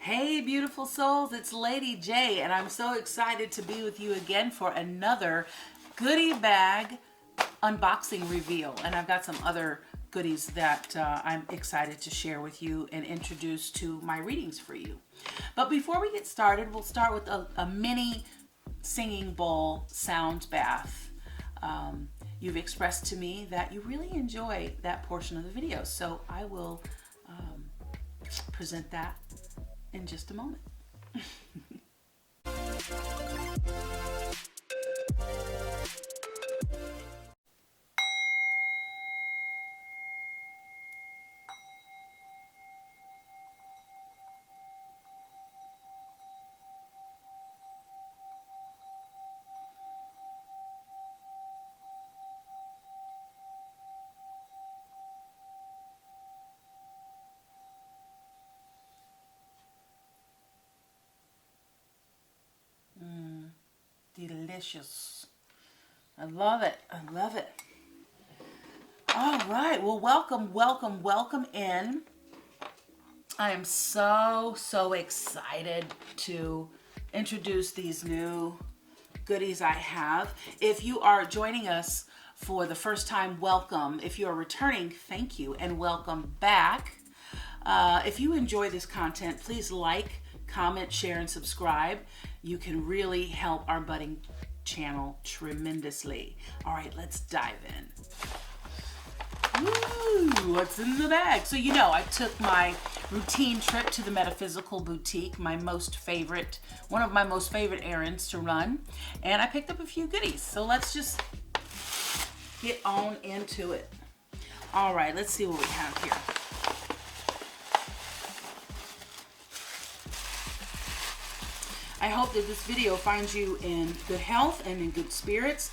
Hey beautiful souls, it's Lady J, and I'm so excited to be with you again for another goodie bag unboxing reveal. And I've got some other goodies that I'm excited to share with you and introduce to my readings for you. But before we get started, we'll start with a mini singing bowl sound bath. You've expressed to me that you really enjoy that portion of the video, so I will present that in just a moment. Delicious. I love it. I love it. All right. Well, welcome in. I am so excited to introduce these new goodies I have. If you are joining us for the first time, welcome. If you are returning, thank you and welcome back. If you enjoy this content, please like, comment, share, and subscribe. You can really help our budding channel tremendously. All right, let's dive in. Ooh, what's in the bag? So you know, I took my routine trip to the Metaphysical Boutique, one of my most favorite errands to run, and I picked up a few goodies. So let's just get on into it. All right, let's see what we have here. I hope that this video finds you in good health and in good spirits.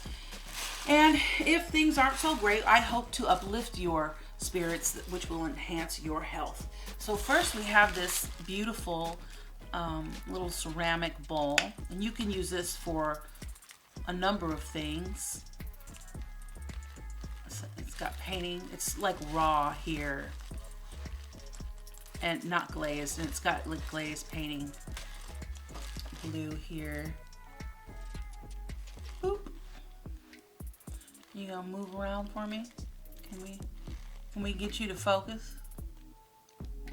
And if things aren't so great, I hope to uplift your spirits, which will enhance your health. So first we have this beautiful little ceramic bowl. And you can use this for a number of things. It's got painting. It's like raw here. And not glazed. And it's got like glazed painting. Blue here. Boop. You gonna move around for me? Can we get you to focus?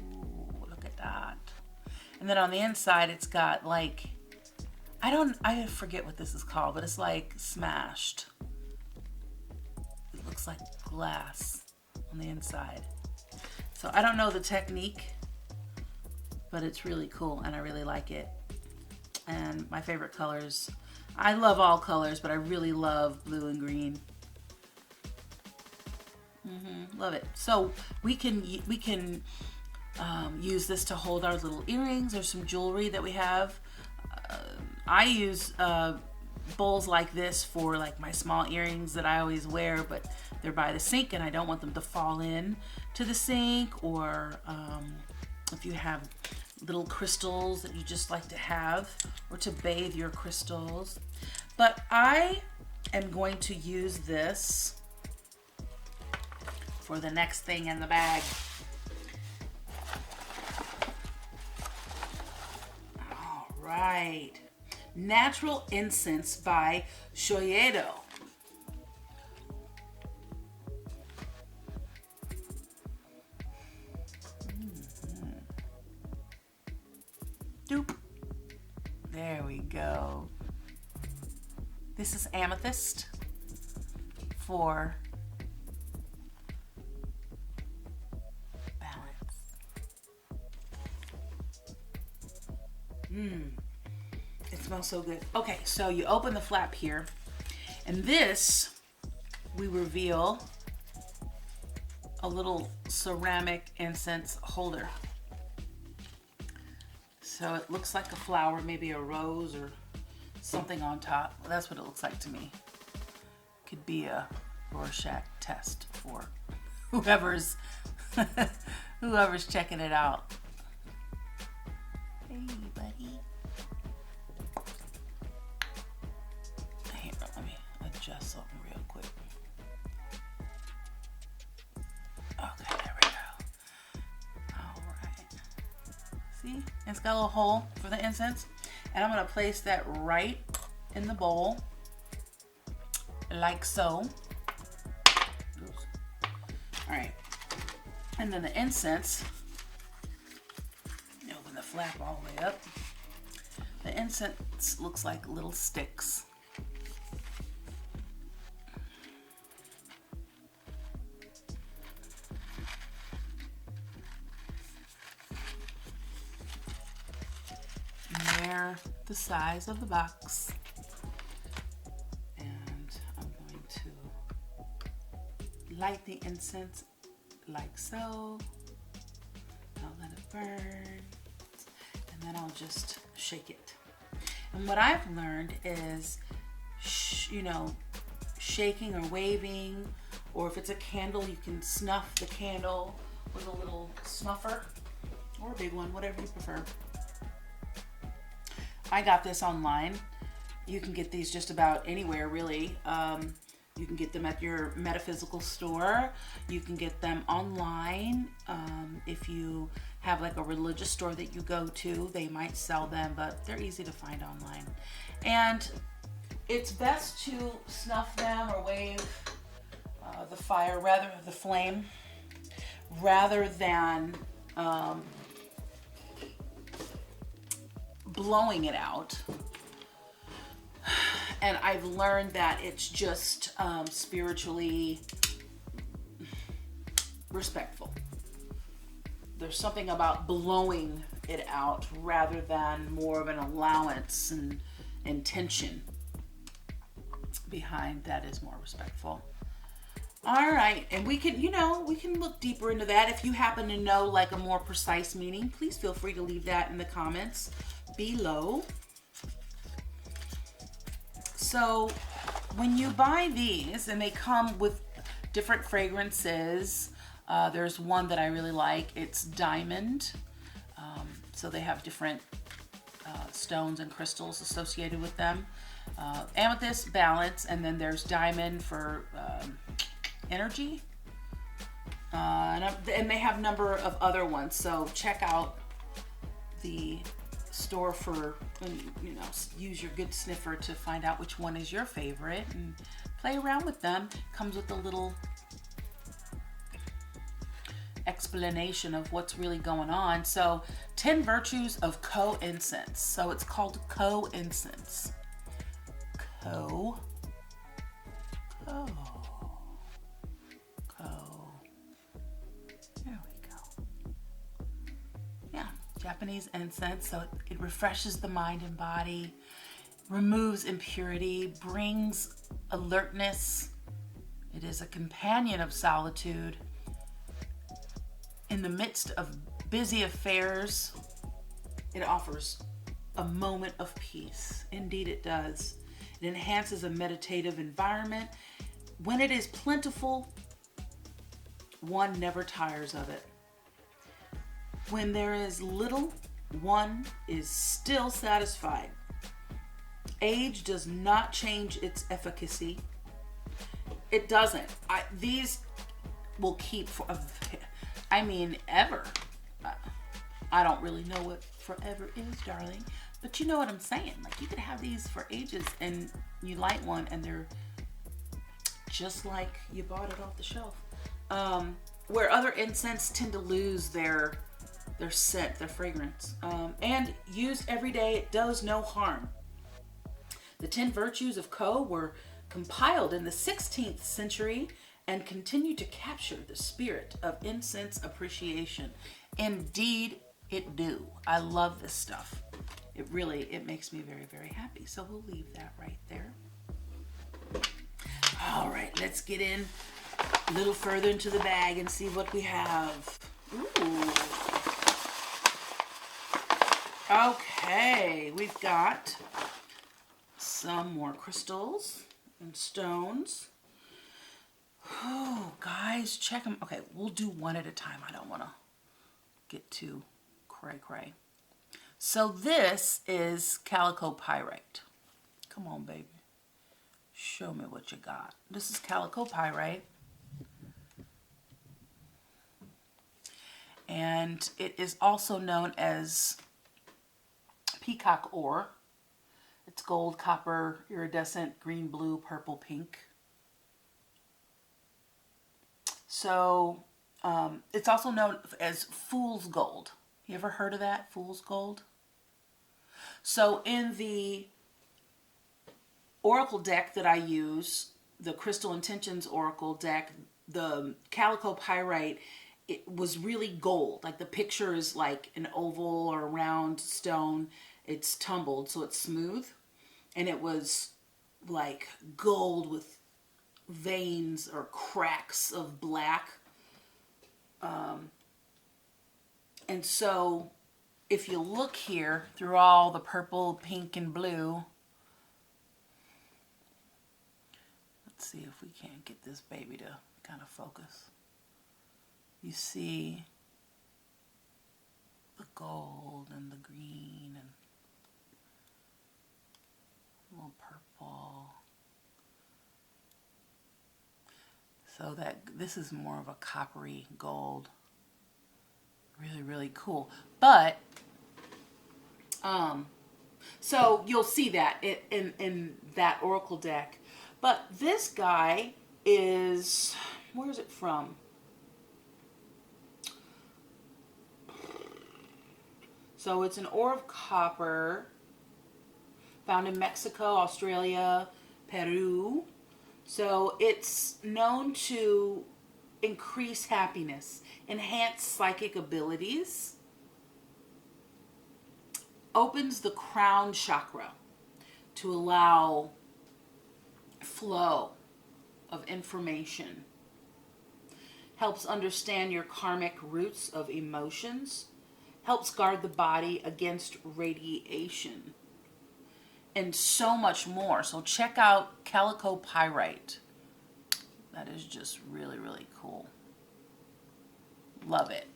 Ooh, look at that. And then on the inside it's got like, I forget what this is called, but it's like smashed. It looks like glass on the inside. So I don't know the technique, but it's really cool and I really like it. And my favorite colors, I love all colors, but I really love blue and green. Love it. So we can use this to hold our little earrings. There's some jewelry that we have. I use bowls like this for like my small earrings that I always wear, but they're by the sink and I don't want them to fall in to the sink, or if you have little crystals that you just like to have, or to bathe your crystals. But I am going to use this for the next thing in the bag. All right. Natural Incense by Chariot. There we go. This is Amethyst for balance. It smells so good. Okay, so you open the flap here, and this, we reveal a little ceramic incense holder. So it looks like a flower, maybe a rose or something on top. Well, that's what it looks like to me. Could be a Rorschach test for whoever's checking it out. Hey, buddy. Here, let me adjust something real quick. Okay, there we go. All right. See? It's got a little hole for the incense. And I'm going to place that right in the bowl, like so. Oops. All right. And then the incense, open the flap all the way up. The incense looks like little sticks. And they're the size of the box. And I'm going to light the incense like so. I'll let it burn. And then I'll just shake it. And what I've learned is, shaking or waving, or if it's a candle, you can snuff the candle with a little snuffer or a big one, whatever you prefer. I got this online. You can get these just about anywhere, really. You can get them at your metaphysical store. You can get them online. If you have like a religious store that you go to, they might sell them, but they're easy to find online. And it's best to snuff them or wave the flame, rather than blowing it out. And I've learned that it's just spiritually respectful. There's something about blowing it out rather than more of an allowance and intention behind that is more respectful. All right, and we can look deeper into that. If you happen to know like a more precise meaning, please feel free to leave that in the comments below. So when you buy these, and they come with different fragrances, there's one that I really like. It's diamond. So they have different stones and crystals associated with them. Amethyst, balance, and then there's diamond for energy. And they have a number of other ones. So check out the store for, use your good sniffer to find out which one is your favorite and play around with them. Comes with a little explanation of what's really going on. So 10 virtues of co-incense. So it's called co-incense. Co. There we go. Yeah, Japanese incense. So it refreshes the mind and body, removes impurity, brings alertness. It is a companion of solitude. In the midst of busy affairs, it offers a moment of peace. Indeed, it does. It enhances a meditative environment. When it is plentiful, one never tires of it. When there is little, one is still satisfied. Age does not change its efficacy. It doesn't. These will keep for ever. I don't really know what forever is, darling, but you know what I'm saying. Like, you could have these for ages, and you light one and they're just like you bought it off the shelf. Where other incense tend to lose their scent, their fragrance. And used every day, it does no harm. The 10 virtues of Ko were compiled in the 16th century and continue to capture the spirit of incense appreciation. Indeed, it do. I love this stuff. It makes me very, very happy. So we'll leave that right there. All right, let's get in a little further into the bag and see what we have. Ooh. Okay, we've got some more crystals and stones. Oh, guys, check them. Okay, we'll do one at a time. I don't want to get too cray-cray. So this is calico pyrite. Come on, baby. Show me what you got. This is calico pyrite. And it is also known as peacock ore. It's gold, copper, iridescent, green, blue, purple, pink. So it's also known as fool's gold. You ever heard of that? Fool's gold? So in the oracle deck that I use, the Crystal Intentions Oracle deck, the calico pyrite, it was really gold. Like the picture is like an oval or a round stone. It's tumbled, so it's smooth. And it was like gold with veins or cracks of black. And so if you look here through all the purple, pink, and blue, let's see if we can't get this baby to kind of focus. You see the gold and the green and a little purple. So that this is more of a coppery gold. Really, really cool. But so you'll see that in that oracle deck. But this guy is, where is it from? So it's an ore of copper found in Mexico, Australia, Peru. So it's known to increase happiness, enhance psychic abilities, opens the crown chakra to allow flow of information, helps understand your karmic roots of emotions, helps guard the body against radiation, and so much more. So check out Calico Pyrite. That is just really, really cool. Love it.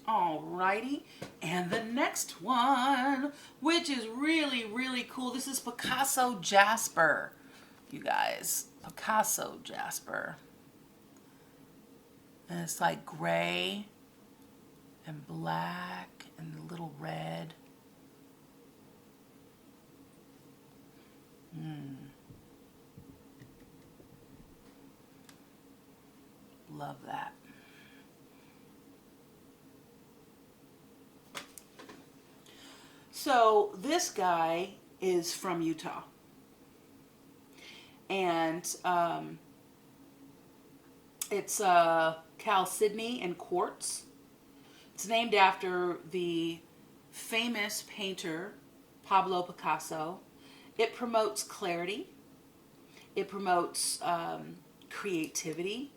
Alrighty, and the next one, which is really, really cool. This is Picasso Jasper, you guys. Picasso Jasper. And it's like gray and black and a little red. Love that. So this guy is from Utah. And it's chalcedony and quartz. It's named after the famous painter Pablo Picasso. It promotes clarity. It promotes creativity.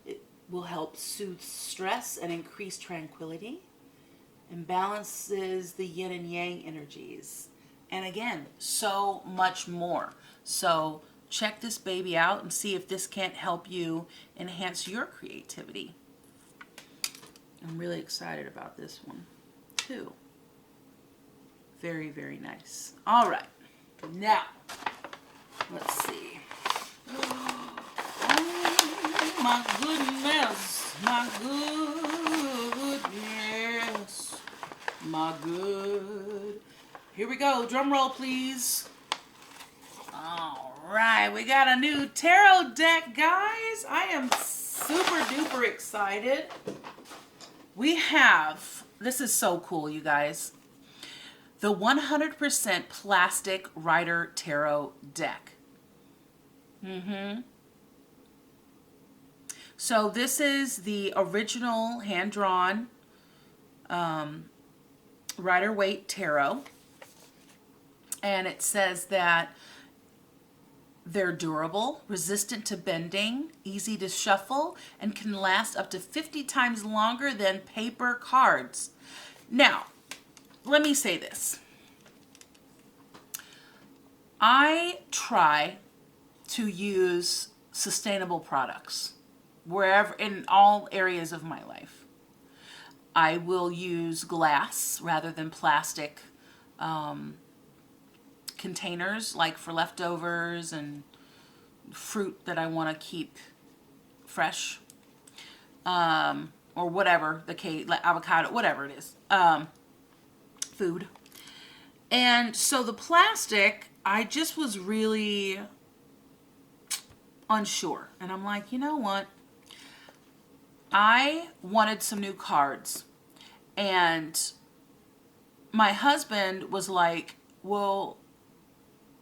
It will help soothe stress and increase tranquility, and balances the yin and yang energies. And again, so much more. So check this baby out and see if this can't help you enhance your creativity. I'm really excited about this one too. Very, very nice. All right. Now, let's see. Oh my goodness. My goodness. My good. Here we go. Drum roll, please. All right. We got a new tarot deck, guys. I am super duper excited. We have, this is so cool, you guys, the 100% plastic Rider Tarot deck. So this is the original hand-drawn Rider-Waite Tarot. And it says that they're durable, resistant to bending, easy to shuffle, and can last up to 50 times longer than paper cards. Now, let me say this. I try to use sustainable products wherever, in all areas of my life. I will use glass rather than plastic containers, like for leftovers and fruit that I want to keep fresh. or whatever the case, like avocado, whatever it is, food. And so the plastic, I just was really unsure. And I'm like, you know what? I wanted some new cards. And my husband was like, well,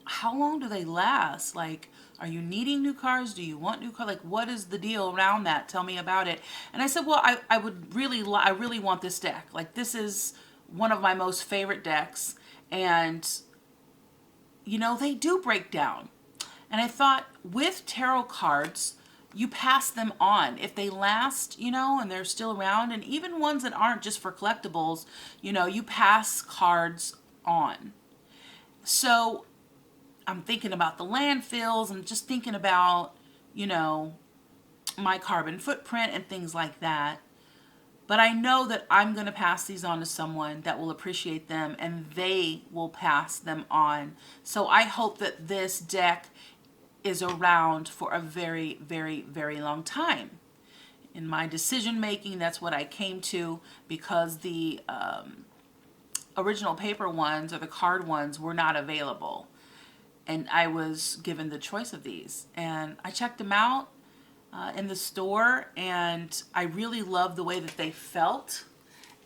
how long do they last? Like, are you needing new cards? Do you want new cards? Like, what is the deal around that? Tell me about it. And I said, well, I really want this deck. Like, this is one of my most favorite decks. And, you know, they do break down. And I thought with tarot cards, you pass them on. If they last, you know, and they're still around, and even ones that aren't just for collectibles, you know, you pass cards on. So I'm thinking about the landfills and just thinking about, you know, my carbon footprint and things like that. But I know that I'm going to pass these on to someone that will appreciate them, and they will pass them on. So I hope that this deck is around for a very, very, very long time. In my decision making, that's what I came to, because the original paper ones or the card ones were not available. And I was given the choice of these. And I checked them out in the store, and I really loved the way that they felt.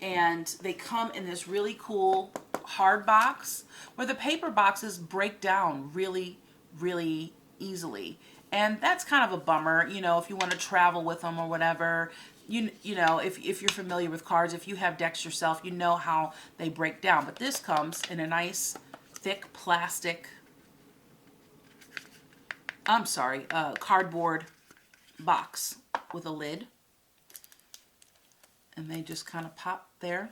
And they come in this really cool hard box, where the paper boxes break down really, really easily. And that's kind of a bummer, you know, if you want to travel with them or whatever. You know, if you're familiar with cards, if you have decks yourself, you know how they break down. But this comes in a nice thick plastic, cardboard box with a lid. And they just kind of pop there.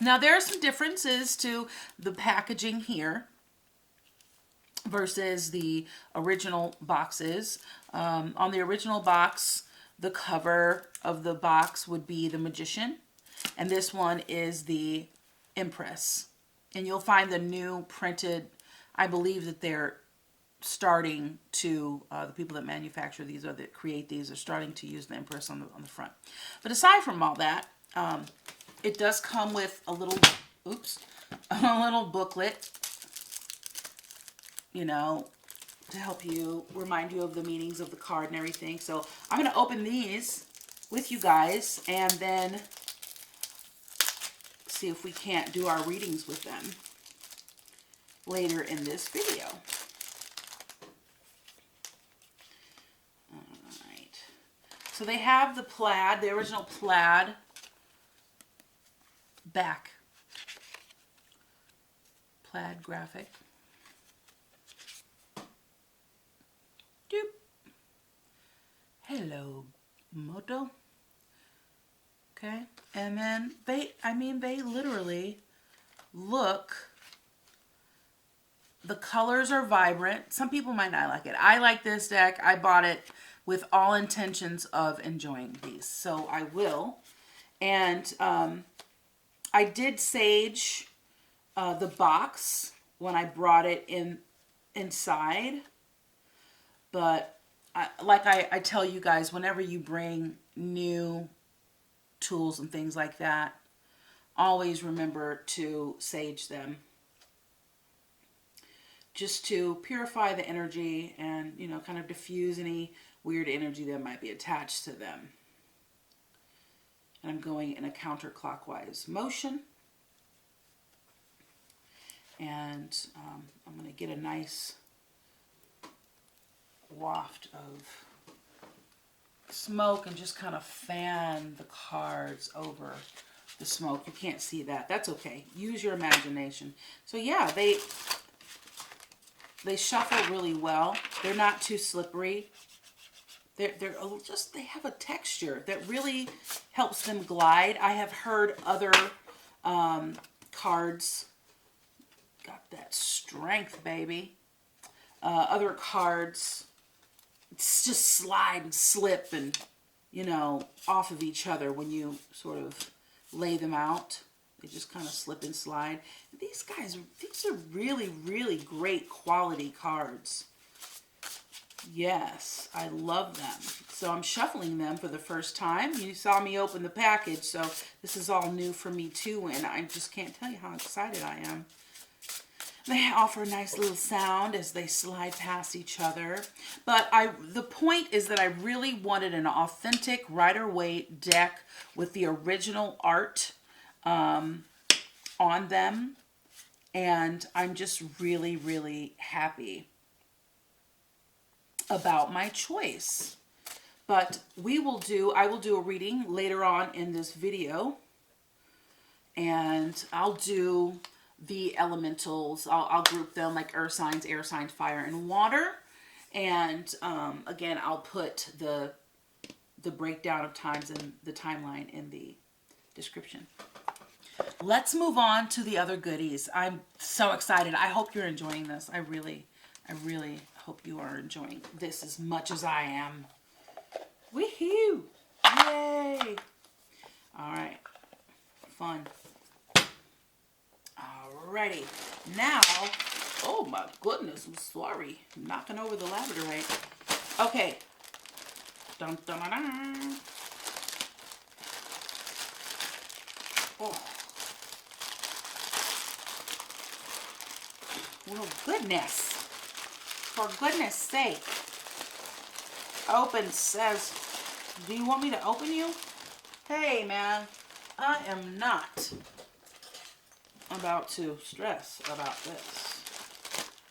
Now there are some differences to the packaging here versus the original boxes. On the original box, the cover of the box would be the Magician, and this one is the Empress. And you'll find the new printed, I believe that they're starting to, the people that manufacture these or that create these are starting to use the Empress on the front. But aside from all that, it does come with a little, a little booklet, you know, to help you, remind you of the meanings of the card and everything. So I'm going to open these with you guys and then see if we can't do our readings with them later in this video. All right. So they have the plaid, the original plaid back. Plaid graphic. Doop. Hello, Moto. Okay, and then they literally look, the colors are vibrant. Some people might not like it. I like this deck. I bought it with all intentions of enjoying these, so I will. And I did sage the box when I brought it inside. But like I tell you guys, whenever you bring new tools and things like that, always remember to sage them. Just to purify the energy and, you know, kind of diffuse any weird energy that might be attached to them. And I'm going in a counterclockwise motion. And I'm going to get a nice waft of smoke and just kind of fan the cards over the smoke. You can't see that. That's okay. Use your imagination. So yeah, they shuffle really well. They're not too slippery. They have a texture that really helps them glide. I have heard other cards, got that strength, baby. Other cards just slide and slip and, you know, off of each other when you sort of lay them out. They just kind of slip and slide. These guys, these are really, really great quality cards. Yes, I love them. So I'm shuffling them for the first time. You saw me open the package, so this is all new for me too, and I just can't tell you how excited I am. They offer a nice little sound as they slide past each other. But the point is that I really wanted an authentic Rider-Waite deck with the original art on them. And I'm just really, really happy about my choice. But I will do a reading later on in this video. And I'll do the elementals. I'll group them like earth signs, air signs, fire, and water. And again, I'll put the breakdown of times and the timeline in the description. Let's move on to the other goodies. I'm so excited. I hope you're enjoying this. I really hope you are enjoying this as much as I am. Woohoo! Yay! All right. Fun. Alrighty. Now, oh my goodness, I'm sorry. I'm knocking over the labradorite. Okay. Dun, dun, dun, dun. Oh. Well, goodness. For goodness sake. Open says, do you want me to open you? Hey, man. I am not about to stress about this.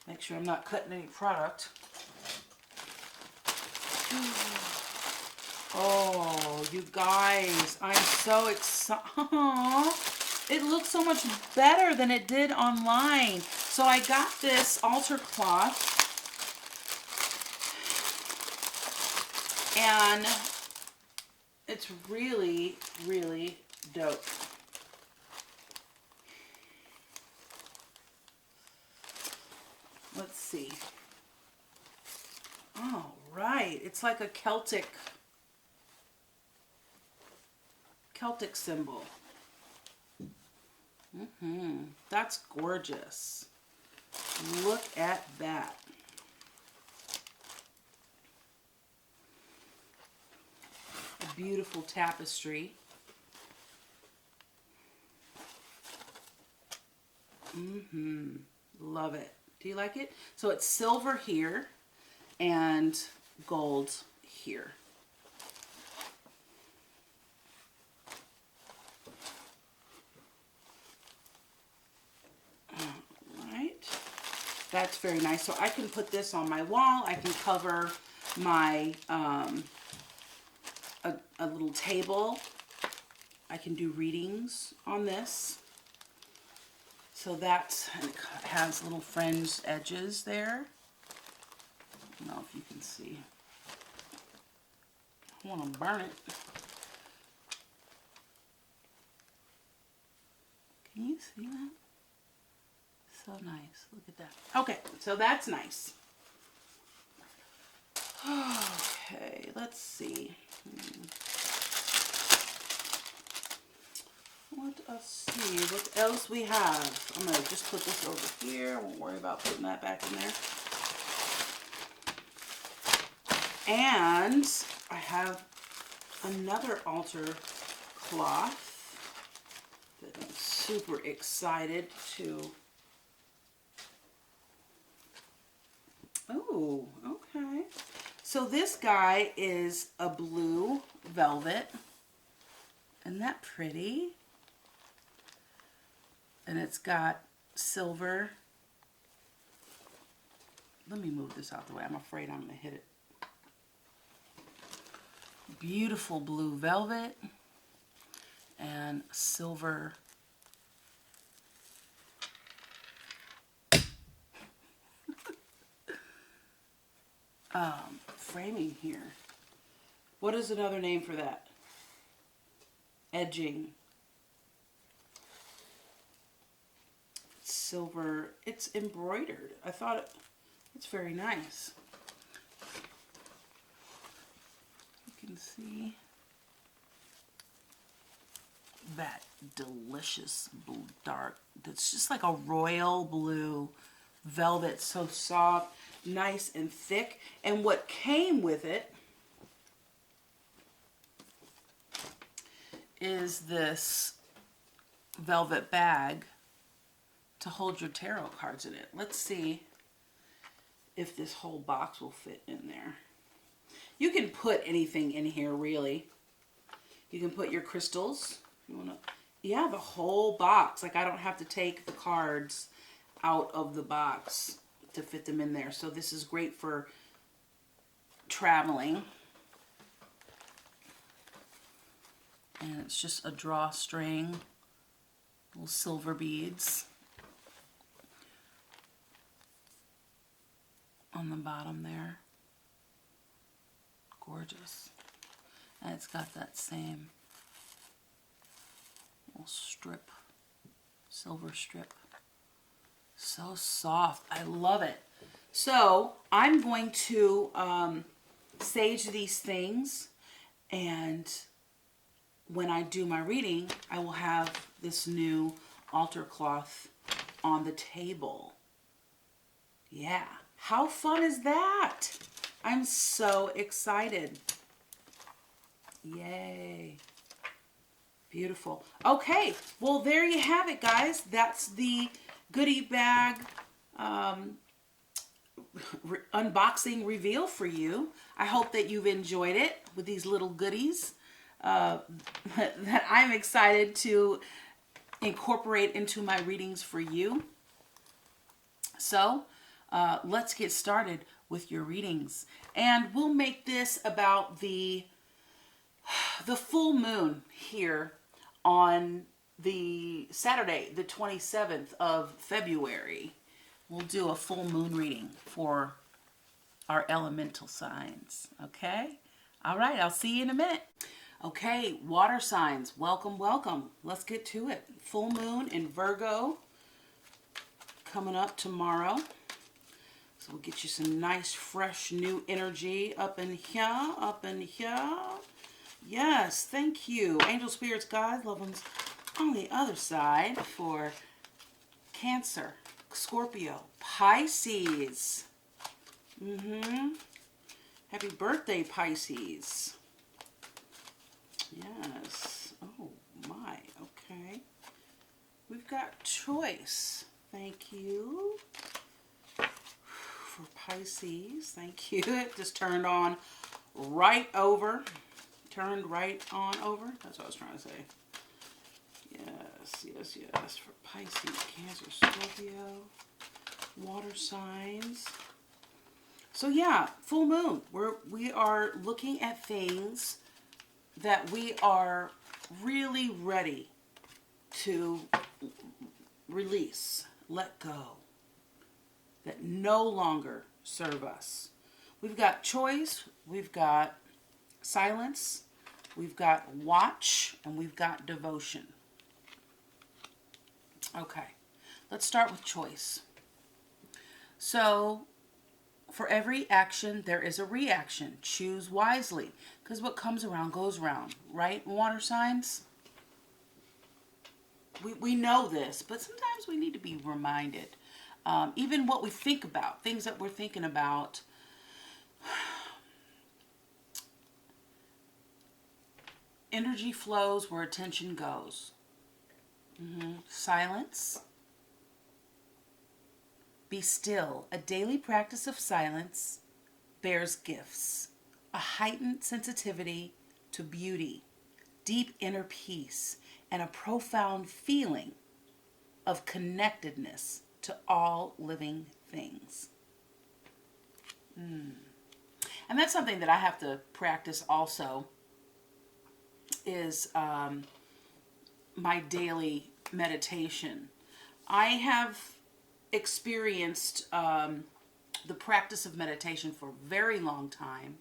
Make sure I'm not cutting any product. Oh, you guys, I'm so excited. It looks so much better than it did online. So I got this altar cloth. And it's really, really dope. Let's see. All right. It's like a Celtic symbol. That's gorgeous. Look at that. A beautiful tapestry. Love it. Do you like it? So it's silver here and gold here. That's very nice. So I can put this on my wall. I can cover my a little table. I can do readings on this. So that has little fringed edges there. I don't know if you can see. I want to burn it. Can you see that? So nice. Look at that. Okay, so that's nice. Okay, let's see. What else we have. I'm going to just put this over here. Won't worry about putting that back in there. And I have another altar cloth that I'm super excited to. Oh, okay. So this guy is a blue velvet. Isn't that pretty? And it's got silver. Let me move this out the way. I'm afraid I'm going to hit it. Beautiful blue velvet and silver framing here. What is another name for that? Edging. Silver. It's embroidered. I thought it's very nice. You can see that delicious blue dark. It's just like a royal blue velvet, so soft, nice and thick. And what came with it is this velvet bag to hold your tarot cards in it. Let's see if this whole box will fit in there. You can put anything in here, really. You can put your crystals. You wanna, yeah, the whole box. Like, I don't have to take the cards out of the box to fit them in there. So this is great for traveling. And it's just a drawstring, little silver beads on the bottom there. Gorgeous. And it's got that same little strip, silver strip. So soft. I love it. So I'm going to sage these things, and when I do my reading, I will have this new altar cloth on the table. Yeah. How fun is that? I'm so excited. Yay. Beautiful. Okay. Well, there you have it, guys. That's the goodie bag unboxing reveal for you. I hope that you've enjoyed it with these little goodies that I'm excited to incorporate into my readings for you. So let's get started with your readings, and we'll make this about the full moon here on the Saturday, the 27th of February. We'll do a full moon reading for our elemental signs. Okay? All right, I'll see you in a minute. Okay, water signs, welcome, welcome. Let's get to it. Full moon in Virgo coming up tomorrow. So we'll get you some nice, fresh, new energy up in here, up in here. Yes, thank you. Angel, spirits, guides, loved ones on the other side for Cancer, Scorpio, Pisces. Happy birthday, Pisces. Yes. Oh, my. Okay. We've got choice. Thank you. For Pisces. Thank you. It just turned on right over. Turned right on over. That's what I was trying to say. Yes, yes, yes. For Pisces, Cancer, Scorpio, water signs. So yeah, full moon. We are looking at things that we are really ready to release, let go, that no longer serve us. We've got choice, we've got silence, we've got watch, and we've got devotion. Okay, let's start with choice. So, for every action, there is a reaction. Choose wisely, because what comes around goes around, right? Water signs? We know this, but sometimes we need to be reminded. Even what we think about, things that we're thinking about. Energy flows where attention goes. Silence. Be still. A daily practice of silence bears gifts. A heightened sensitivity to beauty, deep inner peace, and a profound feeling of connectedness to all living things. And that's something that I have to practice also, is my daily meditation. I have experienced the practice of meditation for a very long time,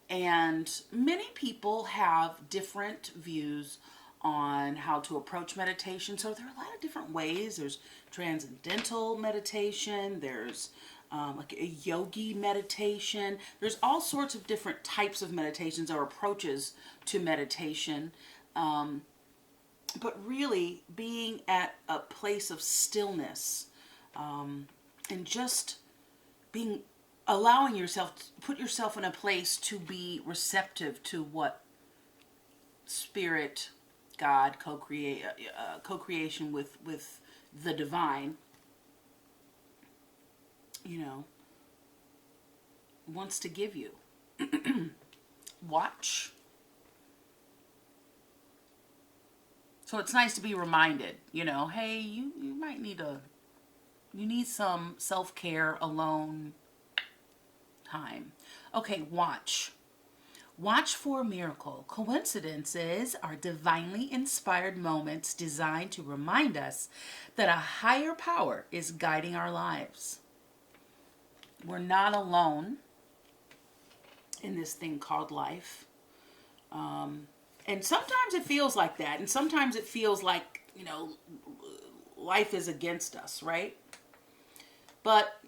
and many people have different views on how to approach meditation. So there are a lot of different ways. There's transcendental meditation, there's like a yogi meditation, there's all sorts of different types of meditations or approaches to meditation. But really being at a place of stillness, and just allowing yourself, put yourself in a place to be receptive to what Spirit, God, co-creation with the divine, wants to give you. Watch. So it's nice to be reminded, hey, you might need you need some self-care, alone time. Okay, watch. Watch for a miracle. Coincidences are divinely inspired moments designed to remind us that a higher power is guiding our lives. We're not alone in this thing called life. And sometimes it feels like that. And sometimes it feels like, life is against us, right? But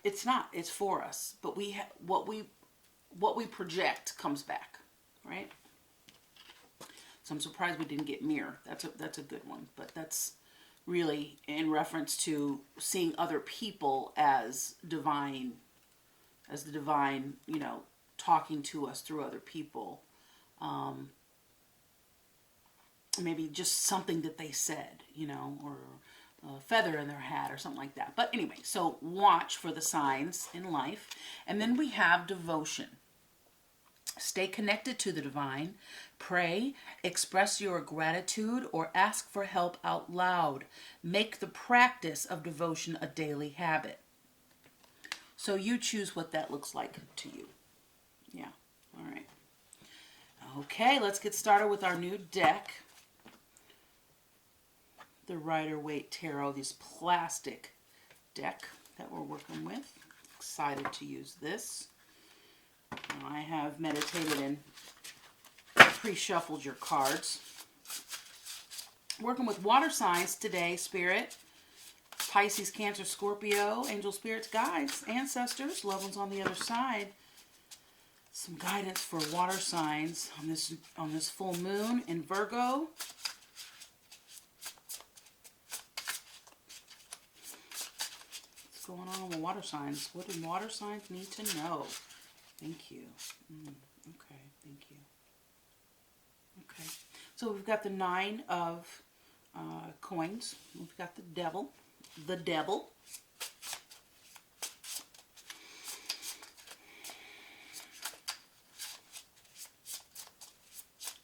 it's not. It's for us. But what we project comes back, right? So I'm surprised we didn't get mirror. That's a good one. But that's really in reference to seeing other people as divine, as the divine, talking to us through other people. Maybe just something that they said, or a feather in their hat or something like that. But anyway, so watch for the signs in life. And then we have devotion. Stay connected to the divine. Pray, express your gratitude, or ask for help out loud. Make the practice of devotion a daily habit. So you choose what that looks like to you. Yeah, all right. Okay, let's get started with our new deck. The Rider-Waite Tarot, this plastic deck that we're working with. Excited to use this. I have meditated and pre-shuffled your cards. Working with water signs today, Spirit. Pisces, Cancer, Scorpio, angel spirits, guides, ancestors, loved ones on the other side. Some guidance for water signs on this full moon in Virgo. What's going on with water signs? What do water signs need to know? Thank you. Okay, thank you. Okay, so we've got the 9 of coins. We've got the devil. The devil.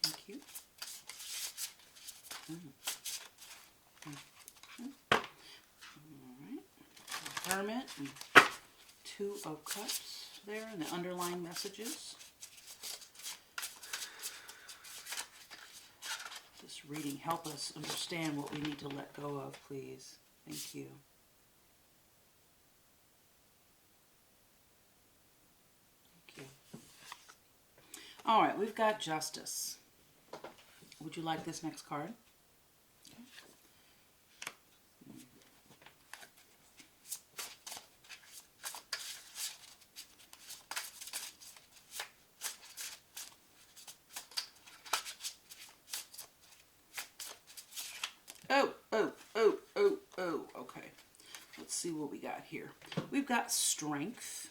Thank you. All right. The Hermit. And 2 of Cups there, and the underlying messages. This reading help us understand what we need to let go of, please. Thank you. Thank you. All right, we've got Justice. Would you like this next card? Okay. Let's see what we got here. We've got Strength.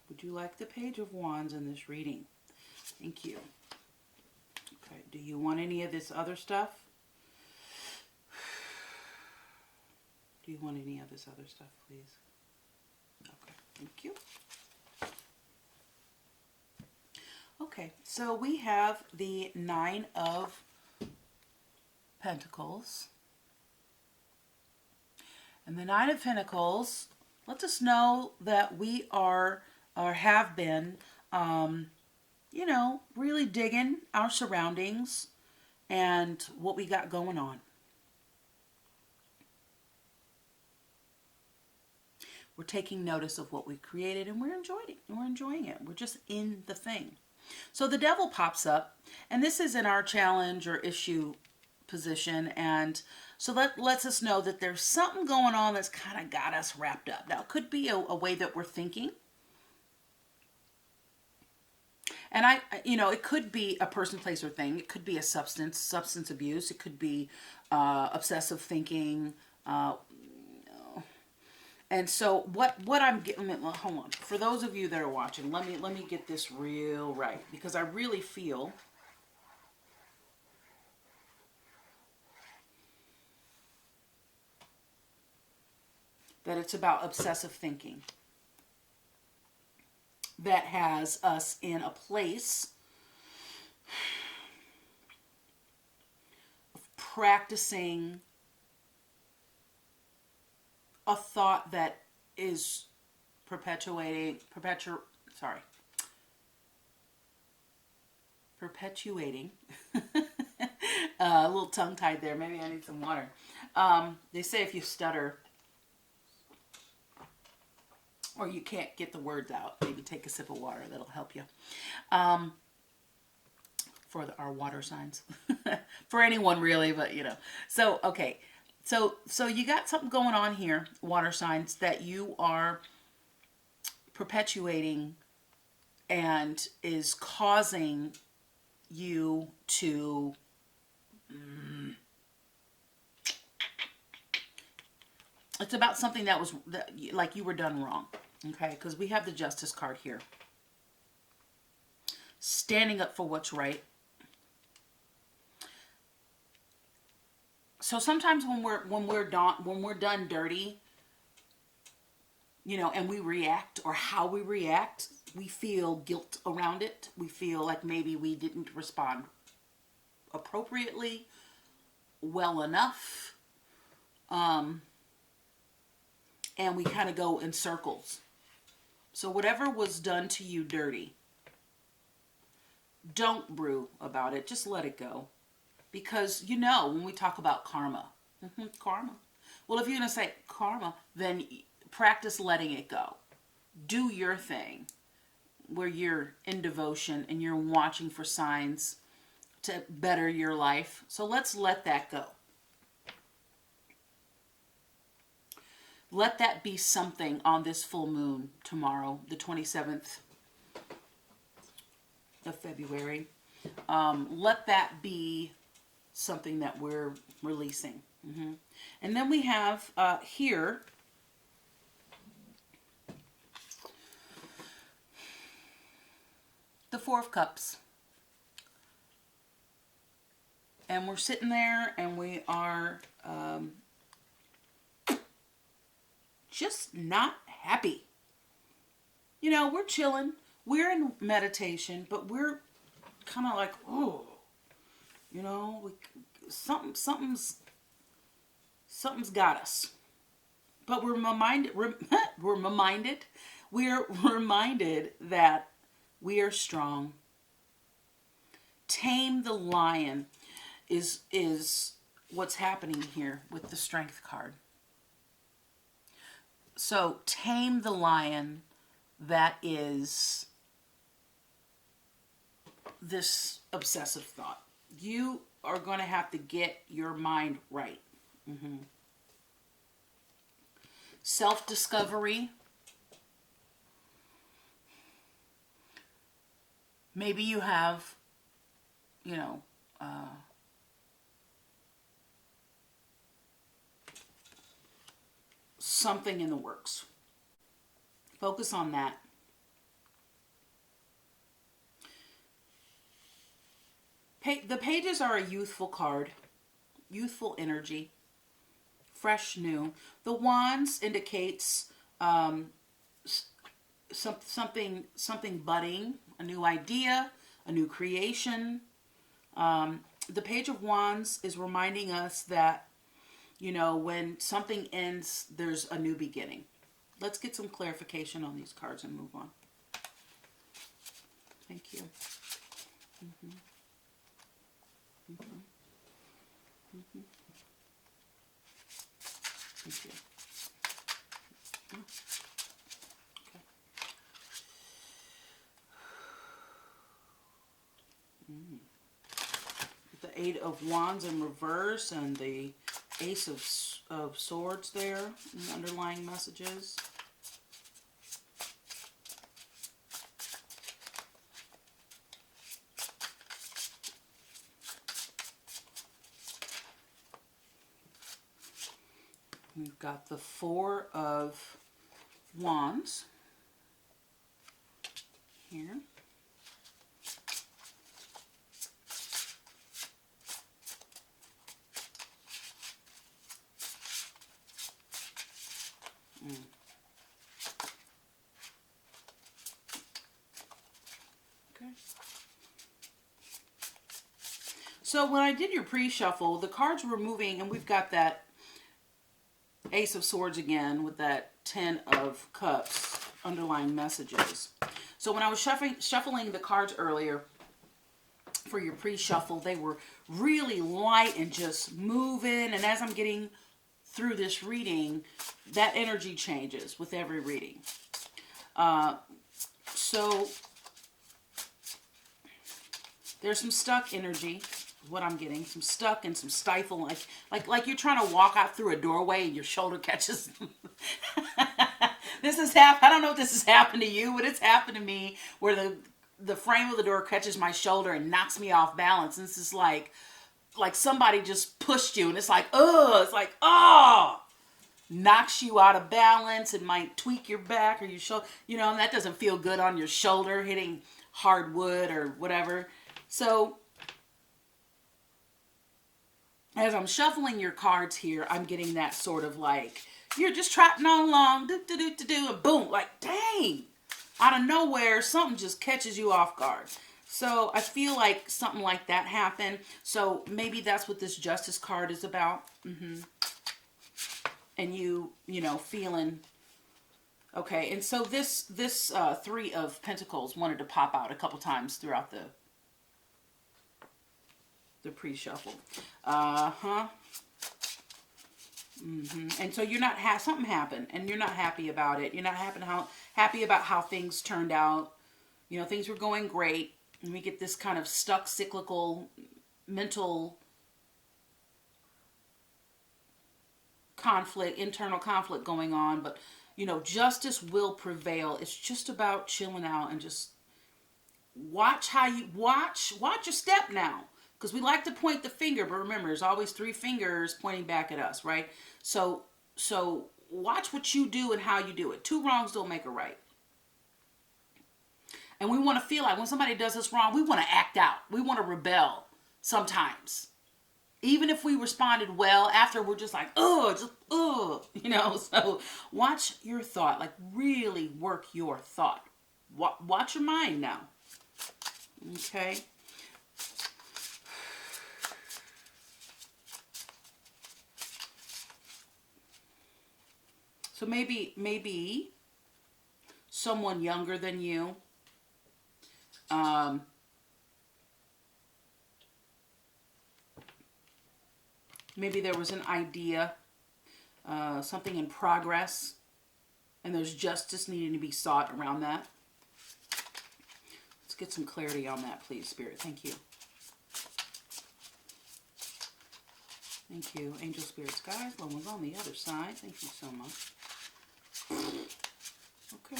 Would you like the Page of Wands in this reading? Thank you. Okay. Do you want any of this other stuff? Do you want any of this other stuff, please? Okay. Thank you. Okay. So we have the 9 of Pentacles. And the 9 of Pentacles lets us know that we are or have been, really digging our surroundings and what we got going on. We're taking notice of what we created and we're enjoying it. We're just in the thing. So the devil pops up, and this is in our challenge or issue position, and so that lets us know that there's something going on that's kind of got us wrapped up. Now, it could be a way that we're thinking. And it could be a person, place, or thing. It could be a substance abuse. It could be obsessive thinking, And so what I'm getting, hold on. For those of you that are watching, let me get this real right, because I really feel that it's about obsessive thinking that has us in a place of practicing a thought that is perpetuating a little tongue tied there. Maybe I need some water. They say if you stutter or you can't get the words out, maybe take a sip of water. That'll help you. For our water signs. For anyone really, but you know. So, okay. So you got something going on here, water signs, that you are perpetuating and is causing you to it's about something that like you were done wrong. Okay, because we have the Justice card here. Standing up for what's right. So sometimes when we're done dirty, you know, and we react, or how we react, we feel guilt around it. We feel like maybe we didn't respond appropriately, well enough, and we kind of go in circles. So whatever was done to you dirty, don't brew about it. Just let it go. Because, you know, when we talk about karma, karma. Well, if you're going to say karma, then practice letting it go. Do your thing where you're in devotion and you're watching for signs to better your life. So let's let that go. Let that be something on this full moon tomorrow, the 27th of February. Let that be something that we're releasing. And then we have here the Four of Cups. And we're sitting there and we are just not happy. You know, we're chilling. We're in meditation, but we're kind of like, oh, you know, something's got us. But we're reminded that we are strong. Tame the lion is what's happening here with the Strength card. So tame the lion that is this obsessive thought. You are going to have to get your mind right. Self-discovery. Maybe you have, you know, something in the works. Focus on that. The pages are a youthful card, youthful energy, fresh, new. The wands indicates something budding, a new idea, a new creation. The Page of Wands is reminding us that, you know, when something ends, there's a new beginning. Let's get some clarification on these cards and move on. Thank you. Thank you. Okay. The Eight of Wands in reverse and the Ace of Swords there in the underlying messages. We've got the Four of Wands here. Okay. So when I did your pre-shuffle, the cards were moving, and we've got that Ace of Swords again with that 10 of Cups underlying messages. So when I was shuffling the cards earlier for your pre-shuffle, they were really light and just moving. And as I'm getting through this reading, that energy changes with every reading. So there's some stuck energy. What I'm getting, some stuck and some stifle, like you're trying to walk out through a doorway and your shoulder catches. This is I don't know if this has happened to you, but it's happened to me where the frame of the door catches my shoulder and knocks me off balance. And this is like somebody just pushed you, and it's like, knocks you out of balance. It might tweak your back or your shoulder, and that doesn't feel good on your shoulder, hitting hardwood or whatever. So as I'm shuffling your cards here, I'm getting that sort of like, you're just trotting on along, and boom, like, dang, out of nowhere, something just catches you off guard. So I feel like something like that happened. So maybe that's what this Justice card is about. And you feeling, okay. And so this Three of Pentacles wanted to pop out a couple times throughout the pre-shuffle. And so you're not something happened, and you're not happy about it. You're not happy about how things turned out. Things were going great, and we get this kind of stuck, cyclical, mental conflict, internal conflict going on. But justice will prevail. It's just about chilling out and just watch your step now. Because we like to point the finger, but remember, there's always three fingers pointing back at us, right? So watch what you do and how you do it. Two wrongs don't make a right. And we want to feel like when somebody does us wrong, we want to act out. We want to rebel sometimes. Even if we responded well, after we're just like, so watch your thought. Like, really work your thought. Watch your mind now. Okay? So maybe someone younger than you, maybe there was an idea, something in progress, and there's justice needing to be sought around that. Let's get some clarity on that, please, Spirit. Thank you. Thank you, angel, spirits, guys. One was on the other side. Thank you so much. Okay. Okay.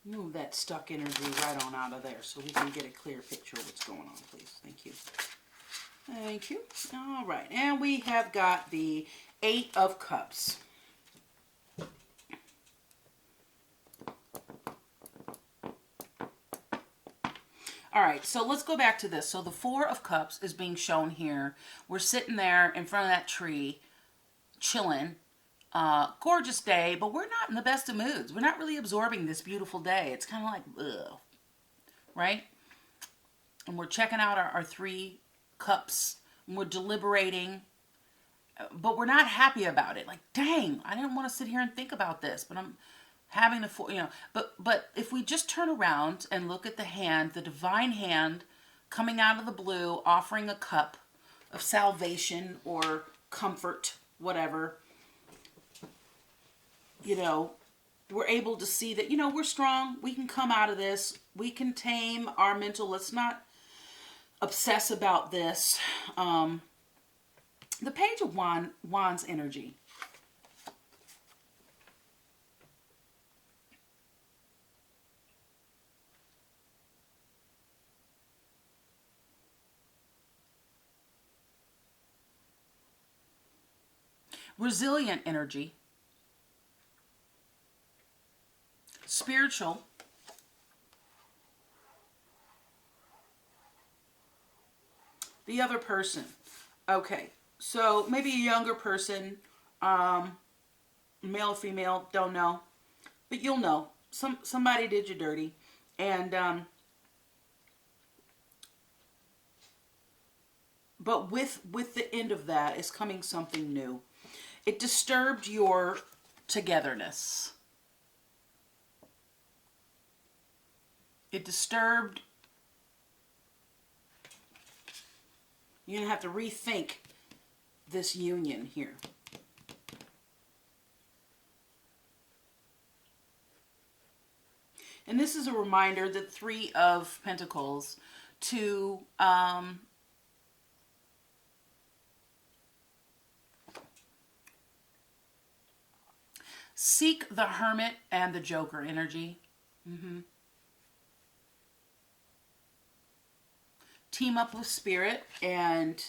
Move that stuck energy right on out of there so we can get a clear picture of what's going on, please. Thank you. Thank you. All right. And we have got the Eight of Cups. All right. So let's go back to this. So the Four of Cups is being shown here. We're sitting there in front of that tree, chilling. Gorgeous day, but we're not in the best of moods. We're not really absorbing this beautiful day. It's kind of like, ugh, right? And we're checking out our three cups, and we're deliberating, but we're not happy about it. Like, dang, I didn't want to sit here and think about this, but I'm having to, but if we just turn around and look at the hand, the divine hand coming out of the blue, offering a cup of salvation or comfort, whatever, we're able to see that, we're strong. We can come out of this. We can tame our mental. Let's not obsess about this. The Page of Wands energy. Resilient energy. Spiritual. The other person. Okay, so maybe a younger person, male or female, don't know. But you'll know. Somebody did you dirty. And, but with the end of that is coming something new. It disturbed your togetherness. It disturbed. You're going to have to rethink this union here. And this is a reminder that Three of Pentacles to seek the Hermit and the Joker energy. Team up with Spirit and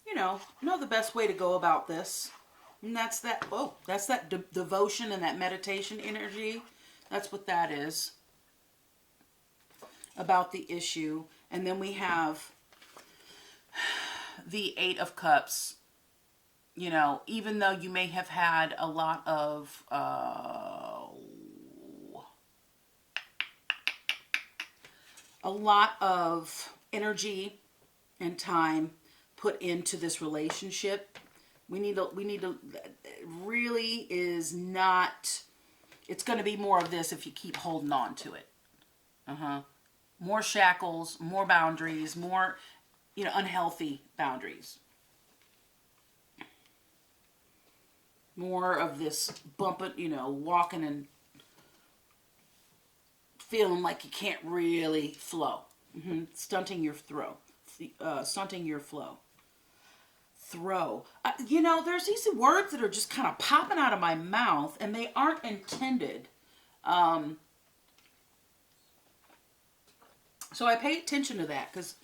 you know the best way to go about this. And that's that, that's that devotion and that meditation energy. That's what that is about the issue. And then we have the Eight of Cups. You know, even though you may have had a lot of energy and time put into this relationship, we need to really is not, it's going to be more of this if you keep holding on to it. More shackles, more boundaries, more, unhealthy boundaries. More of this bumping, walking and feeling like you can't really flow. Stunting your flow. There's these words that are just kind of popping out of my mouth, and they aren't intended. So I pay attention to that, because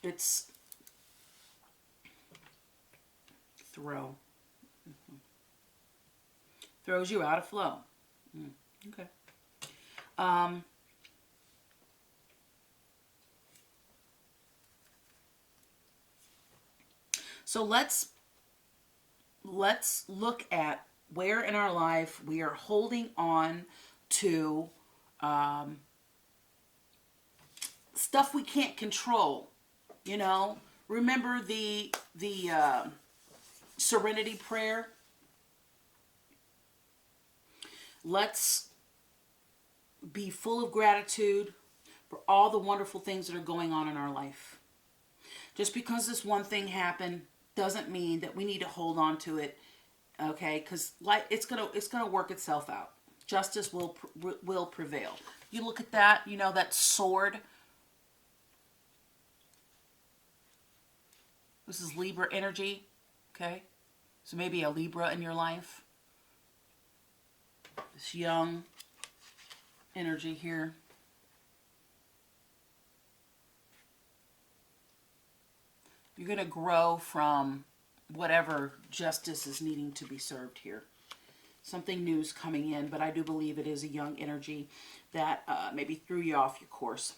it's throw. Throws you out of flow. Okay. So let's look at where in our life we are holding on to stuff we can't control. Remember the serenity prayer. Let's be full of gratitude for all the wonderful things that are going on in our life. Just because this one thing happened doesn't mean that we need to hold on to it, okay? Because it's gonna work itself out. Justice will prevail. You look at that, that sword. This is Libra energy, okay? So maybe a Libra in your life. This young energy here. You're going to grow from whatever justice is needing to be served here. Something new is coming in, but I do believe it is a young energy that maybe threw you off your course.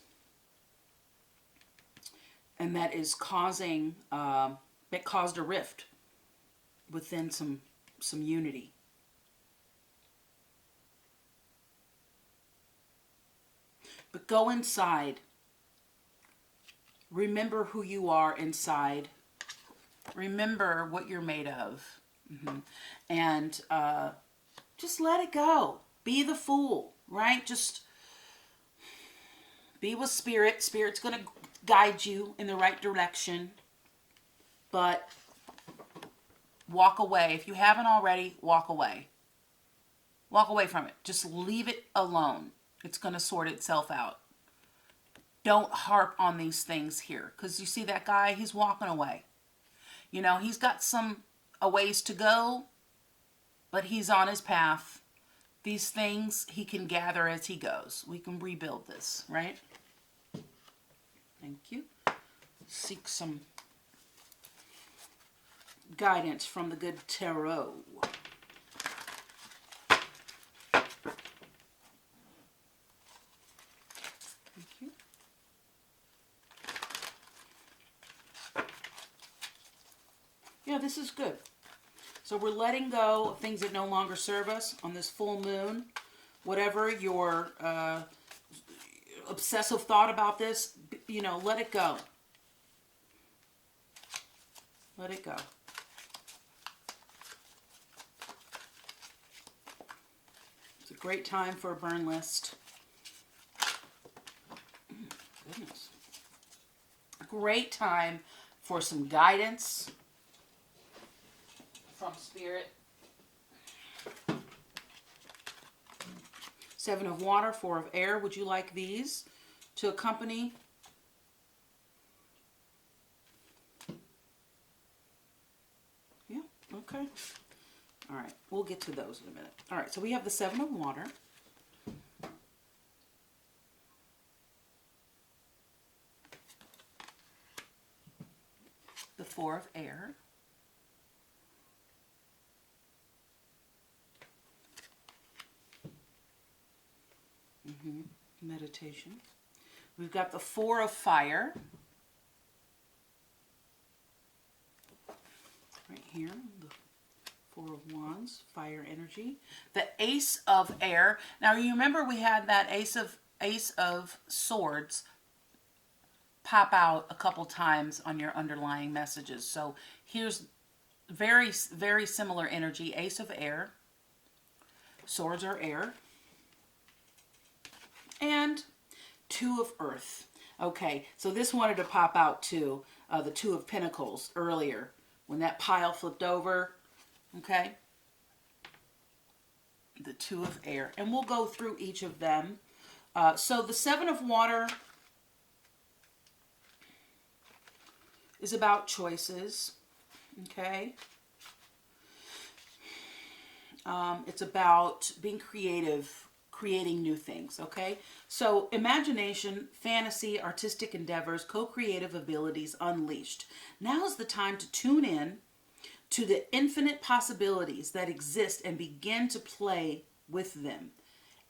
And that is causing, that caused a rift within some unity. But go inside. Remember who you are inside. Remember what you're made of. And just let it go. Be the fool, right? Just be with Spirit. Spirit's going to guide you in the right direction. But walk away. If you haven't already, walk away. Walk away from it. Just leave it alone. It's going to sort itself out. don't harp on these things here. Because you see that guy, he's walking away. You know, he's got a ways to go, but he's on his path. These things he can gather as he goes. We can rebuild this, right? Thank you. Seek some guidance from the good tarot. Thank you. Yeah, this is good. So we're letting go of things that no longer serve us on this full moon. Whatever your obsessive thought about this, you know, let it go. Let it go. It's a great time for a burn list. Goodness. A great time for some guidance from Spirit. Seven of Water, Four of Air. Would you like these to accompany? Yeah, okay. All right, we'll get to those in a minute. All right, so we have the Seven of Water. The Four of Air. Meditation. We've got the Four of Fire. Right here. The Four of Wands. Fire energy. The Ace of Air. Now you remember we had that Ace of Swords pop out a couple times on your underlying messages. So here's very, very similar energy. Ace of Air. Swords are air. And Two of Earth. Okay, so this wanted to pop out too. The Two of Pentacles earlier when that pile flipped over. Okay. The Two of Air. And we'll go through each of them. So the Seven of Water is about choices. Okay. It's about being creative, creating new things, okay? So imagination, fantasy, artistic endeavors, co-creative abilities unleashed. Now is the time to tune in to the infinite possibilities that exist and begin to play with them.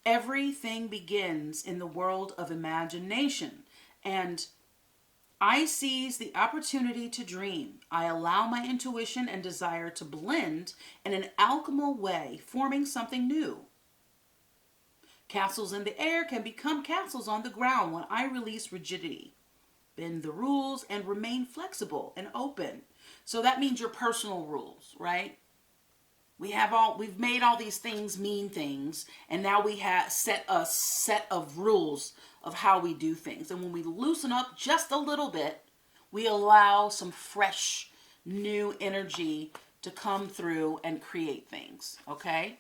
Everything begins in the world of imagination, and I seize the opportunity to dream. I allow my intuition and desire to blend in an alchemical way, forming something new. Castles in the air can become castles on the ground when I release rigidity, bend the rules, and remain flexible and open. So that means your personal rules, right? We've made all these things mean things, and now we have set a set of rules of how we do things. And when we loosen up just a little bit, we allow some fresh, new energy to come through and create things, okay?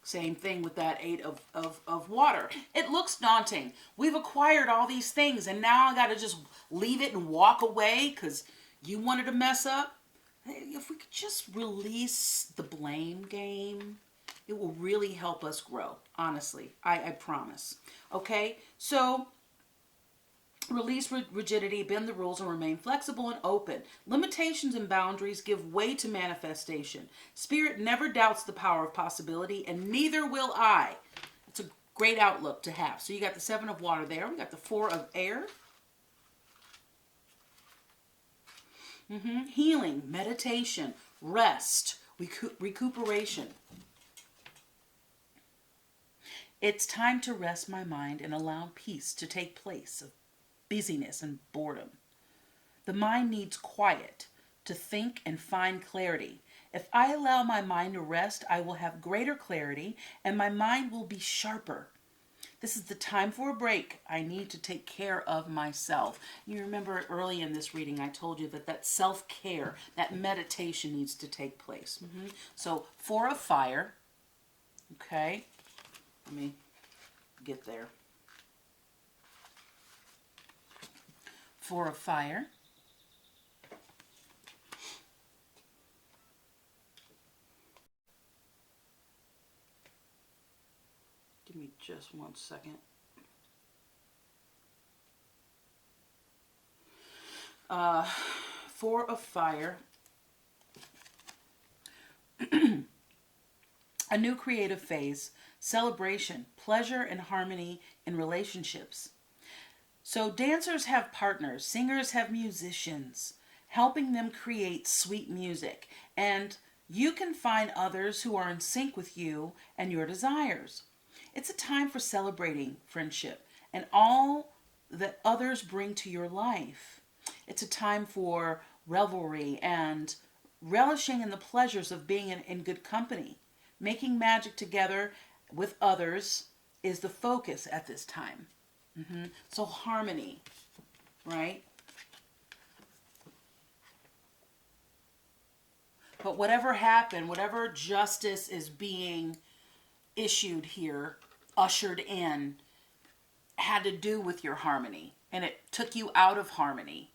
Same thing with that Eight of Water. It looks daunting. We've acquired all these things, and now I got to just leave it and walk away because you wanted to mess up. If we could just release the blame game, it will really help us grow. Honestly, I promise. Okay, so release rigidity, bend the rules, and remain flexible and open. Limitations and boundaries give way to manifestation. Spirit never doubts the power of possibility, and neither will I. It's a great outlook to have. So you got the Seven of Water there. We got the Four of Air. Healing, meditation, rest, recuperation. It's time to rest my mind and allow peace to take place of busyness and boredom. The mind needs quiet to think and find clarity. If I allow my mind to rest, I will have greater clarity and my mind will be sharper. This is the time for a break. I need to take care of myself. You remember early in this reading, I told you that self-care, that meditation needs to take place. So Four of Fire, okay? Let me get there. Four of Fire. Give me just 1 second. Four of Fire. A new creative phase, celebration, pleasure, and harmony in relationships. So dancers have partners, singers have musicians, helping them create sweet music. And you can find others who are in sync with you and your desires. It's a time for celebrating friendship and all that others bring to your life. It's a time for revelry and relishing in the pleasures of being in good company. Making magic together with others is the focus at this time. So harmony, right? But whatever happened, whatever justice is being issued here, ushered in, had to do with your harmony. And it took you out of harmony.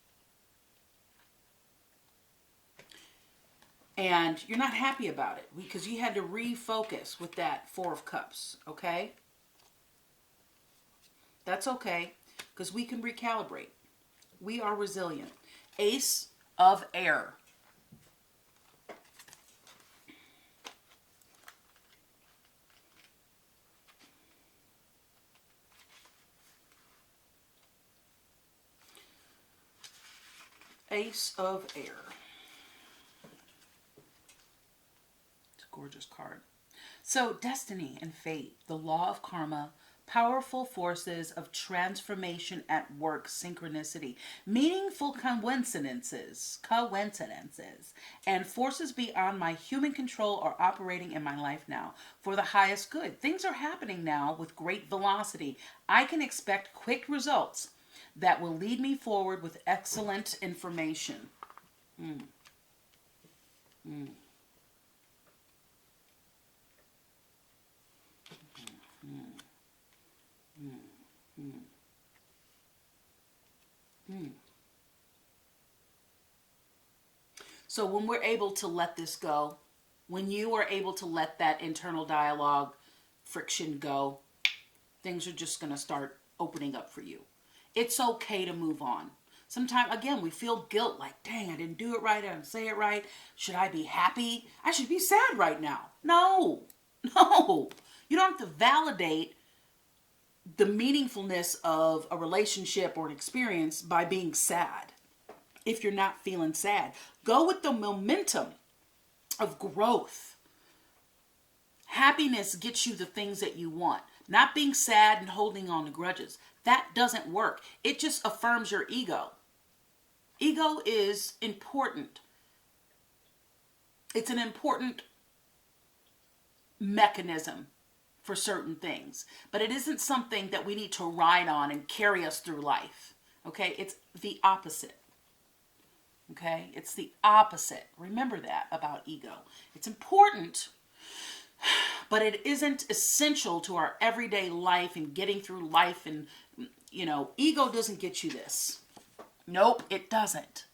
And you're not happy about it because you had to refocus with that Four of Cups, okay? That's okay, because we can recalibrate. We are resilient. Ace of Air. Ace of Air. It's a gorgeous card. So, destiny and fate, the law of karma, powerful forces of transformation at work, synchronicity, meaningful coincidences, and forces beyond my human control are operating in my life now for the highest good. Things are happening now with great velocity. I can expect quick results that will lead me forward with excellent information. So when we're able to let this go, when you are able to let that internal dialogue friction go, things are just going to start opening up for you. It's okay to move on. Sometimes, again, we feel guilt, like, dang, I didn't do it right, I didn't say it right. Should I be happy? I should be sad right now. No. You don't have to validate the meaningfulness of a relationship or an experience by being sad. If you're not feeling sad, go with the momentum of growth. Happiness gets you the things that you want. Not being sad and holding on to grudges. That doesn't work. It just affirms your ego. Ego is important. It's an important mechanism for certain things. But it isn't something that we need to ride on and carry us through life. Okay? It's the opposite. Okay? It's the opposite. Remember that about ego. It's important, but it isn't essential to our everyday life and getting through life. And, you know, ego doesn't get you this. Nope, it doesn't.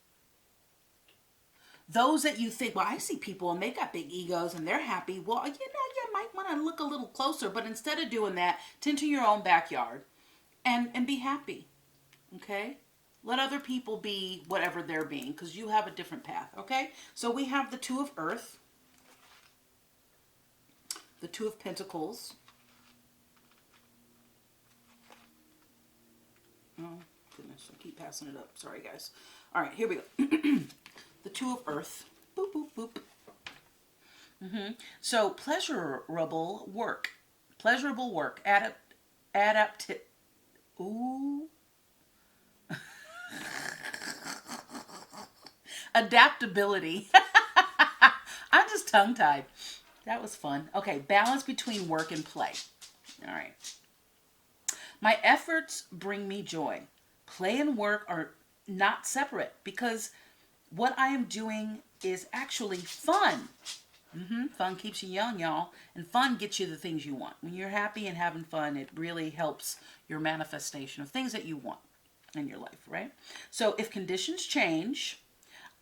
Those that you think, well, I see people and they got big egos and they're happy. Well, you know, you might want to look a little closer. But instead of doing that, tend to your own backyard and be happy. Okay? Let other people be whatever they're being, because you have a different path. Okay? So we have the Two of Earth. The Two of Pentacles. Oh, goodness. I keep passing it up. Sorry, guys. All right, here we go. The Two of Earth. Boop, boop, boop. So, pleasurable work. Pleasurable work. Ooh. Adaptability. I'm just tongue-tied. That was fun. Okay, balance between work and play. All right. My efforts bring me joy. Play and work are not separate because what I am doing is actually fun. Fun keeps you young, y'all. And fun gets you the things you want. When you're happy and having fun, it really helps your manifestation of things that you want in your life, right? So if conditions change,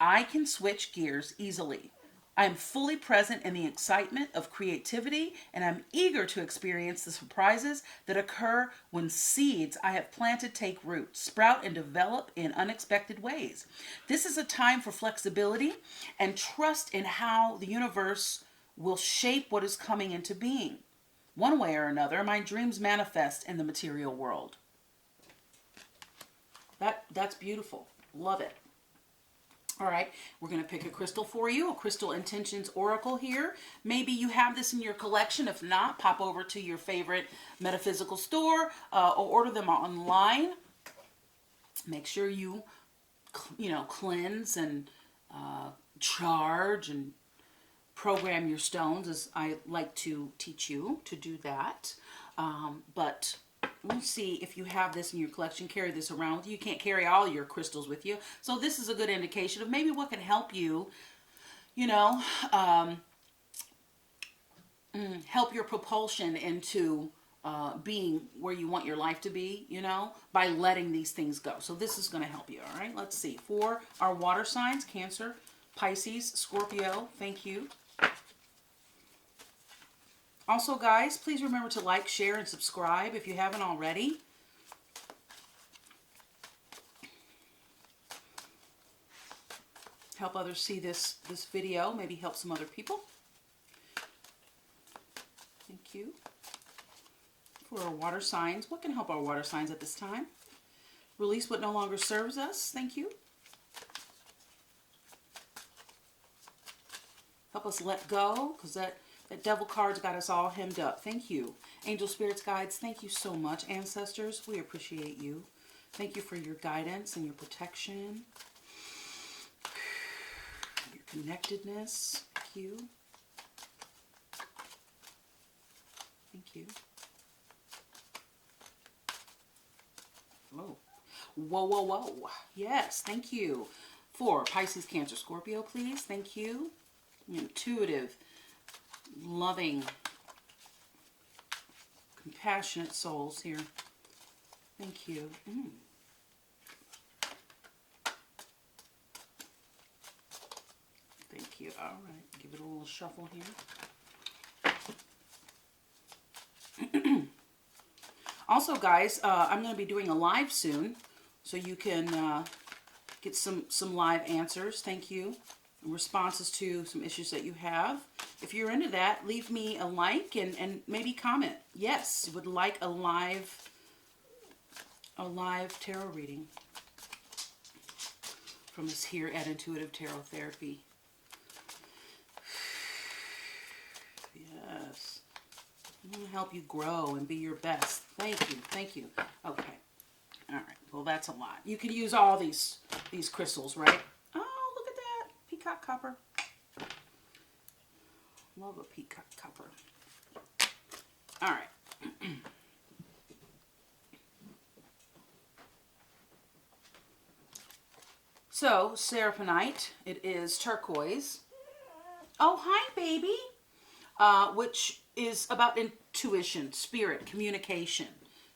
I can switch gears easily. I am fully present in the excitement of creativity, and I'm eager to experience the surprises that occur when seeds I have planted take root, sprout, and develop in unexpected ways. This is a time for flexibility and trust in how the universe will shape what is coming into being. One way or another, my dreams manifest in the material world. That's beautiful. Love it. All right, we're going to pick a crystal for you, a Crystal Intentions Oracle here. Maybe you have this in your collection. If not, pop over to your favorite metaphysical store or order them online. Make sure you cleanse and charge and program your stones, as I like to teach you to do that. But let's see if you have this in your collection. Carry this around with you. You can't carry all your crystals with you. So this is a good indication of maybe what can help you, help your propulsion into being where you want your life to be, by letting these things go. So this is going to help you, all right? Let's see. For our water signs, Cancer, Pisces, Scorpio, thank you. Also, guys, please remember to like, share, and subscribe if you haven't already. Help others see this video. Maybe help some other people. Thank you. For our water signs, what can help our water signs at this time? Release what no longer serves us. Thank you. Help us let go, because that Devil card's got us all hemmed up. Thank you. Angel, spirits, guides, thank you so much. Ancestors, we appreciate you. Thank you for your guidance and your protection. Your connectedness. Thank you. Thank you. Whoa. Whoa, whoa, whoa. Yes, thank you. For Pisces, Cancer, Scorpio, please. Thank you. Intuitive, loving, compassionate souls here. Thank you. Thank you. All right. Give it a little shuffle here. Also, guys, I'm going to be doing a live soon, so you can get some live answers. Thank you. Responses to some issues that you have. If you're into that, leave me a like and maybe comment. Yes, you would like a live tarot reading from us here at Intuitive Tarot Therapy. Yes. I'm going to help you grow and be your best. Thank you. Thank you. Okay. All right. Well, that's a lot. You could use all these crystals, right? Peacock copper. Love a peacock copper. All right. So, Seraphonite, it is turquoise. Oh, hi, baby. Which is about intuition, spirit, communication.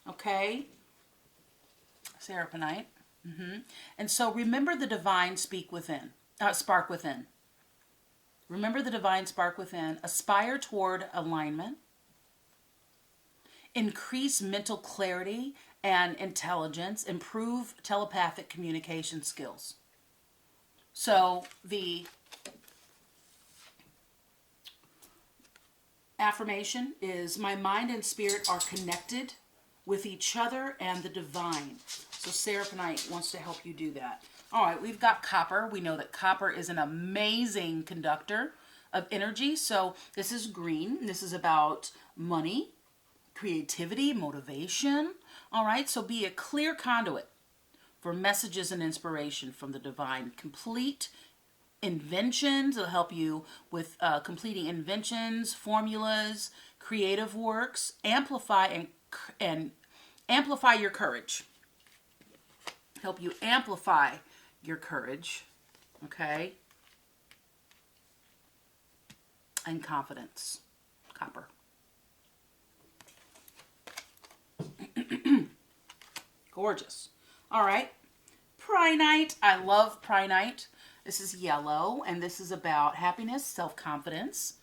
Okay? Seraphonite. And so, remember the divine spark within. Remember the divine spark within. Aspire toward alignment. Increase mental clarity and intelligence. Improve telepathic communication skills. So the affirmation is, my mind and spirit are connected with each other and the divine. So Seraphonite wants to help you do that. All right, we've got copper. We know that copper is an amazing conductor of energy. So this is green. This is about money, creativity, motivation. All right, so be a clear conduit for messages and inspiration from the divine. Complete inventions. It'll help you with completing inventions, formulas, creative works. Amplify and amplify your courage. Help you amplify your courage, okay? and confidence. Copper. Gorgeous. All right. Prinite. I love Prinite. This is yellow, and this is about happiness, self-confidence.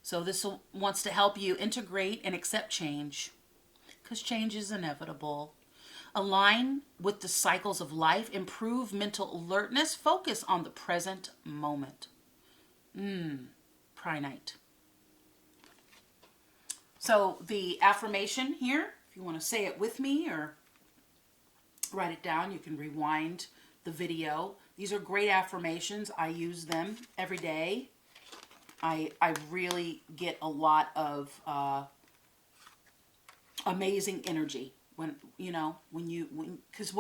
So this wants to help you integrate and accept change, because change is inevitable. Align with the cycles of life, improve mental alertness, focus on the present moment. Prinite. So the affirmation here, if you want to say it with me or write it down, you can rewind the video. These are great affirmations. I use them every day. I really get a lot of amazing energy when because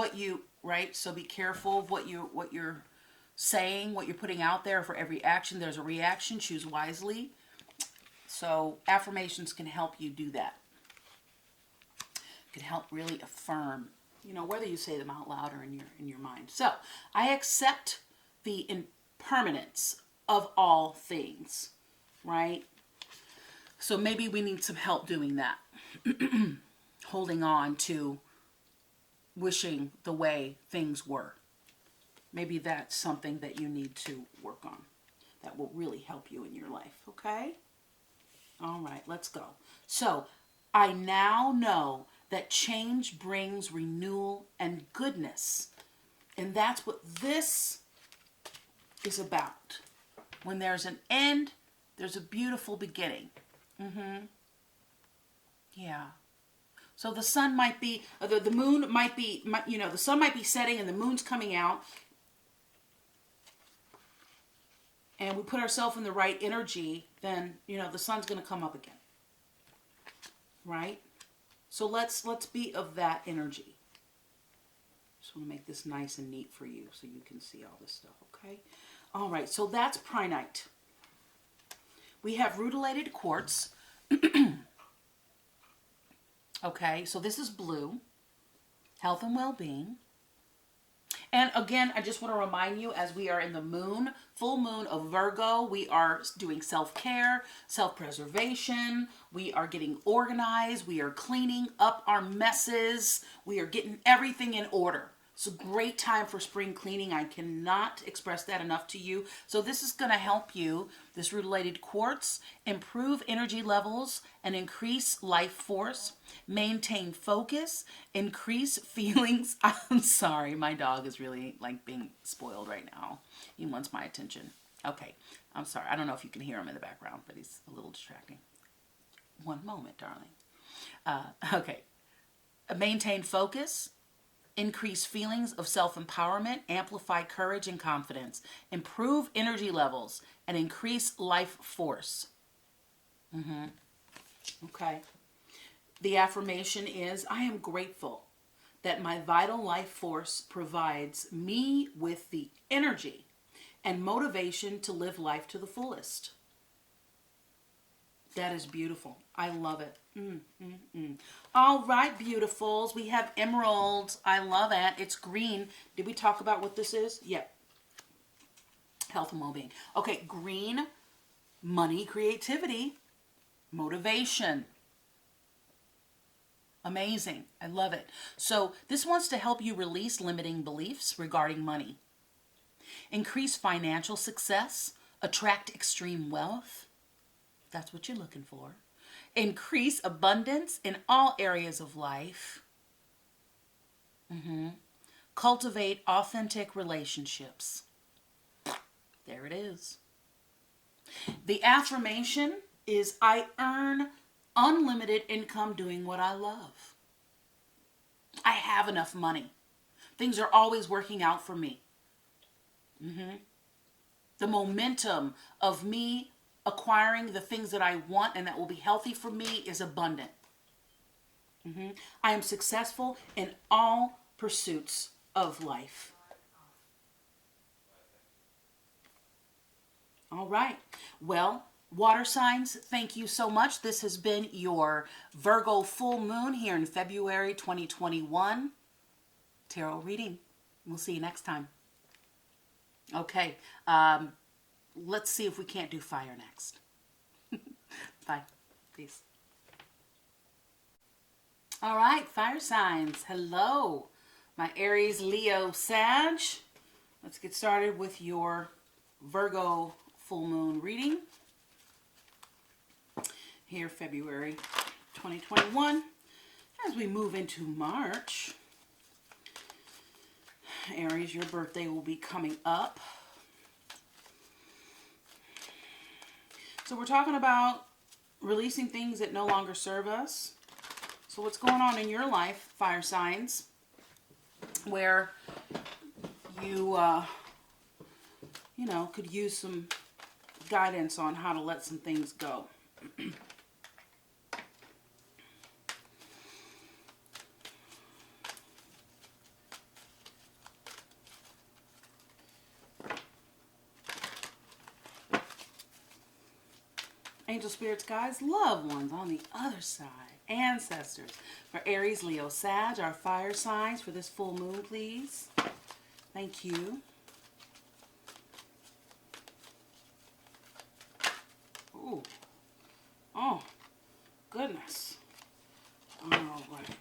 right? So be careful of what you're saying, what you're putting out there. For every action, there's a reaction. Choose wisely. So affirmations can help you do that. Can help really affirm, whether you say them out loud or in your mind. So I accept the impermanence of all things, right? So maybe we need some help doing that. Holding on to wishing the way things were. Maybe that's something that you need to work on. That will really help you in your life, okay? All right, let's go. So, I now know that change brings renewal and goodness. And that's what this is about. When there's an end, there's a beautiful beginning. Yeah. So the sun might be, the moon might be, the sun might be setting and the moon's coming out. And we put ourselves in the right energy, then, the sun's going to come up again. Right? So let's be of that energy. Just want to make this nice and neat for you so you can see all this stuff, okay? All right, so that's Prinite. We have Rutilated Quartz. Okay, so this is blue. Health and well-being. And again, I just want to remind you, as we are in the full moon of Virgo, we are doing self-care, self-preservation. We are getting organized. We are cleaning up our messes. We are getting everything in order. It's a great time for spring cleaning. I cannot express that enough to you. So this is going to help you, this Rutilated Quartz, improve energy levels and increase life force, maintain focus, increase feelings. I'm sorry, my dog is really being spoiled right now. He wants my attention. Okay, I'm sorry. I don't know if you can hear him in the background, but he's a little distracting. One moment, darling. Okay. Maintain focus. Increase feelings of self-empowerment, amplify courage and confidence, improve energy levels, and increase life force. Okay. The affirmation is, I am grateful that my vital life force provides me with the energy and motivation to live life to the fullest. That is beautiful. I love it. All right, beautifuls. We have emeralds. I love it. It's green. Did we talk about what this is? Yep. Health and well-being. Okay, green, money, creativity, motivation. Amazing. I love it. So this wants to help you release limiting beliefs regarding money. Increase financial success. Attract extreme wealth. That's what you're looking for. Increase abundance in all areas of life. Cultivate authentic relationships. There it is. The affirmation is, I earn unlimited income doing what I love. I have enough money. Things are always working out for me. The momentum of me acquiring the things that I want and that will be healthy for me is abundant. I am successful in all pursuits of life. All right. Well, water signs, thank you so much. This has been your Virgo full moon here in February 2021 tarot reading. We'll see you next time. Okay. Let's see if we can't do fire next. Bye. Peace. All right, fire signs. Hello, my Aries, Leo, Sag. Let's get started with your Virgo full moon reading. Here, February 2021. As we move into March, Aries, your birthday will be coming up. So we're talking about releasing things that no longer serve us. So what's going on in your life, fire signs, where you, you know, could use some guidance on how to let some things go. Angel spirits, guides, loved ones on the other side, ancestors. For Aries, Leo, Sag, our fire signs for this full moon, please. Thank you. Ooh. Oh, goodness. All right.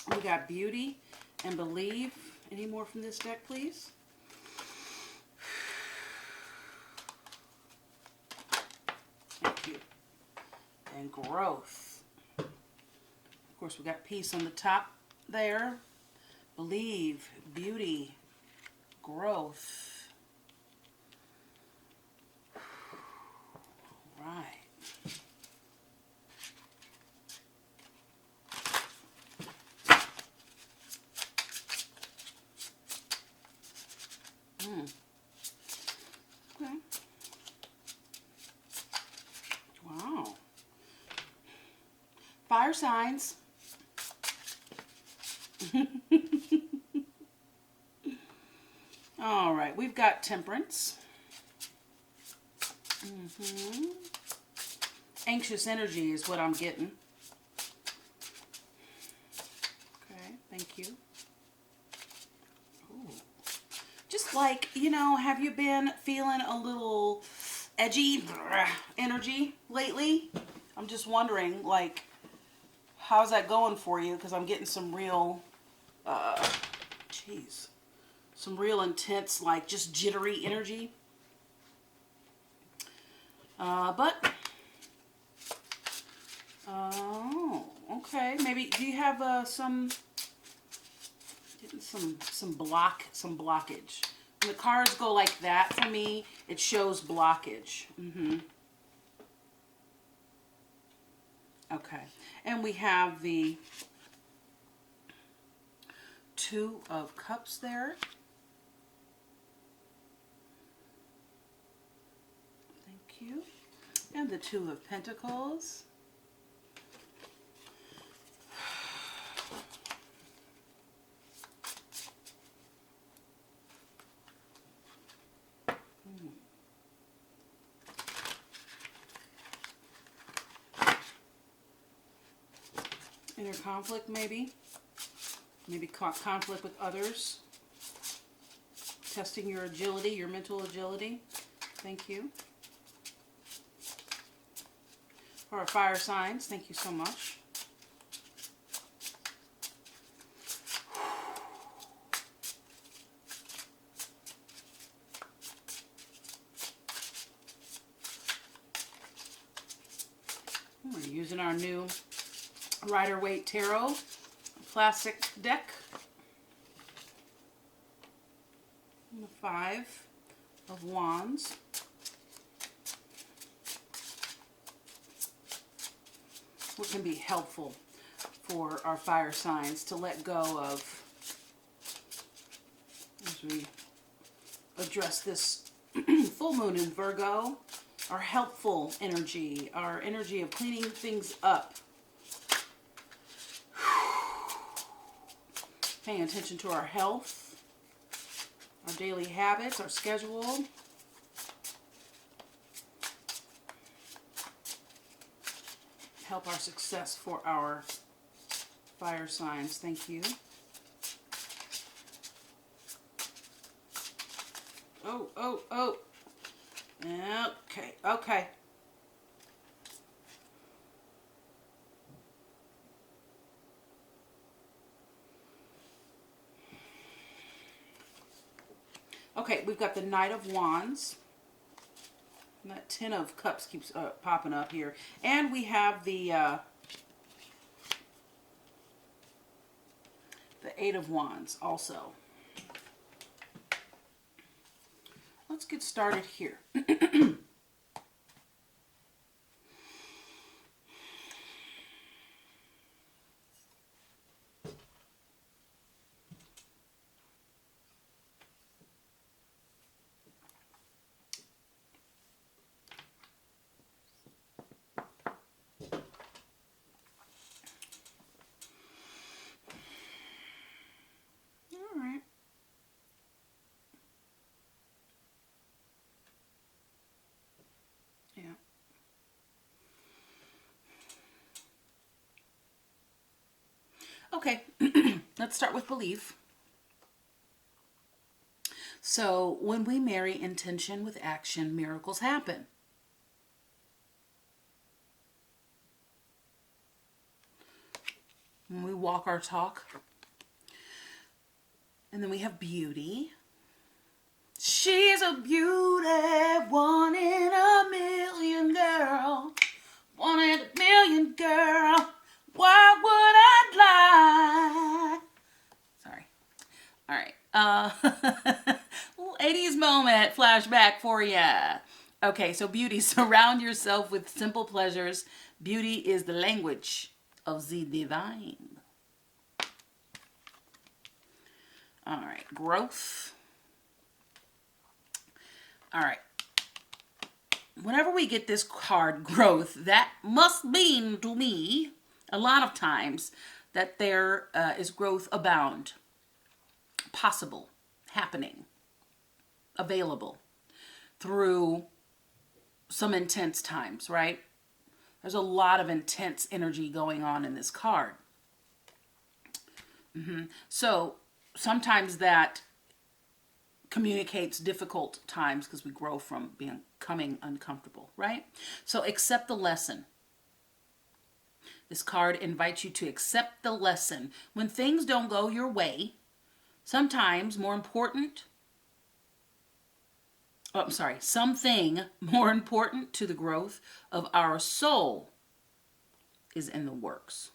We got beauty and believe. Any more from this deck, please? And growth. Of course, we got peace on the top there. Believe, beauty, growth. All right. Okay. Wow. Fire signs. All right, we've got Temperance. Anxious energy is what I'm getting. Okay, thank you. Ooh. Just like, you know, have you been feeling a little edgy energy lately? I'm just wondering, like, how's that going for you? Because I'm getting some real, some real intense, like, just jittery energy. Oh, okay. Maybe, do you have some blockage? When the cards go like that, for me, it shows blockage. Okay. And we have the Two of Cups there. Thank you. And the Two of Pentacles. Inner conflict, maybe conflict with others. Testing your agility, your mental agility. Thank you. For our fire signs, thank you so much. We're using our new Rider-Waite Tarot plastic deck. And the Five of Wands. What can be helpful for our fire signs to let go of as we address this full moon in Virgo? Our helpful energy, our energy of cleaning things up. Paying attention to our health, our daily habits, our schedule. Help our success for our fire signs. Thank you. Oh. Yeah. Okay, okay. Okay, we've got the Knight of Wands. And that Ten of Cups keeps popping up here. And we have the Eight of Wands also. Let's get started here. All right. Yeah. Okay, let's start with belief. So, when we marry intention with action, miracles happen. When we walk our talk. And then we have beauty. She's a beauty, one in a million, girl. One in a million, girl. Why would I lie? Sorry. All right. Little 80s moment flashback for ya. Okay, so beauty. Surround yourself with simple pleasures. Beauty is the language of the divine. All right, growth. All right. Whenever we get this card, growth, that must mean to me a lot of times that there is growth abound, possible, happening, available through some intense times, right? There's a lot of intense energy going on in this card. So sometimes that communicates difficult times because we grow from becoming uncomfortable, right? So accept the lesson. This card invites you to accept the lesson. When things don't go your way, sometimes more important, something more important to the growth of our soul is in the works.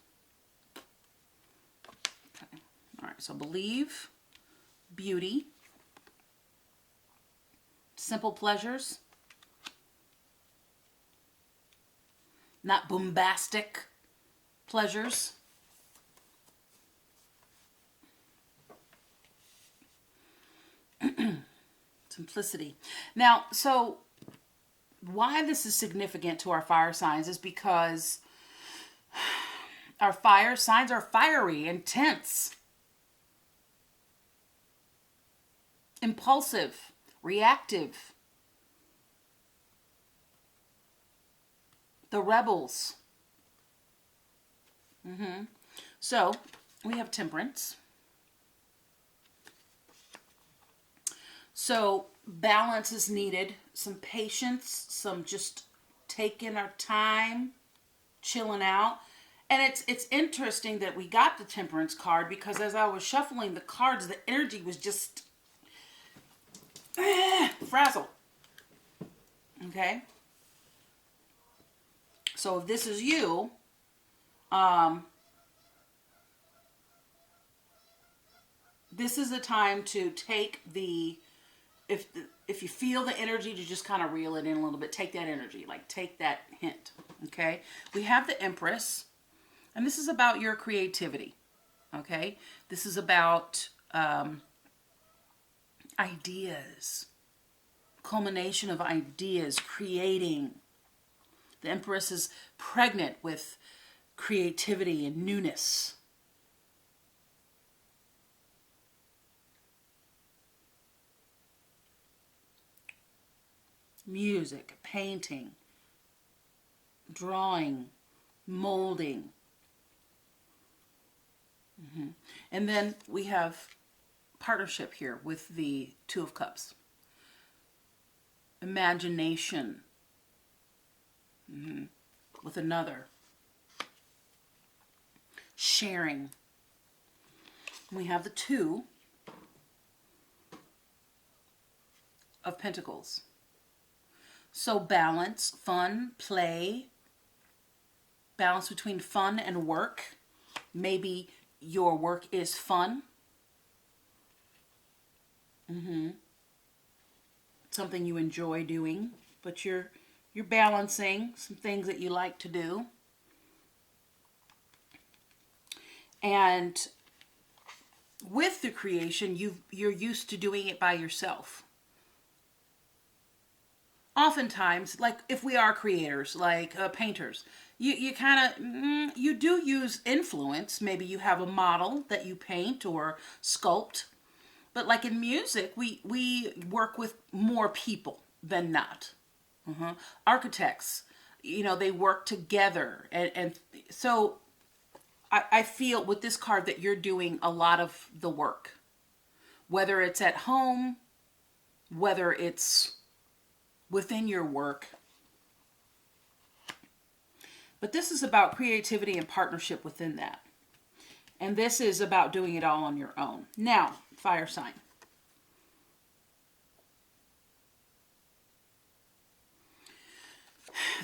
Okay. All right, so believe, beauty, simple pleasures, not bombastic pleasures. Simplicity. Now, so why this is significant to our fire signs is because our fire signs are fiery, intense, impulsive, reactive. The rebels. So, we have Temperance. So, balance is needed. Some patience, some just taking our time, chilling out. And it's interesting that we got the Temperance card because as I was shuffling the cards, the energy was just frazzled. Okay? So if this is you, this is a time to take if you feel the energy, to just kind of reel it in a little bit. Take that energy, like take that hint, okay? We have the Empress, and this is about your creativity, okay? This is about ideas, culmination of ideas, creating. The Empress is pregnant with creativity and newness. Music, painting, drawing, molding. And then we have partnership here with the Two of Cups. imagination with another. Sharing. We have the Two of Pentacles. So balance, fun, play, balance between fun and work. Maybe your work is fun. Something you enjoy doing, but you're balancing some things that you like to do. And with the creation, you're used to doing it by yourself. Oftentimes, like if we are creators, like painters, you kind of, you do use influence. Maybe you have a model that you paint or sculpt. But like in music, we work with more people than not. Architects, they work together. And so I feel with this card that you're doing a lot of the work. Whether it's at home, whether it's within your work. But this is about creativity and partnership within that. And this is about doing it all on your own. Now, fire sign.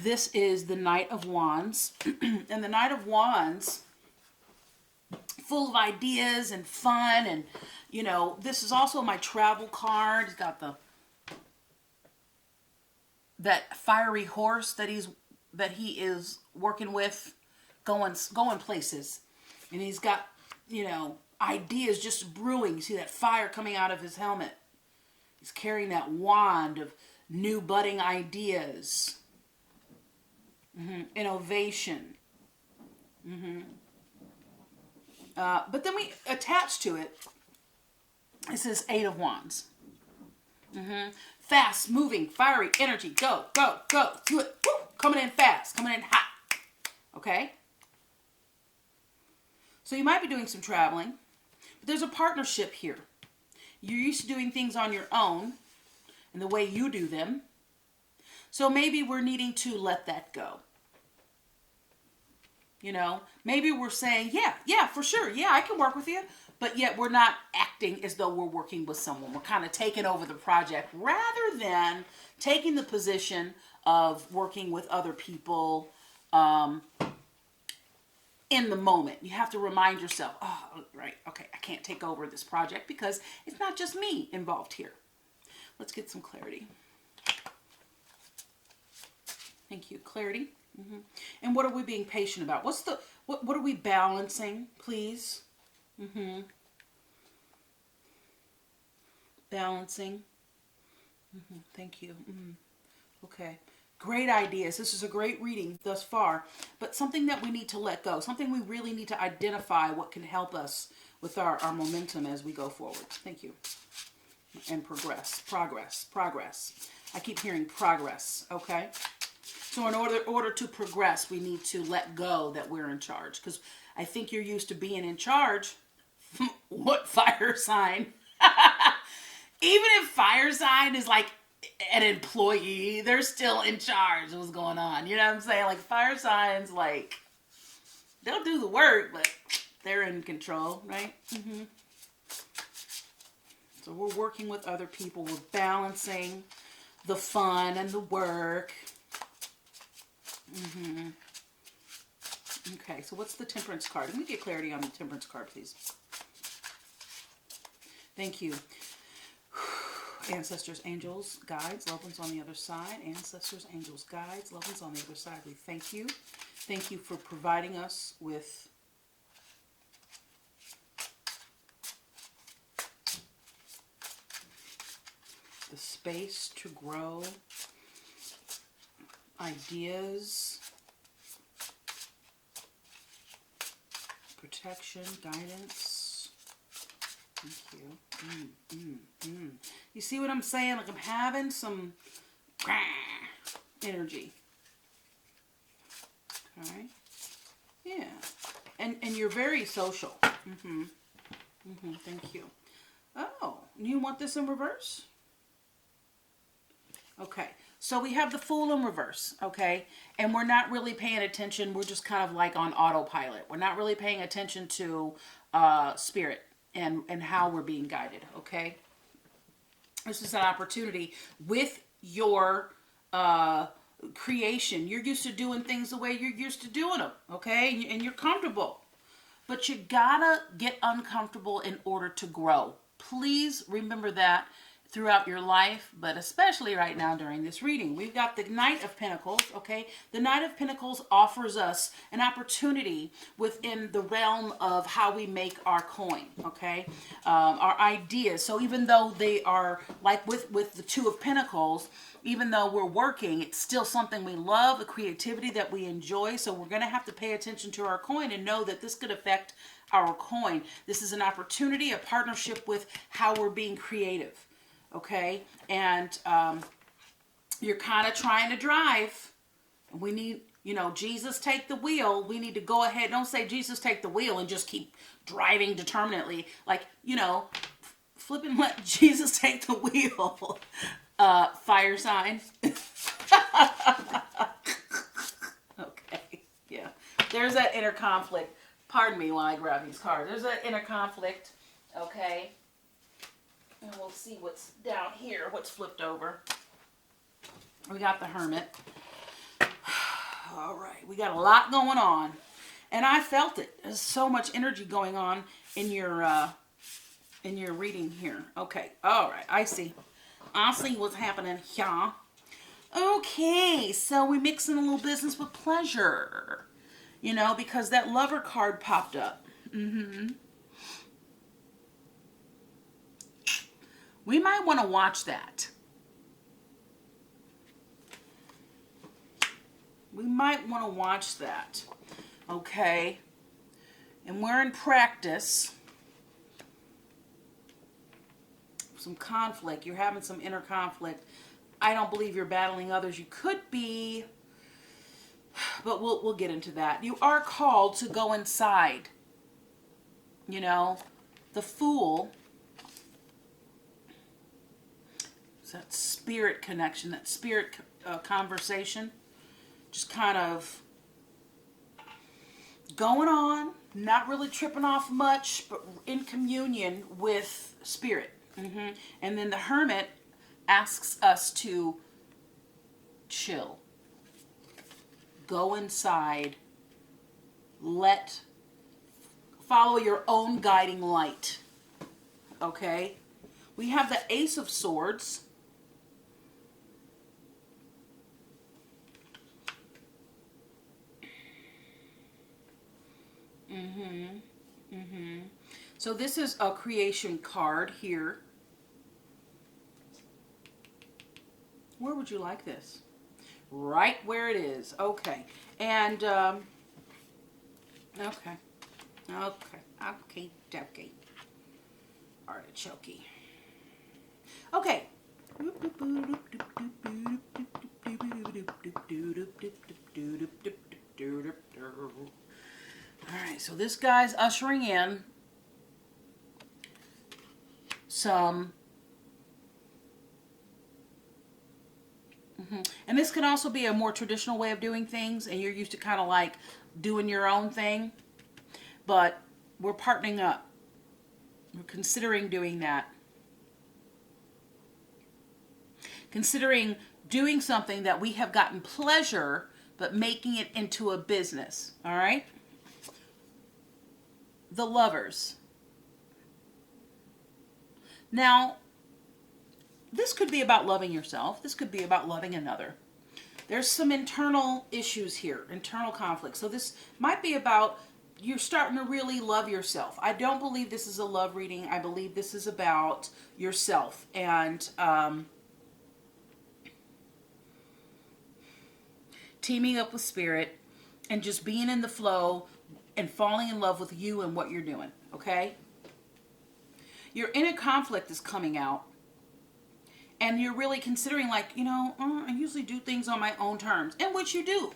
This is the Knight of Wands. And the Knight of Wands, full of ideas and fun. And, this is also my travel card. It's got that fiery horse that he is working with, going places. And he's got, ideas just brewing. You see that fire coming out of his helmet. He's carrying that wand of new budding ideas. Innovation. But then we attach to it, it says Eight of Wands. Fast, moving, fiery energy. Go, go, go. Do it. Woo! Coming in fast. Coming in hot. Okay? So you might be doing some traveling. But there's a partnership here. You're used to doing things on your own and the way you do them. So maybe we're needing to let that go. Maybe we're saying, yeah, for sure. Yeah, I can work with you. But yet we're not acting as though we're working with someone. We're kind of taking over the project rather than taking the position of working with other people in the moment. You have to remind yourself, oh, right, okay, I can't take over this project because it's not just me involved here. Let's get some clarity. Thank you. Clarity. And what are we being patient about? What are we balancing, please? Balancing. Thank you. Okay. Great ideas. This is a great reading thus far, but something that we need to let go. Something we really need to identify what can help us with our momentum as we go forward. Thank you. And progress. I keep hearing progress. Okay. So in order to progress, we need to let go that we're in charge. Because I think you're used to being in charge. What fire sign? Even if fire sign is like an employee, they're still in charge of what's going on. You know what I'm saying? Like fire signs, like they'll do the work, but they're in control, right? So we're working with other people. We're balancing the fun and the work. Okay, so what's the Temperance card? Let me get clarity on the Temperance card, please. Thank you. Ancestors, angels, guides, loved ones on the other side. Ancestors, angels, guides, loved ones on the other side. We thank you. Thank you for providing us with the space to grow, ideas, protection, guidance. Thank you. You see what I'm saying? Like I'm having some energy. Okay. Yeah. And you're very social. Thank you. Oh, you want this in reverse? Okay, so we have the Fool in reverse, okay? And we're not really paying attention. We're just kind of like on autopilot. We're not really paying attention to spirit and how we're being guided, okay? This is an opportunity with your creation. You're used to doing things the way you're used to doing them, okay? And you're comfortable. But you gotta get uncomfortable in order to grow. Please remember that throughout your life, but especially right now during this reading. We've got the Knight of Pentacles, okay? The Knight of Pentacles offers us an opportunity within the realm of how we make our coin, okay? Our ideas. So even though they are, like with the Two of Pentacles, even though we're working, it's still something we love, a creativity that we enjoy. So we're going to have to pay attention to our coin and know that this could affect our coin. This is an opportunity, a partnership with how we're being creative. Okay, and you're kind of trying to drive. We need, you know, Jesus take the wheel. We need to go ahead. Don't say Jesus take the wheel and just keep driving determinately. Like, you know, flip and let Jesus take the wheel. Fire sign. Okay, yeah. There's that inner conflict. Pardon me while I grab these cards. There's that inner conflict. Okay. And we'll see what's down here, what's flipped over. We got the Hermit. All right, we got a lot going on. And I felt it. There's so much energy going on in your reading here. Okay, all right, I see. I see what's happening here. Okay, so we're mixing a little business with pleasure. You know, because that Lover card popped up. We might want to watch that. We might want to watch that. Okay. And we're in practice. Some conflict. You're having some inner conflict. I don't believe you're battling others. You could be. But we'll get into that. You are called to go inside. You know, the Fool. That spirit connection, that spirit conversation, just kind of going on, not really tripping off much, but in communion with spirit. And then the Hermit asks us to chill, go inside, follow your own guiding light. Okay, we have the Ace of Swords. So this is a creation card here. Where would you like this? Right where it is. Okay. And, okay. Artichoke. Okay. Alright, so this guy's ushering in some... And this can also be a more traditional way of doing things, and you're used to kind of like doing your own thing. But we're partnering up. We're considering doing that. Considering doing something that we have gotten pleasure, but making it into a business. All right? The Lovers. Now, this could be about loving yourself. This could be about loving another. There's some internal issues here, internal conflict. So this might be about you're starting to really love yourself. I don't believe this is a love reading. I believe this is about yourself and teaming up with spirit and just being in the flow and falling in love with you and what you're doing, okay? Your inner conflict is coming out. And you're really considering like, you know, I usually do things on my own terms. And which you do.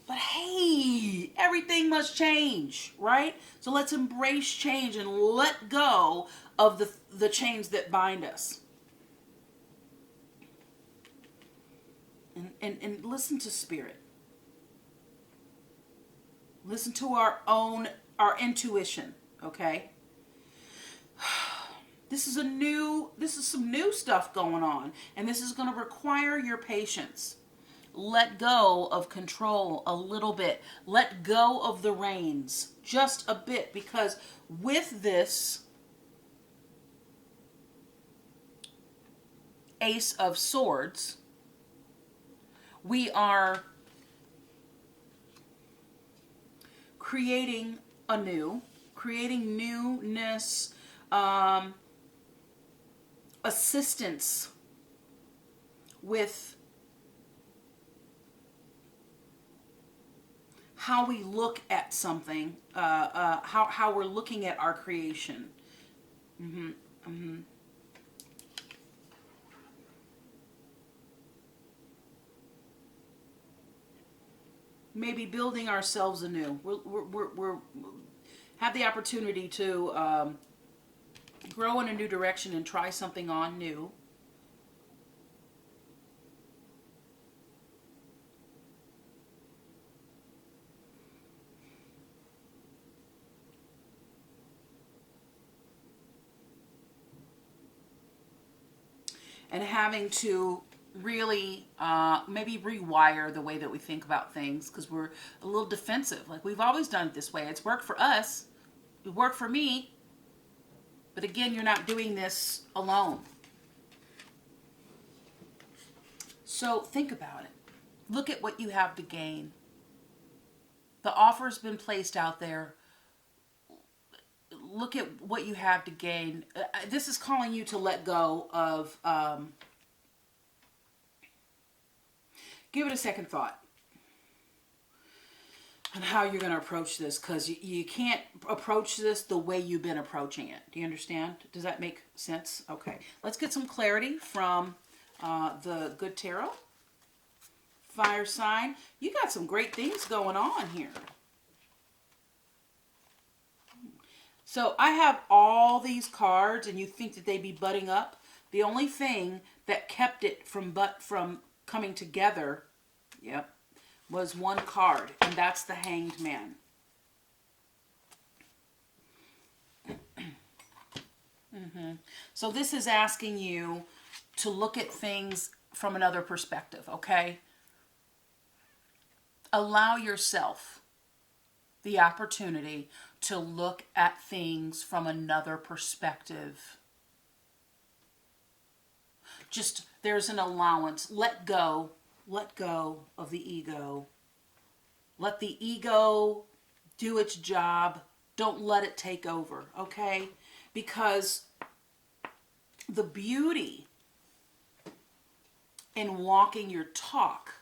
But hey, everything must change, right? So let's embrace change and let go of the chains that bind us. And listen to spirit. Listen to our intuition, okay? This is some new stuff going on, and this is going to require your patience. Let go of control a little bit. Let go of the reins just a bit, because with this Ace of Swords, we are creating creating newness, assistance with how we look at something, how we're looking at our creation. Maybe building ourselves anew. We're have the opportunity to grow in a new direction and try something on new. And having to really maybe rewire the way that we think about things, because we're a little defensive. Like, we've always done it this way. It's worked for us. It worked for me. But again, you're not doing this alone. So think about it. Look at what you have to gain. The offer's been placed out there. Look at what you have to gain. This is calling you to let go of... give it a second thought on how you're going to approach this, because you can't approach this the way you've been approaching it. Do you understand? Does that make sense? Okay. Let's get some clarity from the good tarot. Fire sign. You got some great things going on here. So I have all these cards, and you think that they'd be butting up. The only thing that kept it from coming together, yep, was one card, and that's the Hanged Man. So this is asking you to look at things from another perspective, okay? Allow yourself the opportunity to look at things from another perspective. Just, there's an allowance. Let go of the ego. Let the ego do its job. Don't let it take over, okay? Because the beauty in walking your talk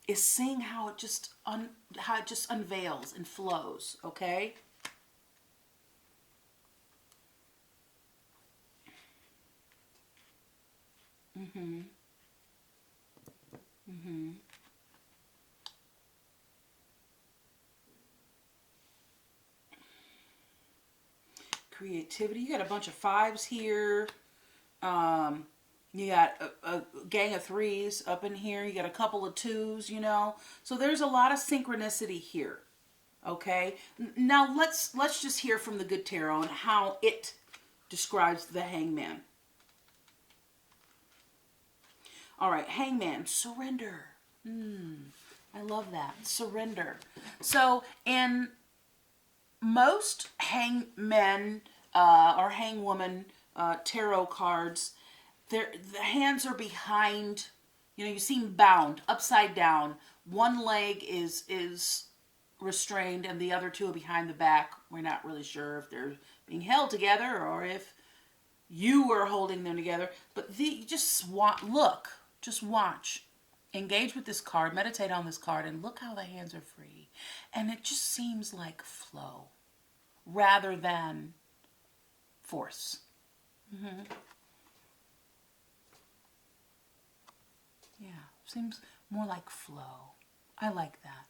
is seeing how it just unveils and flows, okay? Creativity. You got a bunch of fives here. You got a gang of threes up in here. You got a couple of twos, you know. So there's a lot of synchronicity here. Okay. Now let's just hear from the good tarot and how it describes the Hangman. All right, Hangman, surrender. I love that. Surrender. So in most hangmen or hangwoman tarot cards, the hands are behind. You know, you see them bound, upside down. One leg is restrained and the other two are behind the back. We're not really sure if they're being held together or if you were holding them together. But just watch. Engage with this card, meditate on this card, and look how the hands are free. And it just seems like flow rather than force. Yeah, seems more like flow. I like that.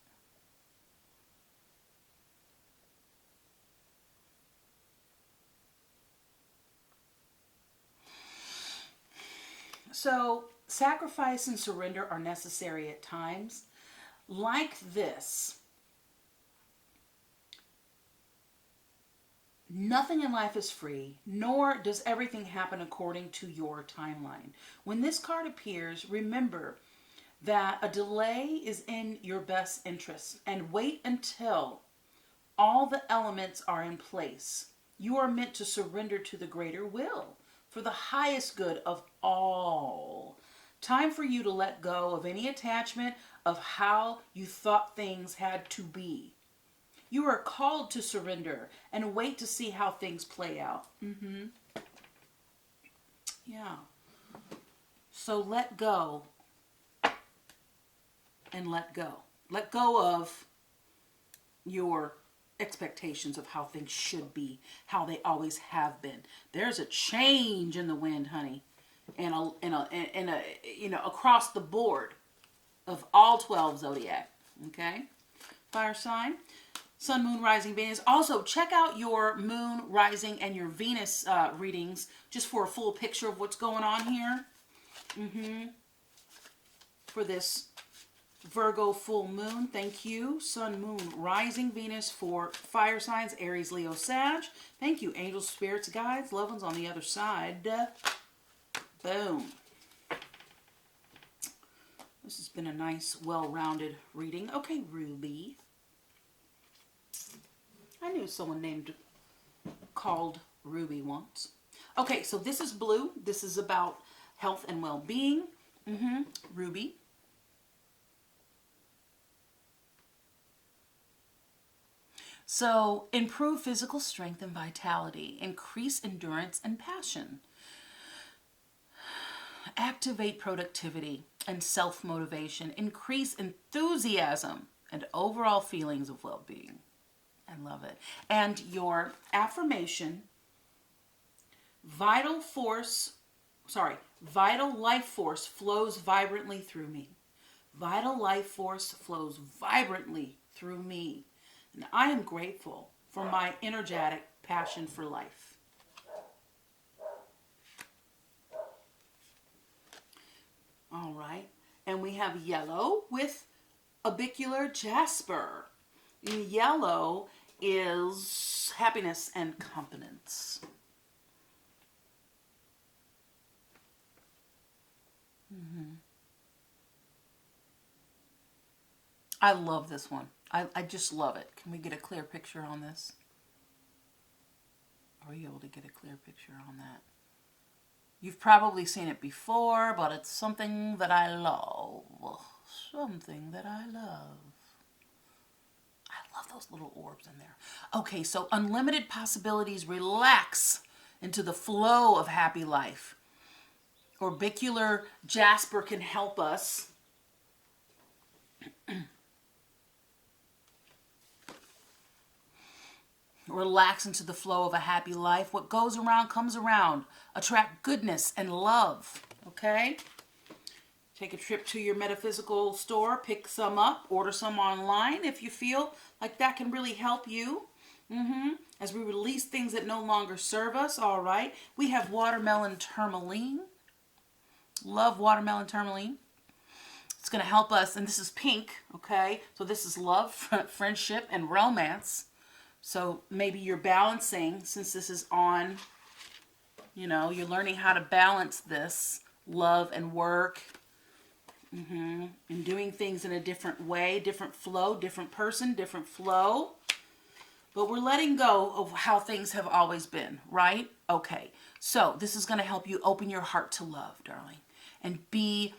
So sacrifice and surrender are necessary at times. Like this, nothing in life is free, nor does everything happen according to your timeline. When this card appears, remember that a delay is in your best interest, and wait until all the elements are in place. You are meant to surrender to the greater will for the highest good of all. Time for you to let go of any attachment of how you thought things had to be. You are called to surrender and wait to see how things play out. Yeah. So let go and let go. Let go of your expectations of how things should be, how they always have been. There's a change in the wind, honey, and across the board of all 12 zodiac. Okay, fire sign, sun, moon, rising, Venus. Also, check out your moon, rising, and your Venus readings just for a full picture of what's going on here. For this Virgo full moon, thank you. Sun, moon, rising, Venus for fire signs, Aries, Leo, Sag. Thank you, angels, spirits, guides, loved ones on the other side. Boom. This has been a nice, well-rounded reading. Okay, Ruby. I knew someone called Ruby once. Okay, so this is blue. This is about health and well-being. Ruby. So, improve physical strength and vitality, increase endurance and passion, activate productivity and self-motivation, increase enthusiasm and overall feelings of well-being. I love it. And your affirmation, vital life force flows vibrantly through me. Vital life force flows vibrantly through me. And I am grateful for my energetic passion for life. All right. And we have yellow with Picasso Jasper. And yellow is happiness and confidence. I love this one. I just love it. Can we get a clear picture on this? Are you able to get a clear picture on that? You've probably seen it before, but it's something that I love. Something that I love. I love those little orbs in there. Okay, so unlimited possibilities, relax into the flow of happy life. Orbicular Jasper can help us relax into the flow of a happy life. What goes around comes around. Attract goodness and love. Okay? Take a trip to your metaphysical store. Pick some up. Order some online if you feel like that can really help you. As we release things that no longer serve us. All right. We have watermelon tourmaline. Love watermelon tourmaline. It's going to help us. And this is pink. Okay? So this is love, friendship, and romance. So maybe you're balancing, since this is on, you're learning how to balance this, love and work, and doing things in a different way, different flow, different person, different flow. But we're letting go of how things have always been, right? Okay, so this is going to help you open your heart to love, darling, and be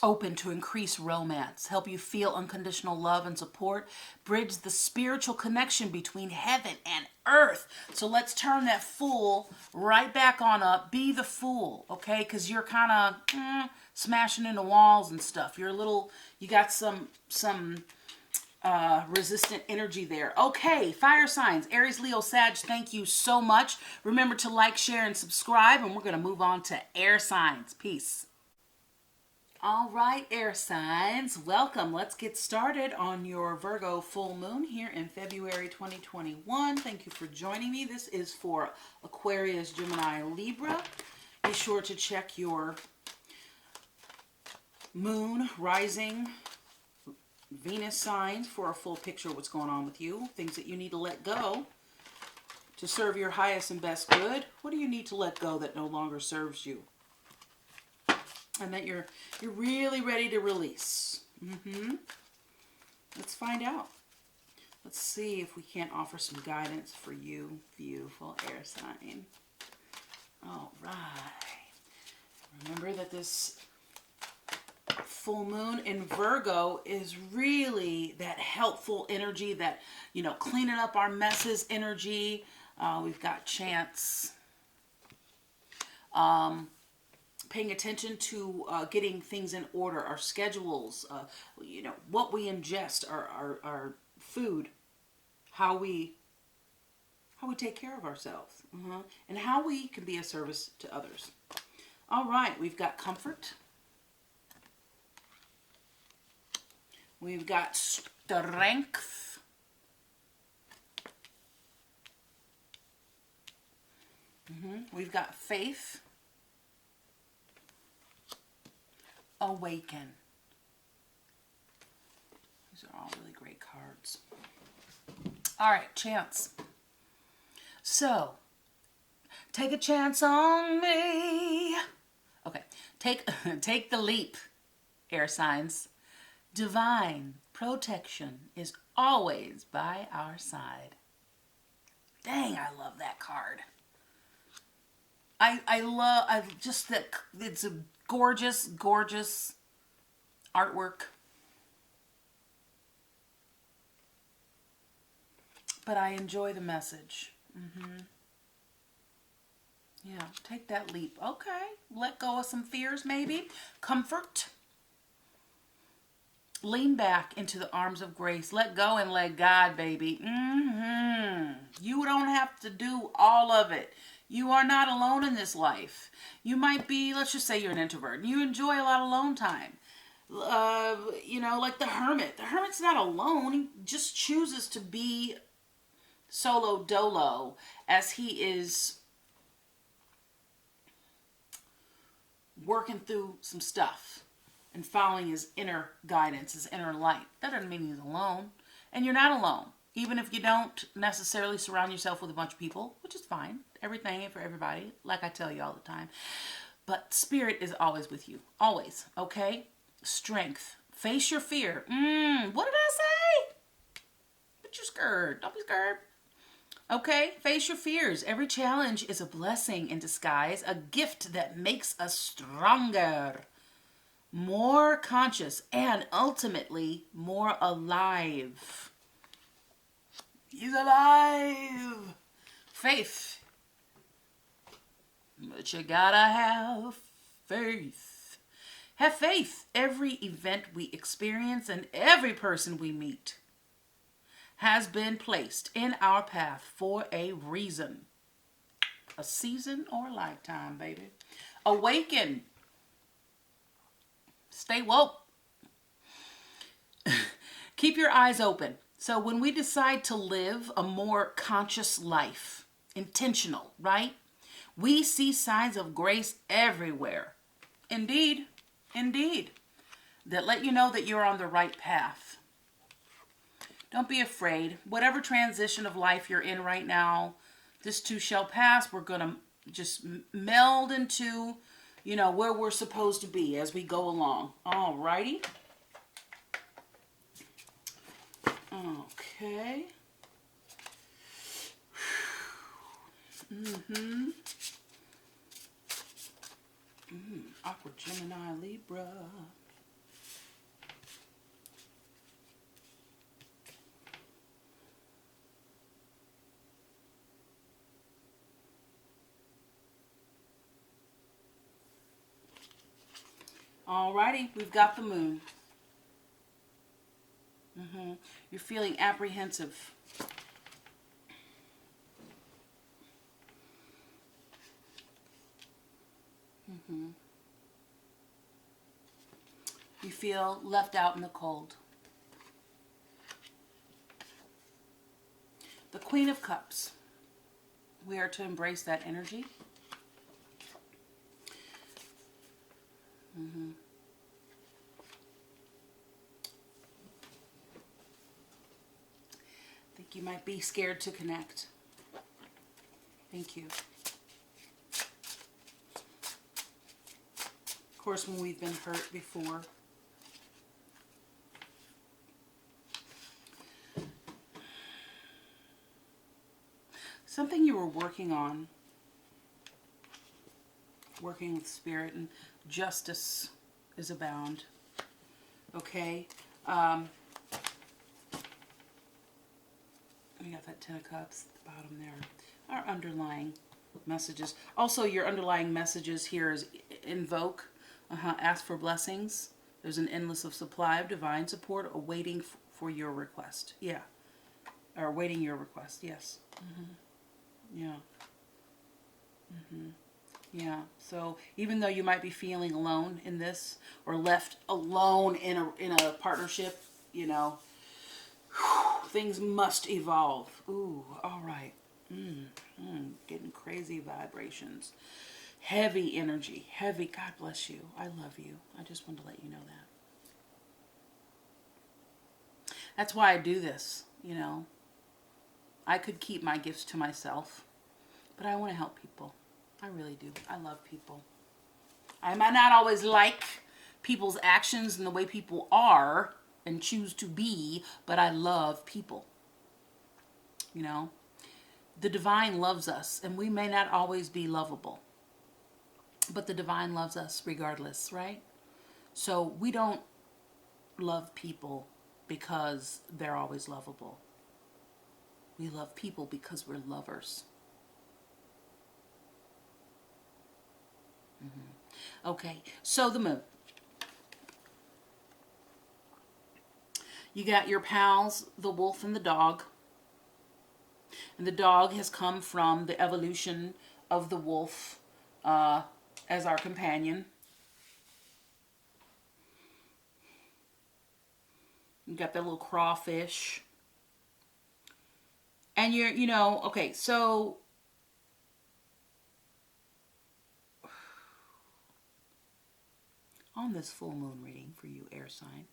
open to increase romance, help you feel unconditional love and support, bridge the spiritual connection between heaven and earth. So let's turn that fool right back on up. Be the fool, okay? Because you're kind of smashing into walls and stuff. You got some resistant energy there. Okay, fire signs, Aries, Leo, Sag, thank you so much. Remember to like, share, and subscribe, and we're going to move on to air signs. Peace. All right, air signs, welcome. Let's get started on your Virgo full moon here in February 2021. Thank you for joining me. This is for Aquarius, Gemini, Libra. Be sure to check your moon, rising, Venus signs for a full picture of what's going on with you. Things that you need to let go to serve your highest and best good. What do you need to let go that no longer serves you? And that you're really ready to release. Let's find out. Let's see if we can't offer some guidance for you, beautiful air sign. All right. Remember that this full moon in Virgo is really that helpful energy, that, you know, cleaning up our messes energy. We've got chance. Paying attention to getting things in order, our schedules, you know, what we ingest, our food, how we take care of ourselves, and how we can be a service to others. All right, we've got comfort. We've got strength. We've got faith. Awaken. These are all really great cards. All right, chance. So, take a chance on me. Okay, take the leap, air signs. Divine protection is always by our side. Dang, I love that card. I just that it's a gorgeous, gorgeous artwork. But I enjoy the message. Yeah, take that leap. Okay, let go of some fears maybe. Comfort. Lean back into the arms of grace. Let go and let God, baby. You don't have to do all of it. You are not alone in this life. You might be, let's just say you're an introvert, and you enjoy a lot of alone time. You know, like the hermit. The hermit's not alone. He just chooses to be solo dolo as he is working through some stuff and following his inner guidance, his inner light. That doesn't mean he's alone. And you're not alone. Even if you don't necessarily surround yourself with a bunch of people, which is fine. Everything ain't for everybody, like I tell you all the time. But spirit is always with you. Always, okay? Strength. Face your fear. What did I say? But you're scared. Don't be scared. Okay? Face your fears. Every challenge is a blessing in disguise, a gift that makes us stronger, more conscious, and ultimately more alive. He's alive. Faith. But you gotta have faith. Have faith. Every event we experience and every person we meet has been placed in our path for a reason. A season or a lifetime, baby. Awaken. Stay woke. Keep your eyes open. So when we decide to live a more conscious life, intentional, right? We see signs of grace everywhere. Indeed, indeed. That let you know that you're on the right path. Don't be afraid. Whatever transition of life you're in right now, this too shall pass. We're going to just meld into, you know, where we're supposed to be as we go along. All righty. Okay. Aqua, Gemini, Libra. Alrighty, we've got the moon. You're feeling apprehensive. You feel left out in the cold. The Queen of Cups. We are to embrace that energy. I think you might be scared to connect. Thank you. Of course, when we've been hurt before. Something you were working on. Working with spirit, and justice is abound. Okay? We got that Ten of Cups at the bottom there. Our underlying messages. Also, your underlying messages here is invoke, ask for blessings. There's an endless of supply of divine support awaiting for your request. Yeah. Or awaiting your request. Yes. Yeah. Yeah. So even though you might be feeling alone in this, or left alone in a partnership, you know, things must evolve. Ooh, all right. Getting crazy vibrations. Heavy energy. Heavy. God bless you. I love you. I just wanted to let you know that. That's why I do this, you know. I could keep my gifts to myself, but I want to help people. I really do. I love people. I might not always like people's actions and the way people are and choose to be, but I love people. You know, the divine loves us, and we may not always be lovable, but the divine loves us regardless, right? So we don't love people because they're always lovable. We love people because we're lovers. Okay, so the moon. You got your pals, the wolf and the dog. And the dog has come from the evolution of the wolf as our companion. You got that little crawfish. And you're, you know, okay, so on this full moon reading for you, air sign,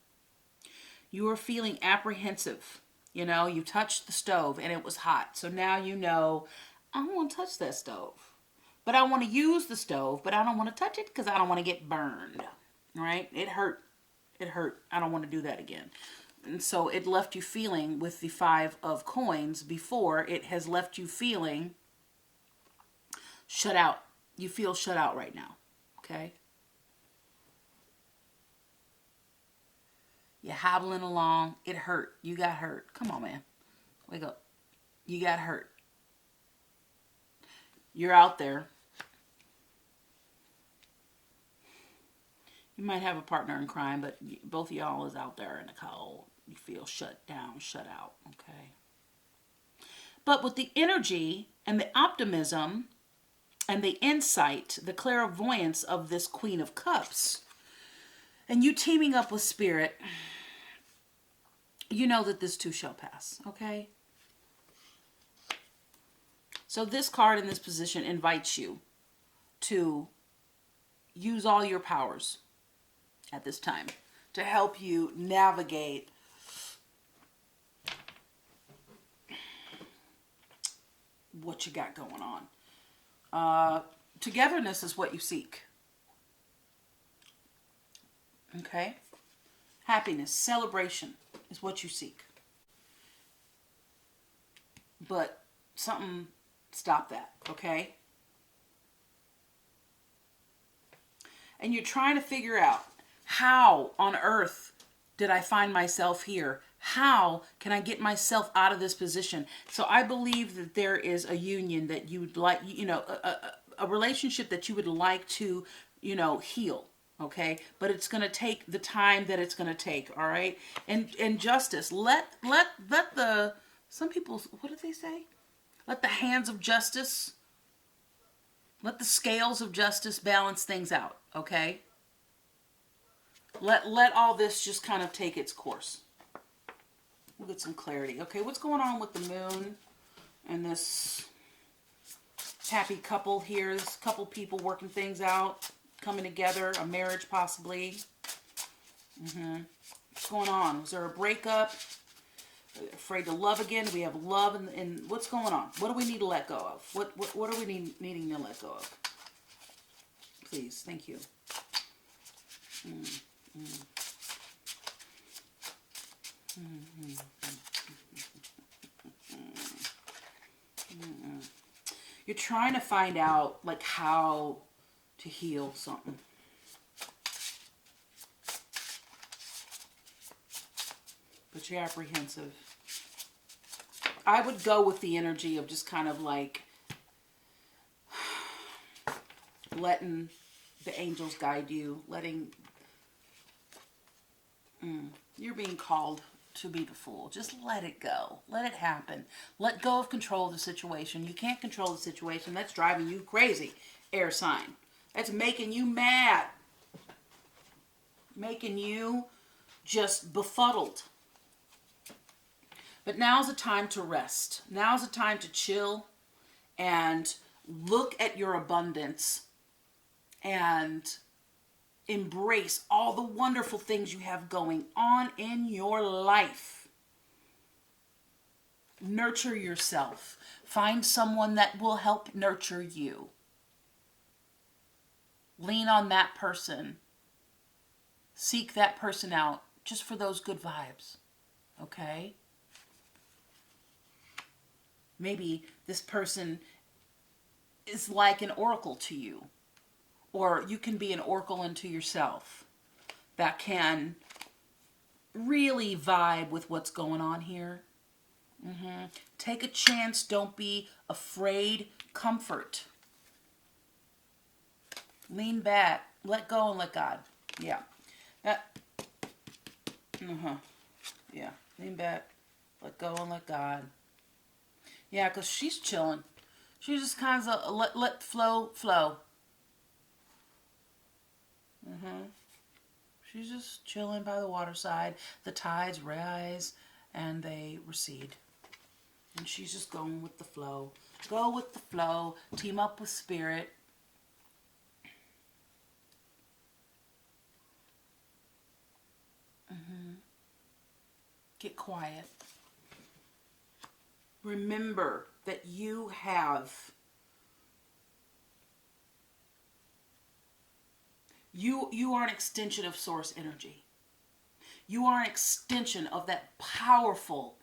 you are feeling apprehensive. You know, you touched the stove and it was hot. So now you know, I don't want to touch that stove. But I want to use the stove, but I don't want to touch it because I don't want to get burned. Right? It hurt. It hurt. I don't want to do that again. And so it left you feeling with the 5 of coins before, it has left you feeling shut out. You feel shut out right now. Okay? You're hobbling along. It hurt. You got hurt. Come on, man. Wake up. You got hurt. You're out there. You might have a partner in crime, but both of y'all is out there in the cold. You feel shut down, shut out. Okay. But with the energy and the optimism and the insight, the clairvoyance of this Queen of Cups, and you teaming up with Spirit, you know that this too shall pass, okay? So this card in this position invites you to use all your powers at this time to help you navigate what you got going on. Togetherness is what you seek. Okay? Happiness, celebration is what you seek. But something stop that, okay? And you're trying to figure out, how on earth did I find myself here? How can I get myself out of this position? So I believe that there is a union that you would like, you know, a relationship that you would like to, you know, heal. Okay, but it's going to take the time that it's going to take. All right, and justice. Let the, some people, what did they say? Let the hands of justice, let the scales of justice balance things out. Okay. Let all this just kind of take its course. We'll get some clarity. Okay, what's going on with the moon and this happy couple here? This couple people working things out, coming together, a marriage possibly. What's going on? Was there a breakup? Afraid to love again? Do we have love? And what's going on? What do we need to let go of? What are we needing to let go of? Please, thank you. You're trying to find out like how to heal something. But you're apprehensive. I would go with the energy of just kind of like letting the angels guide you, letting you're being called to be the fool. Just let it go. Let it happen. Let go of control of the situation. You can't control the situation. That's driving you crazy, air sign. That's making you mad. Making you just befuddled. But now's the time to rest. Now's the time to chill and look at your abundance and embrace all the wonderful things you have going on in your life. Nurture yourself. Find someone that will help nurture you. Lean on that person. Seek that person out just for those good vibes. Okay? Maybe this person is like an oracle to you. Or you can be an oracle unto yourself that can really vibe with what's going on here. Take a chance. Don't be afraid. Comfort. Lean back. Let go and let God. Yeah. Yeah. Lean back. Let go and let God. Yeah, because she's chilling. She's just kind of let flow. She's just chilling by the waterside. The tides rise and they recede. And she's just going with the flow. Go with the flow. Team up with spirit. Get quiet. Remember that you have You are an extension of source energy. You are an extension of that powerful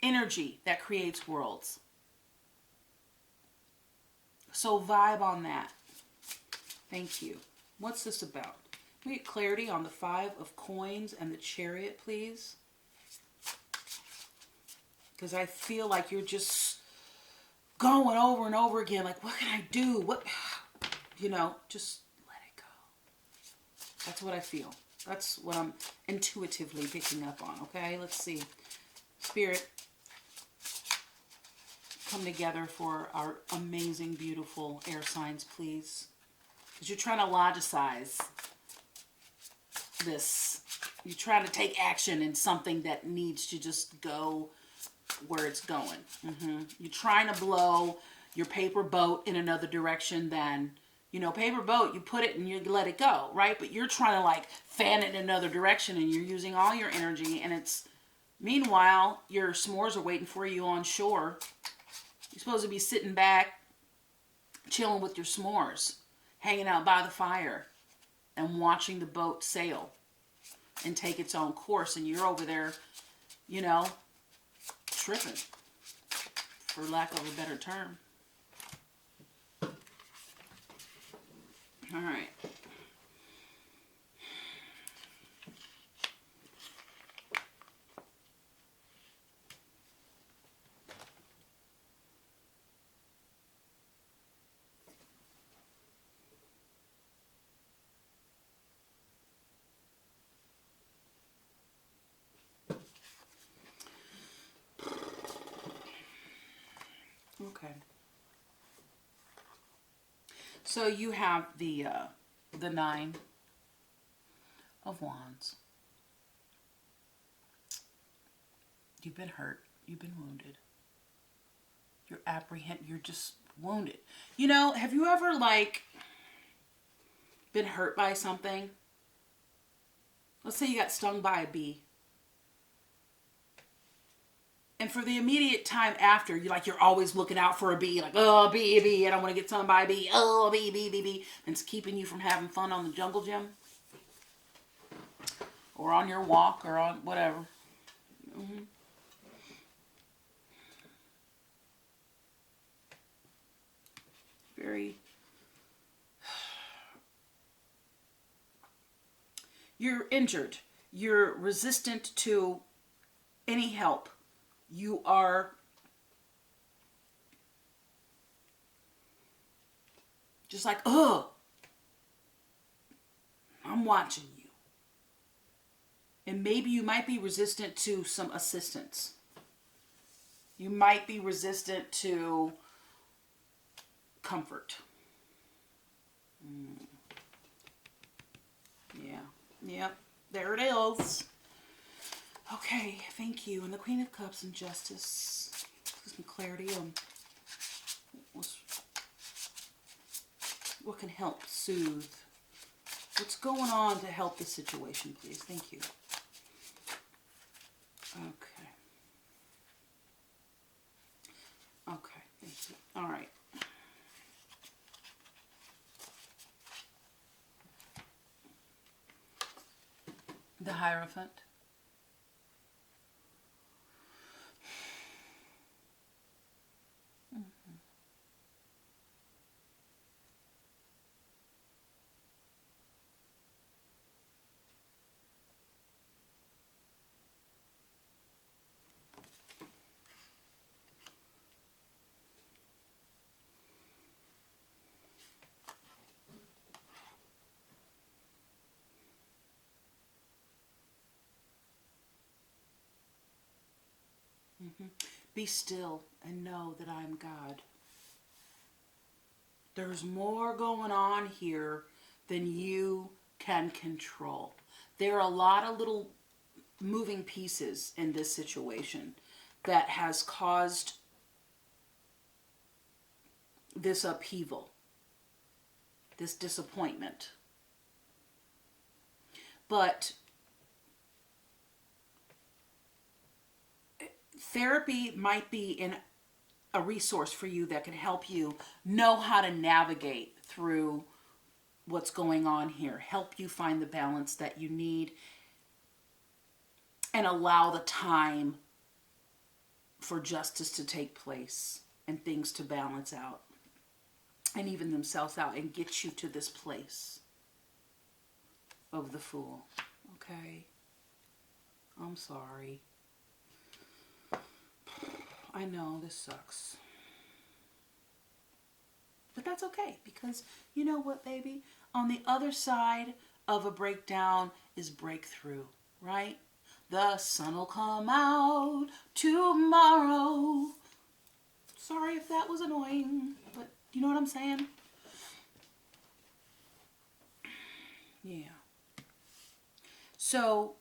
energy that creates worlds. So vibe on that. Thank you. What's this about? Can we get clarity on the 5 of coins and the Chariot, please? Because I feel like you're just going over and over again. Like, what can I do? What, just that's what I feel. That's what I'm intuitively picking up on, okay? Let's see. Spirit, come together for our amazing, beautiful air signs, please. Because you're trying to logicize this. You're trying to take action in something that needs to just go where it's going. You're trying to blow your paper boat in another direction than... paper boat, you put it and you let it go, right? But you're trying to like fan it in another direction and you're using all your energy and it's, meanwhile, your s'mores are waiting for you on shore. You're supposed to be sitting back, chilling with your s'mores, hanging out by the fire and watching the boat sail and take its own course. And you're over there, tripping, for lack of a better term. All right. Okay. So you have the 9 of Wands. You've been hurt. You've been wounded. You're just wounded. You know, have you ever, like, been hurt by something? Let's say you got stung by a bee. And for the immediate time after, you're always looking out for a bee. Like, oh, a bee, I don't want to get stung by a bee. Oh, a bee. And it's keeping you from having fun on the jungle gym. Or on your walk, or on whatever. Mm-hmm. Very... You're injured. You're resistant to any help. You are just like, ugh, I'm watching you. And maybe you might be resistant to some assistance. You might be resistant to comfort. Yeah. Yep. There it is. Okay, thank you. And the Queen of Cups and Justice. Some clarity on what can help soothe. What's going on to help the situation, please? Thank you. Okay. Okay, thank you. All right. The Hierophant. Be still and know that I am God. There's more going on here than you can control. There are a lot of little moving pieces in this situation that has caused this upheaval, this disappointment. But therapy might be a resource for you that can help you know how to navigate through what's going on here. Help you find the balance that you need and allow the time for justice to take place and things to balance out and even themselves out and get you to this place of the Fool. Okay? I'm sorry. I know this sucks. But that's okay, because you know what, baby? On the other side of a breakdown is breakthrough, right? The sun will come out tomorrow. Sorry if that was annoying, but you know what I'm saying? Yeah. So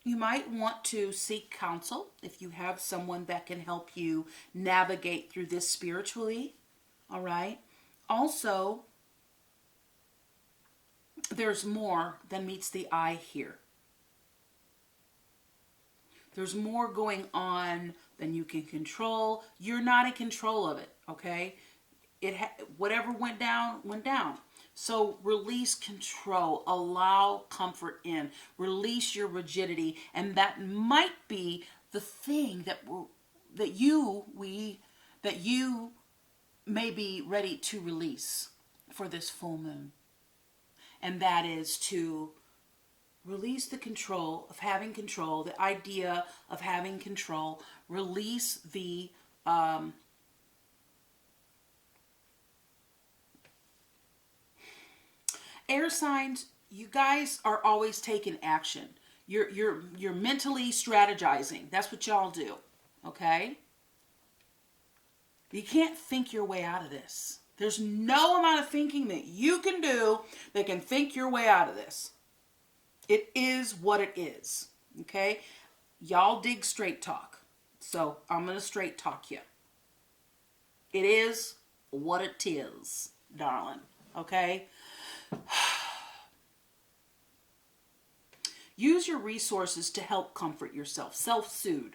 you might want to seek counsel if you have someone that can help you navigate through this spiritually. All right. Also, there's more than meets the eye here. There's more going on than you can control. You're not in control of it, okay? Whatever went down, went down. So release control, allow comfort in, release your rigidity, and that might be the thing that you may be ready to release for this full moon. And that is to release the control of having control, the idea of having control, release the air signs. You guys are always taking action. You're mentally strategizing. That's what y'all do. Okay? You can't think your way out of this. There's no amount of thinking that you can do that can think your way out of this. It is what it is. Okay? Y'all dig straight talk. So I'm going to straight talk you. It is what it is, darling. Okay? Use your resources to help comfort yourself. Self-soothe.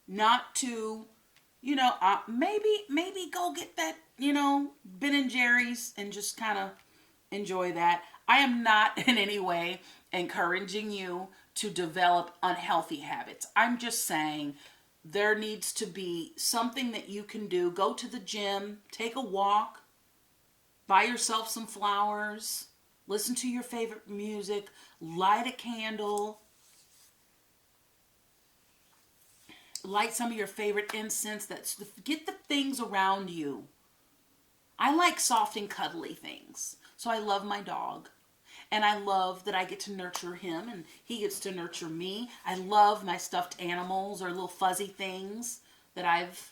Not to, maybe go get that, Ben and Jerry's and just kind of enjoy that. I am not in any way encouraging you to develop unhealthy habits. I'm just saying there needs to be something that you can do. Go to the gym, take a walk, buy yourself some flowers, listen to your favorite music, light a candle, light some of your favorite incense. Get the things around you. I like soft and cuddly things. So I love my dog. And I love that I get to nurture him and he gets to nurture me. I love my stuffed animals or little fuzzy things that I've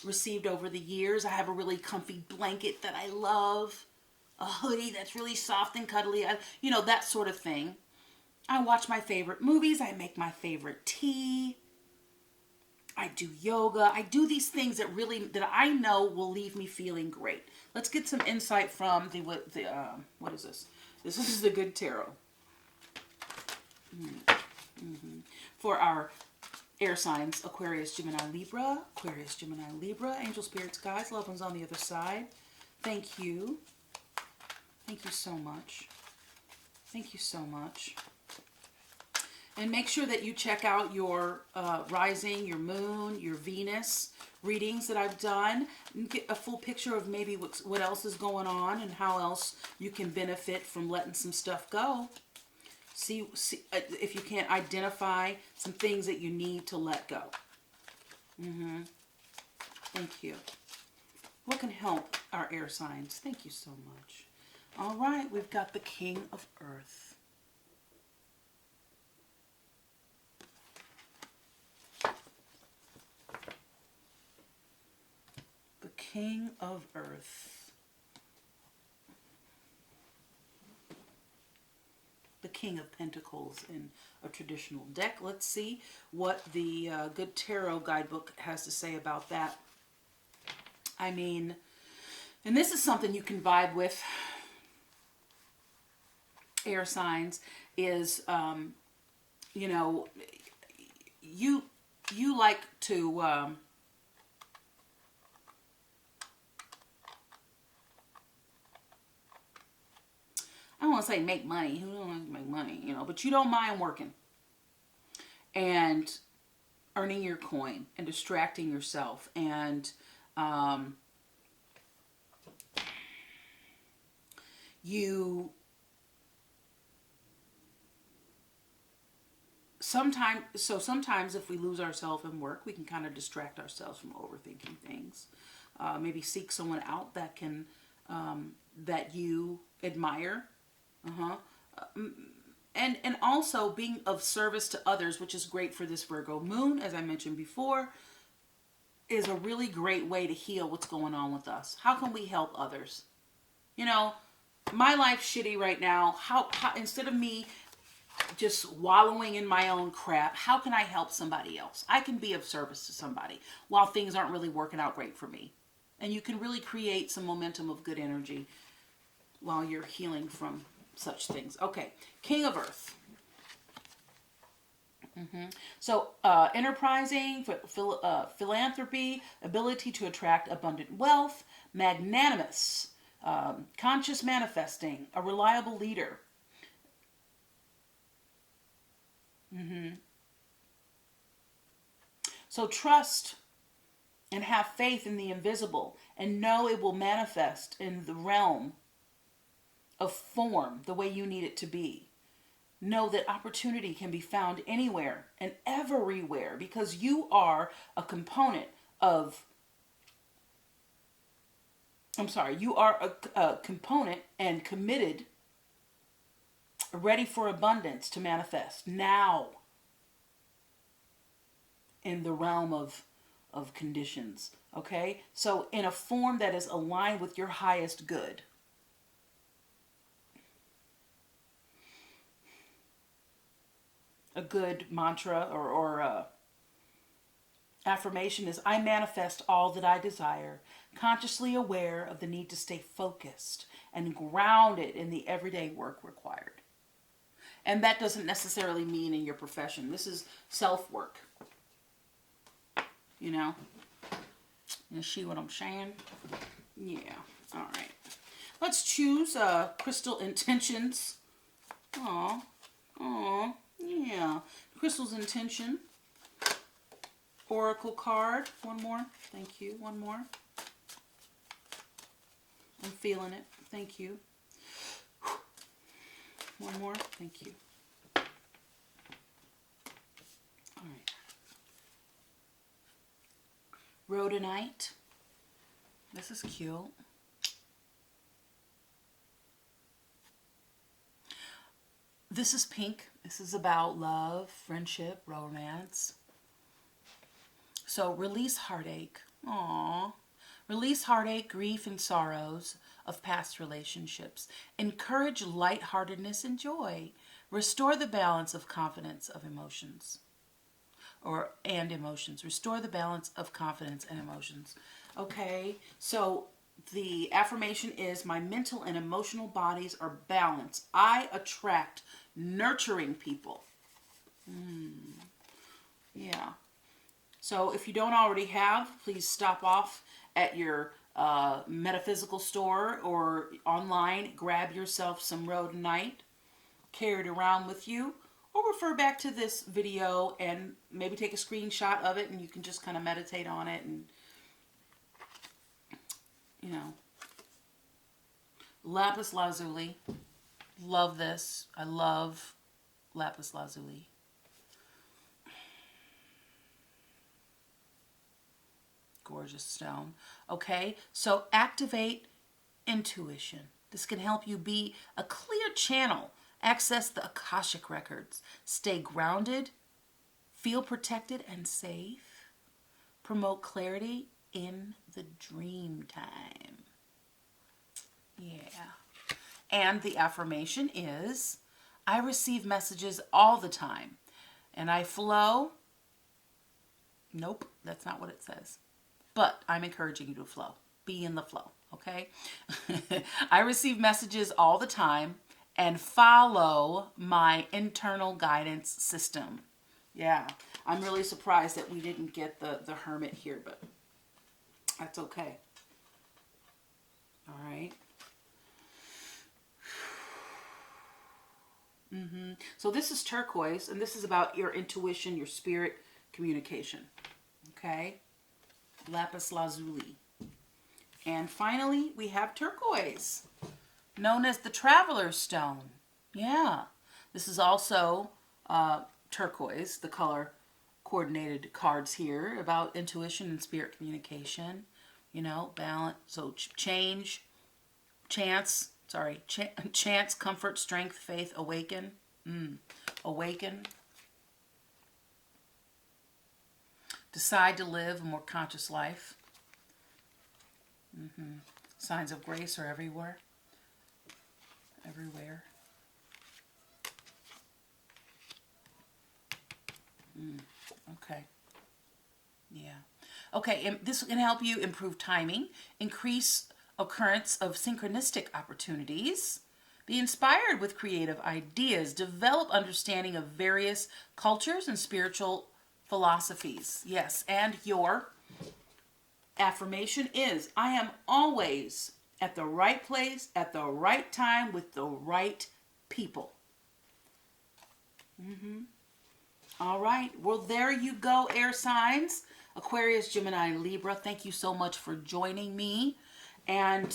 received over the years. I have a really comfy blanket that I love. A hoodie that's really soft and cuddly. That sort of thing. I watch my favorite movies. I make my favorite tea. I do yoga. I do these things that I know will leave me feeling great. Let's get some insight from what is this? This is the Good Tarot. For our air signs, Aquarius, Gemini, Libra. Aquarius, Gemini, Libra. Angel, spirits, guides, loved ones on the other side. Thank you. Thank you so much. Thank you so much. And make sure that you check out your rising, your moon, your Venus readings that I've done. And get a full picture of maybe what else is going on and how else you can benefit from letting some stuff go. See if you can't identify some things that you need to let go. Thank you. What can help our air signs? Thank you so much. All right, we've got the King of Earth. The King of Earth. The King of Pentacles in a traditional deck. Let's see what the Good Tarot guidebook has to say about that. I mean, and this is something you can vibe with, air signs, is, you like to, I don't want to say make money. Who don't like to make money, but you don't mind working and earning your coin and distracting yourself. And sometimes if we lose ourselves in work, we can kind of distract ourselves from overthinking things. Maybe seek someone out that can, that you admire. And also being of service to others, which is great for this Virgo moon, as I mentioned before, is a really great way to heal what's going on with us. How can we help others? My life's shitty right now. How instead of me just wallowing in my own crap, how can I help somebody else? I can be of service to somebody while things aren't really working out great for me. And you can really create some momentum of good energy while you're healing from such things. Okay, King of Earth. So, enterprising, philanthropy, ability to attract abundant wealth, magnanimous, conscious manifesting, a reliable leader. So trust and have faith in the invisible and know it will manifest in the realm of form the way you need it to be. Know that opportunity can be found anywhere and everywhere because you are a component of, you are a component and committed, ready for abundance to manifest now in the realm of conditions. Okay? So in a form that is aligned with your highest good. a good mantra or affirmation is, I manifest all that I desire, consciously aware of the need to stay focused and grounded in the everyday work required. And that doesn't necessarily mean in your profession. This is self-work. You know? You see what I'm saying? Yeah. All right. Let's choose crystal intentions. Aw. Aw. Yeah. Crystal's intention. Oracle card. One more. Thank you. One more. I'm feeling it. Thank you. One more. Thank you. All right. Rhodonite. This is cute. This is pink. This is about love, friendship, romance. So release heartache. Aww. Release heartache, grief, and sorrows of past relationships. Encourage lightheartedness and joy. Restore the balance of confidence of emotions. And emotions. Restore the balance of confidence and emotions. Okay, so the affirmation is, my mental and emotional bodies are balanced. I attract nurturing people. Yeah. So if you don't already have, please stop off at your metaphysical store or online. Grab yourself some Rhodonite. Carry it around with you. Or refer back to this video and maybe take a screenshot of it and you can just kind of meditate on it and, you know. Lapis lazuli. Love this. I love lapis lazuli. Gorgeous stone. Okay, so activate intuition. This can help you be a clear channel. Access the Akashic records. Stay grounded. Feel protected and safe. Promote clarity in the dream time. Yeah. And the affirmation is, I receive messages all the time. And I flow. Nope, that's not what it says. But I'm encouraging you to flow. Be in the flow, okay? I receive messages all the time and follow my internal guidance system. Yeah, I'm really surprised that we didn't get the Hermit here, but that's okay. All right. So this is turquoise, and this is about your intuition, your spirit communication. Okay. Lapis lazuli. And finally, we have turquoise, known as the Traveler's Stone. Yeah. This is also turquoise, the color coordinated cards here, about intuition and spirit communication. You know, balance. So chance, comfort, strength, faith, awaken. Awaken. Decide to live a more conscious life. Signs of grace are everywhere. Everywhere. Okay. Yeah. Okay, and this can help you improve timing, increase occurrence of synchronistic opportunities, be inspired with creative ideas, develop understanding of various cultures and spiritual philosophies. Yes, and your affirmation is, I am always at the right place, at the right time, with the right people. All right. Well, there you go, air signs. Aquarius, Gemini, Libra. Thank you so much for joining me. And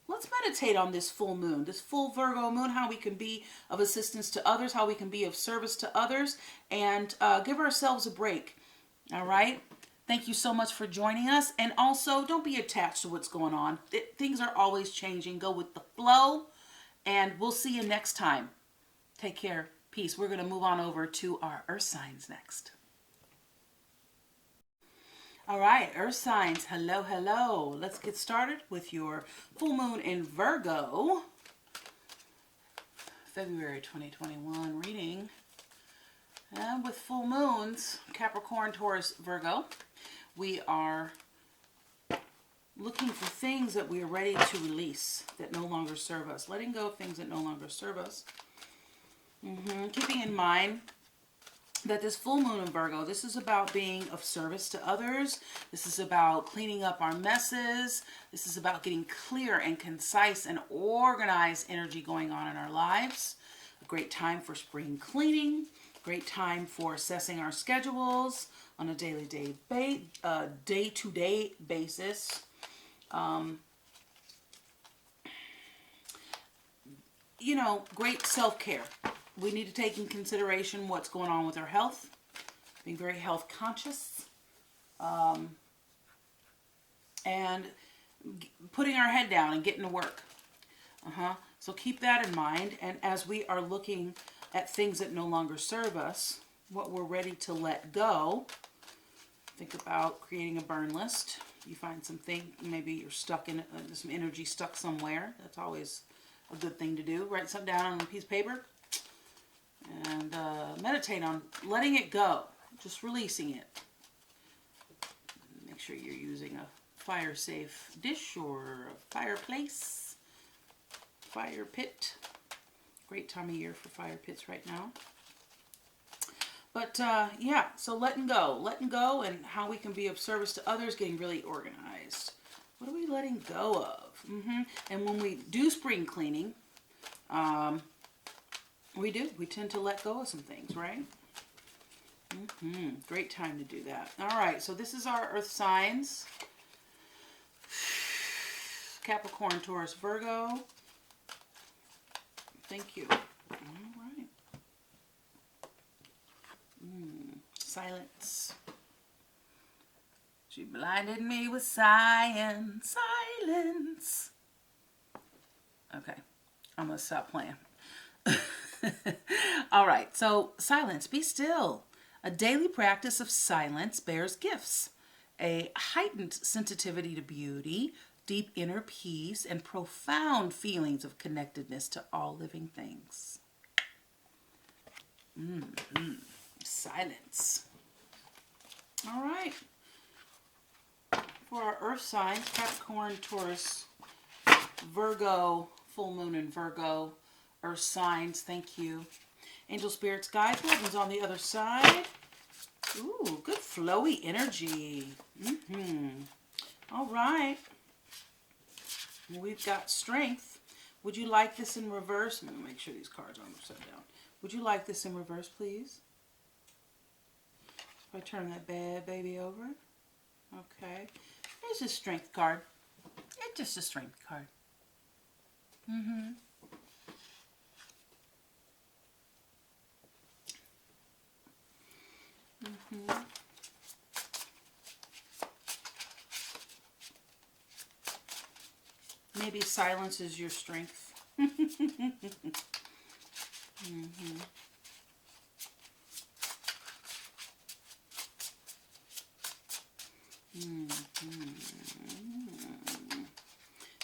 let's meditate on this full moon, this full Virgo moon, how we can be of assistance to others, how we can be of service to others, and give ourselves a break. All right. Thank you so much for joining us. And also, don't be attached to what's going on. Things are always changing. Go with the flow. And we'll see you next time. Take care. Peace. We're going to move on over to our earth signs next. All right, earth signs. Hello, hello. Let's get started with your full moon in Virgo. February 2021 reading. And with full moons, Capricorn, Taurus, Virgo, we are looking for things that we are ready to release that no longer serve us. Letting go of things that no longer serve us. Keeping in mind that this full moon in Virgo, this is about being of service to others. This is about cleaning up our messes. This is about getting clear and concise and organized energy going on in our lives. A great time for spring cleaning. Great time for assessing our schedules on a day-to-day basis. You know, great self-care. We need to take in consideration what's going on with our health, being very health conscious, and putting our head down and getting to work. So keep that in mind. And as we are looking at things that no longer serve us, what we're ready to let go, think about creating a burn list. You find something, maybe you're stuck in some energy stuck somewhere. That's always a good thing to do. Write something down on a piece of paper. And meditate on letting it go, just releasing it. Make sure you're using a fire-safe dish or a fireplace, fire pit. Great time of year for fire pits right now. But yeah, so letting go and how we can be of service to others, getting really organized. What are we letting go of? And when we do spring cleaning, we tend to let go of some things, right? Great time to do that. All right, so this is our earth signs. Capricorn, Taurus, Virgo. Thank you. All right. Silence. She blinded me with science. Silence. Okay, I'm going to stop playing. All right, so silence, be still. A daily practice of silence bears gifts. A heightened sensitivity to beauty, deep inner peace, and profound feelings of connectedness to all living things. Silence. All right. For our earth signs, Capricorn, Taurus, Virgo, full moon in Virgo, earth signs, thank you. Angel spirits, guides, loved on the other side. Ooh, good flowy energy. All right. We've got strength. Would you like this in reverse? I'm going to make sure these cards aren't upside down. Would you like this in reverse, please? If I turn that bad baby over. Okay. It's a strength card. It's just a strength card. Maybe silence is your strength.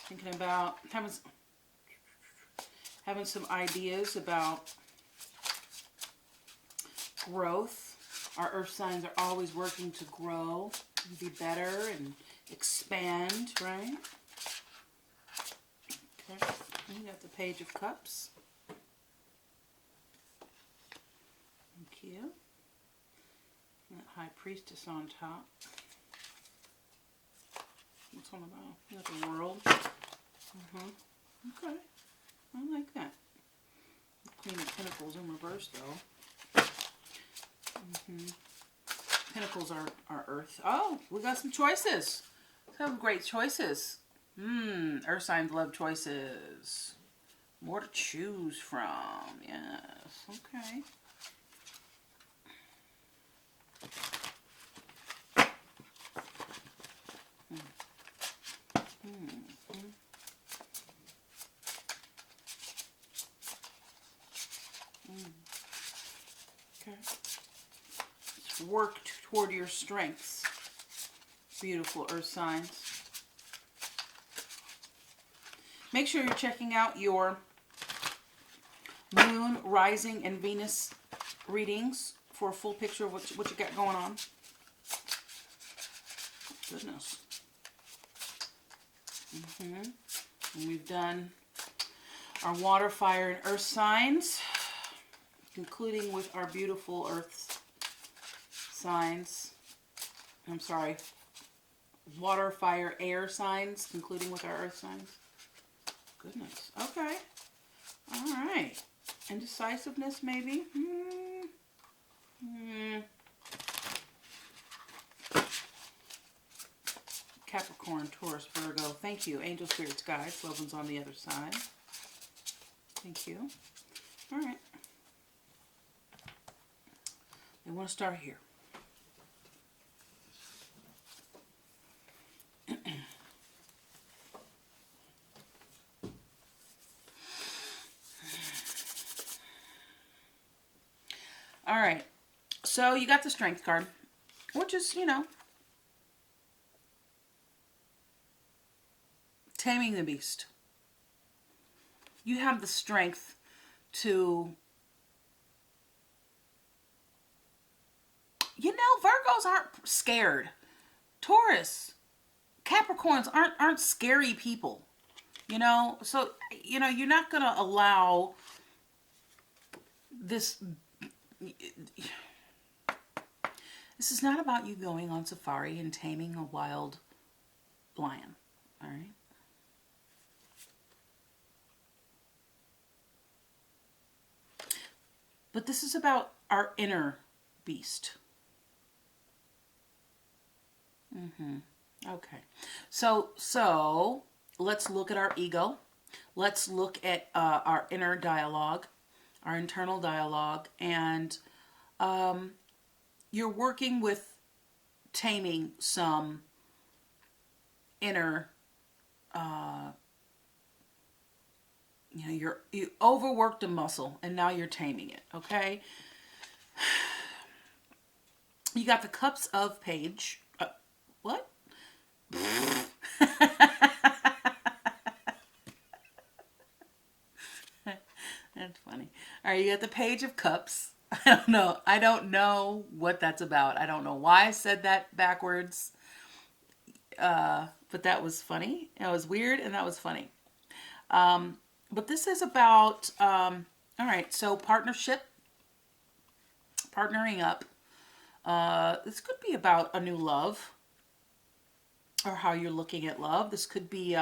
Thinking about having some ideas about growth. Our earth signs are always working to grow, and be better, and expand, right? Okay, you got the Page of Cups. Thank you. And that High Priestess on top. What's on the bottom? You got the World. Okay, I like that. The Queen of Pentacles in reverse, though. Pentacles are earth. Oh, we got some choices. Some great choices. Earth signs love choices. More to choose from. Yes. Okay. Okay. Let's work toward your strengths. Beautiful earth signs. Make sure you're checking out your Moon, Rising, and Venus readings for a full picture of what you got going on. Goodness. And we've done our water, fire, and earth signs, concluding with our beautiful earth signs. I'm sorry, water, fire, air signs, concluding with our earth signs. Goodness. Okay. All right. Indecisiveness, maybe. Capricorn, Taurus, Virgo. Thank you. Angel, spirits, guides. Loved ones on the other side. Thank you. All right. I want to start here. All right. So you got the Strength card, which is, you know, taming the beast. You have the strength to, you know, Virgos aren't scared. Taurus, Capricorns aren't scary people, you know. So, you know, you're not going to allow this. This is not about you going on safari and taming a wild lion, all right? But this is about our inner beast. Okay. So let's look at our ego. Let's look at our inner dialogue, our internal dialogue, and you're working with taming some inner, you know, you overworked a muscle and now you're taming it, okay? You got the Cups of Page. What? That's funny. All right, you got the Page of Cups. I don't know what that's about. I don't know why I said that backwards. But that was funny. It was weird and that was funny. But this is about, all right, so partnership, partnering up. This could be about a new love or how you're looking at love. This could be,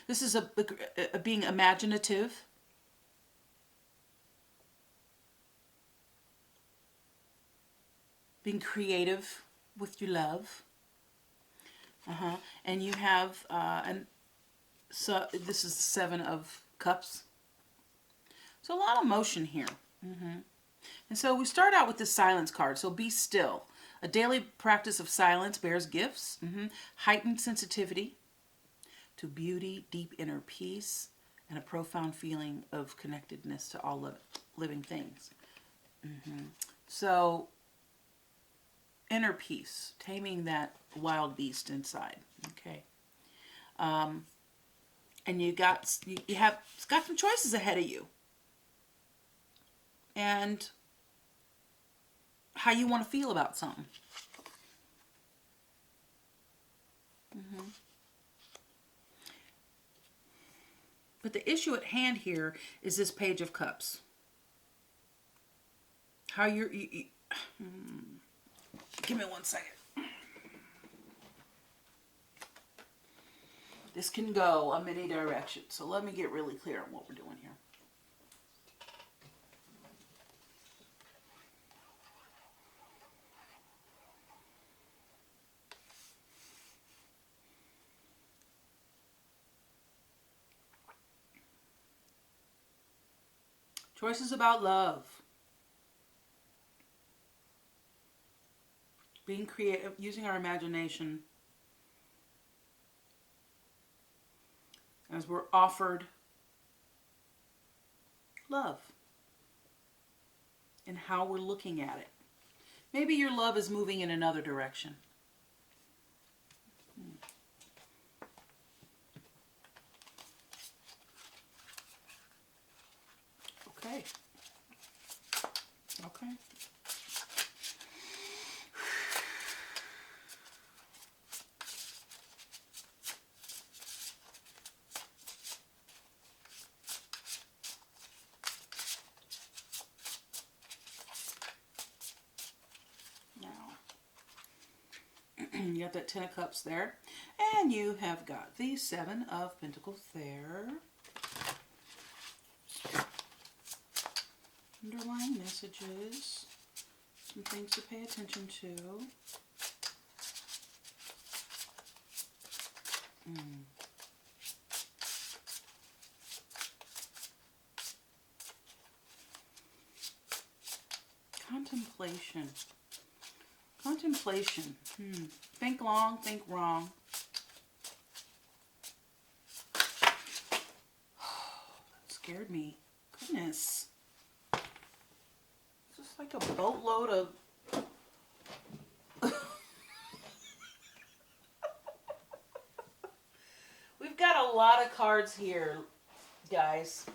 this is a being imaginative. Being creative with your love. And you have, so this is the Seven of Cups. So a lot of motion here. And so we start out with the Silence card. So be still. A daily practice of silence bears gifts. Heightened sensitivity to beauty, deep inner peace, and a profound feeling of connectedness to all living things. So inner peace, taming that wild beast inside. Okay. And you have got some choices ahead of you. And how you want to feel about something. But the issue at hand here is this Page of Cups. How give me 1 second. This can go a many directions. So let me get really clear on what we're doing here. Choices about love. Being creative, using our imagination as we're offered love and how we're looking at it. Maybe your love is moving in another direction. Okay. Okay. You got that 10 of Cups there. And you have got the 7 of Pentacles there. Underlying messages. Some things to pay attention to. Contemplation. Contemplation. Think long, think wrong. That scared me. Goodness. It's just like a boatload of... We've got a lot of cards here, guys.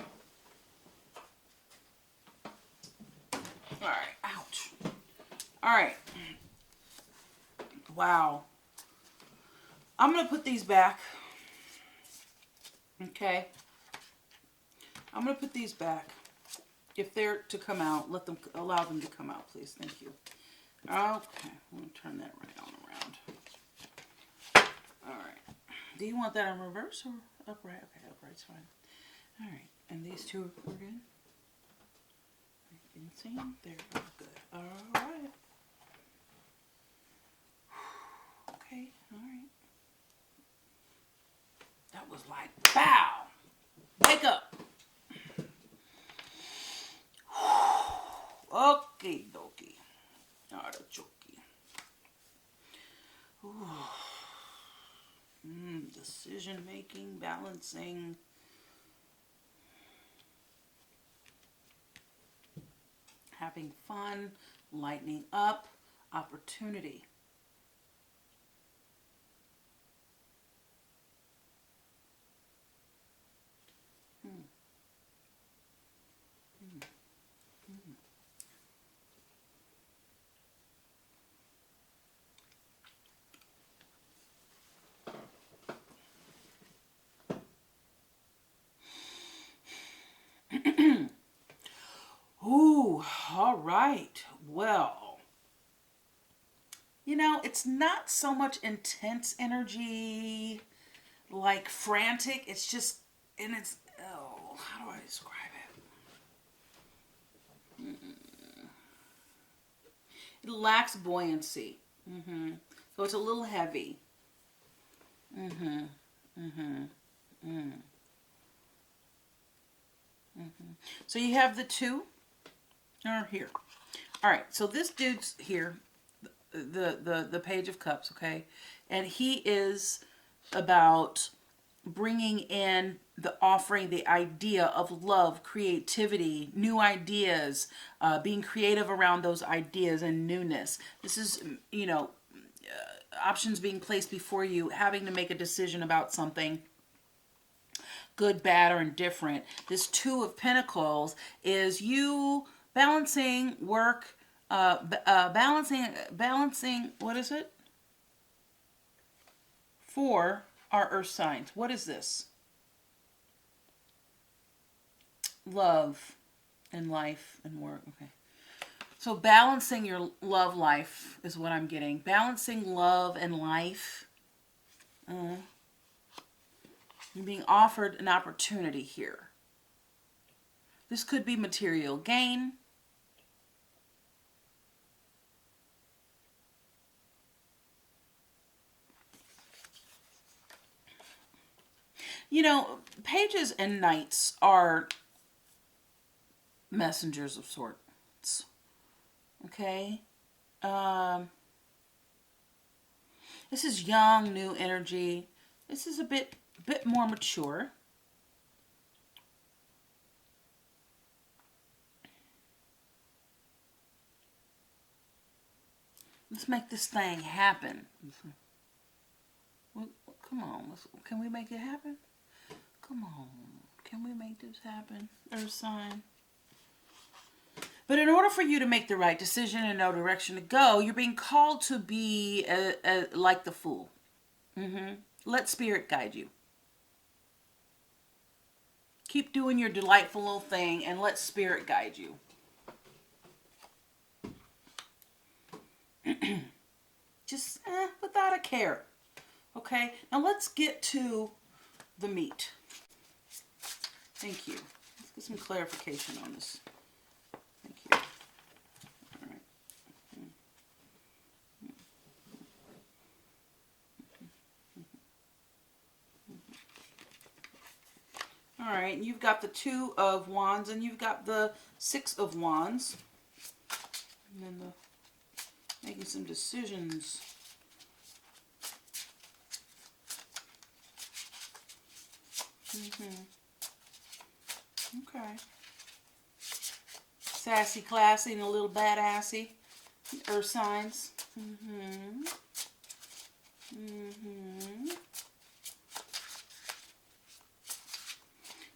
Alright, ouch. Alright. Wow. I'm going to put these back. Okay. I'm going to put these back. If they're to come out, allow them to come out, please. Thank you. Okay. I'm going to turn that right on around. Alright. Do you want that in reverse or upright? Okay, upright's fine. Alright. And these two are good? You can see them? They're good. Alright. Okay, alright. That was like, pow! Wake up! Okie dokie. Artichoke. Decision making, balancing. Having fun, lightening up, opportunity. Ooh, all right. Well, you know, it's not so much intense energy, like frantic. It's just, and it's, oh, how do I describe it? It lacks buoyancy. So it's a little heavy. So you have the 2 are here. All right. So this dude's here, the Page of Cups. Okay, and he is about bringing in the offering, the idea of love, creativity, new ideas, being creative around those ideas and newness. This is, you know, options being placed before you, having to make a decision about something. Good, bad, or indifferent. This 2 of Pentacles is you balancing work, balancing, what is it? 4 are earth signs. What is this? Love and life and work. Okay. So balancing your love life is what I'm getting. Balancing love and life. You're being offered an opportunity here. This could be material gain. You know, pages and knights are messengers of sorts. Okay? This is young, new energy. This is a bit more mature. Let's make this thing happen. Well, come on. Can we make it happen? Come on. Can we make this happen? Earth sign. But in order for you to make the right decision and know direction to go, you're being called to be like the Fool. Let Spirit guide you. Keep doing your delightful little thing and let Spirit guide you. Just without a care. Okay, now let's get to the meat. Thank you. Let's get some clarification on this. Thank you. All right. All right, you've got the Two of Wands and you've got the Six of Wands. And then making some decisions. Okay. Sassy, classy, and a little badassy. Earth signs.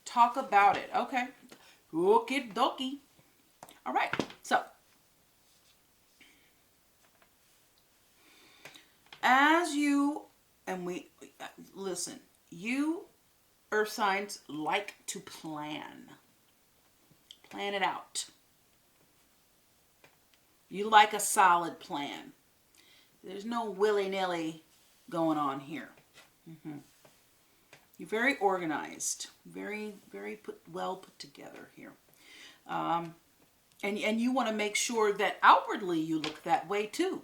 Talk about it. Okay. Okie dokie. All right. So, as you, and we, listen, you Earth signs like to plan. Plan it out. You like a solid plan. There's no willy-nilly going on here. You're very organized. Very, very well put together here. And you want to make sure that outwardly you look that way too.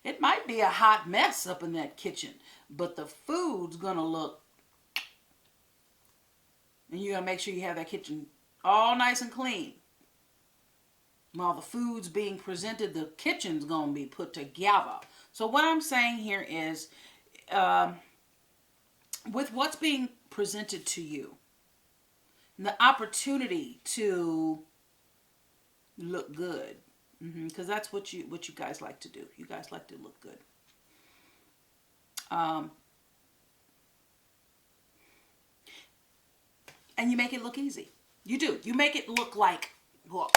It might be a hot mess up in that kitchen, but the food's going to look. And you're going to make sure you have that kitchen all nice and clean. While the food's being presented, the kitchen's going to be put together. So what I'm saying here is, with what's being presented to you, the opportunity to look good, because that's what you guys like to do. You guys like to look good. And you make it look easy. You do. You make it look like, well,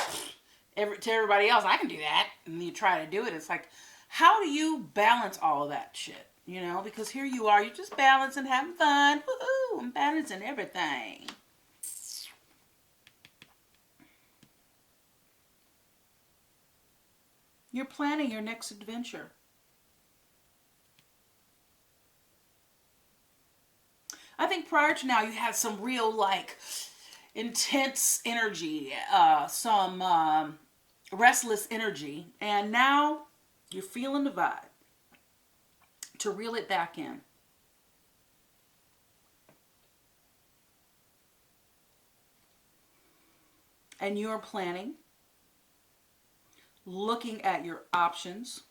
to everybody else, I can do that. And you try to do it. It's like, how do you balance all of that shit? You know, because here you are, you're just balancing, having fun. Woohoo! I'm balancing everything. You're planning your next adventure. I think prior to now, you had some real, like, intense energy, some restless energy, and now you're feeling the vibe to reel it back in. And you're planning, looking at your options.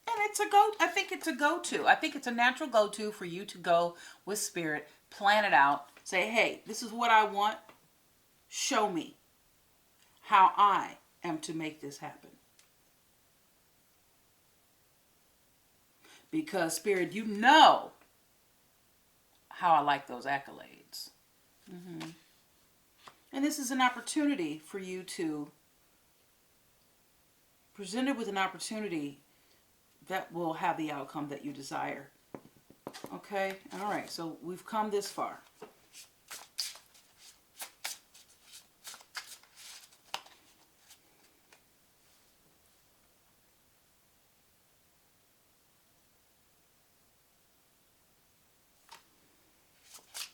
And it's a go. I think it's a go-to. I think it's a natural go-to for you to go with Spirit, plan it out, say, hey, this is what I want. Show me how I am to make this happen. Because Spirit, you know how I like those accolades. And this is an opportunity for you to, presented with an opportunity that will have the outcome that you desire. Okay? All right. So we've come this far.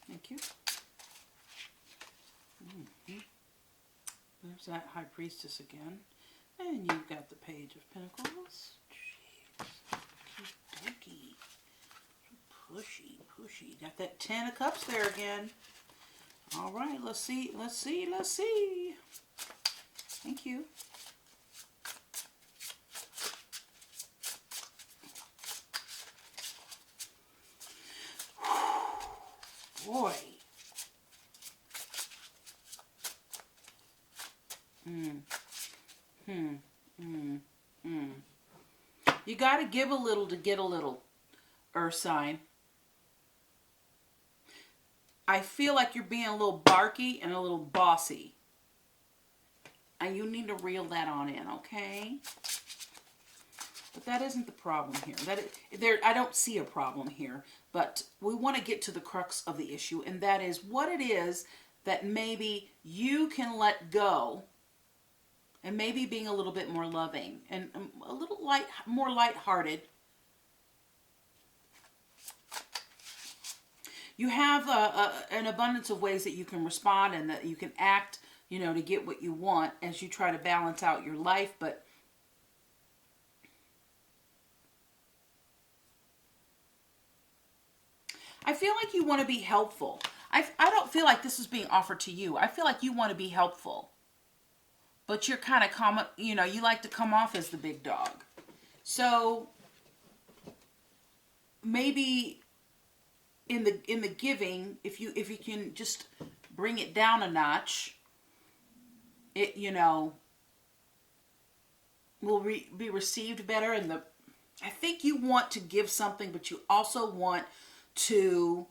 Thank you. There's that High Priestess again. And you've got the Page of Pentacles. Jeez. Pushy. Got that 10 of Cups there again. All right, let's see. Thank you. Boy. You got to give a little to get a little, Earth sign. I feel like you're being a little barky and a little bossy. And you need to reel that on in, okay? But that isn't the problem here. I don't see a problem here. But we want to get to the crux of the issue. And that is what it is that maybe you can let go. And maybe being a little bit more loving. And a little more lighthearted. You have an abundance of ways that you can respond and that you can act, you know, to get what you want as you try to balance out your life. But I feel like you want to be helpful. I don't feel like this is being offered to you. I feel like you want to be helpful. But you're kind of, you know, you like to come off as the big dog. So maybe in the giving, if you can just bring it down a notch, it, you know, will be received better. And I think you want to give something, but you also want to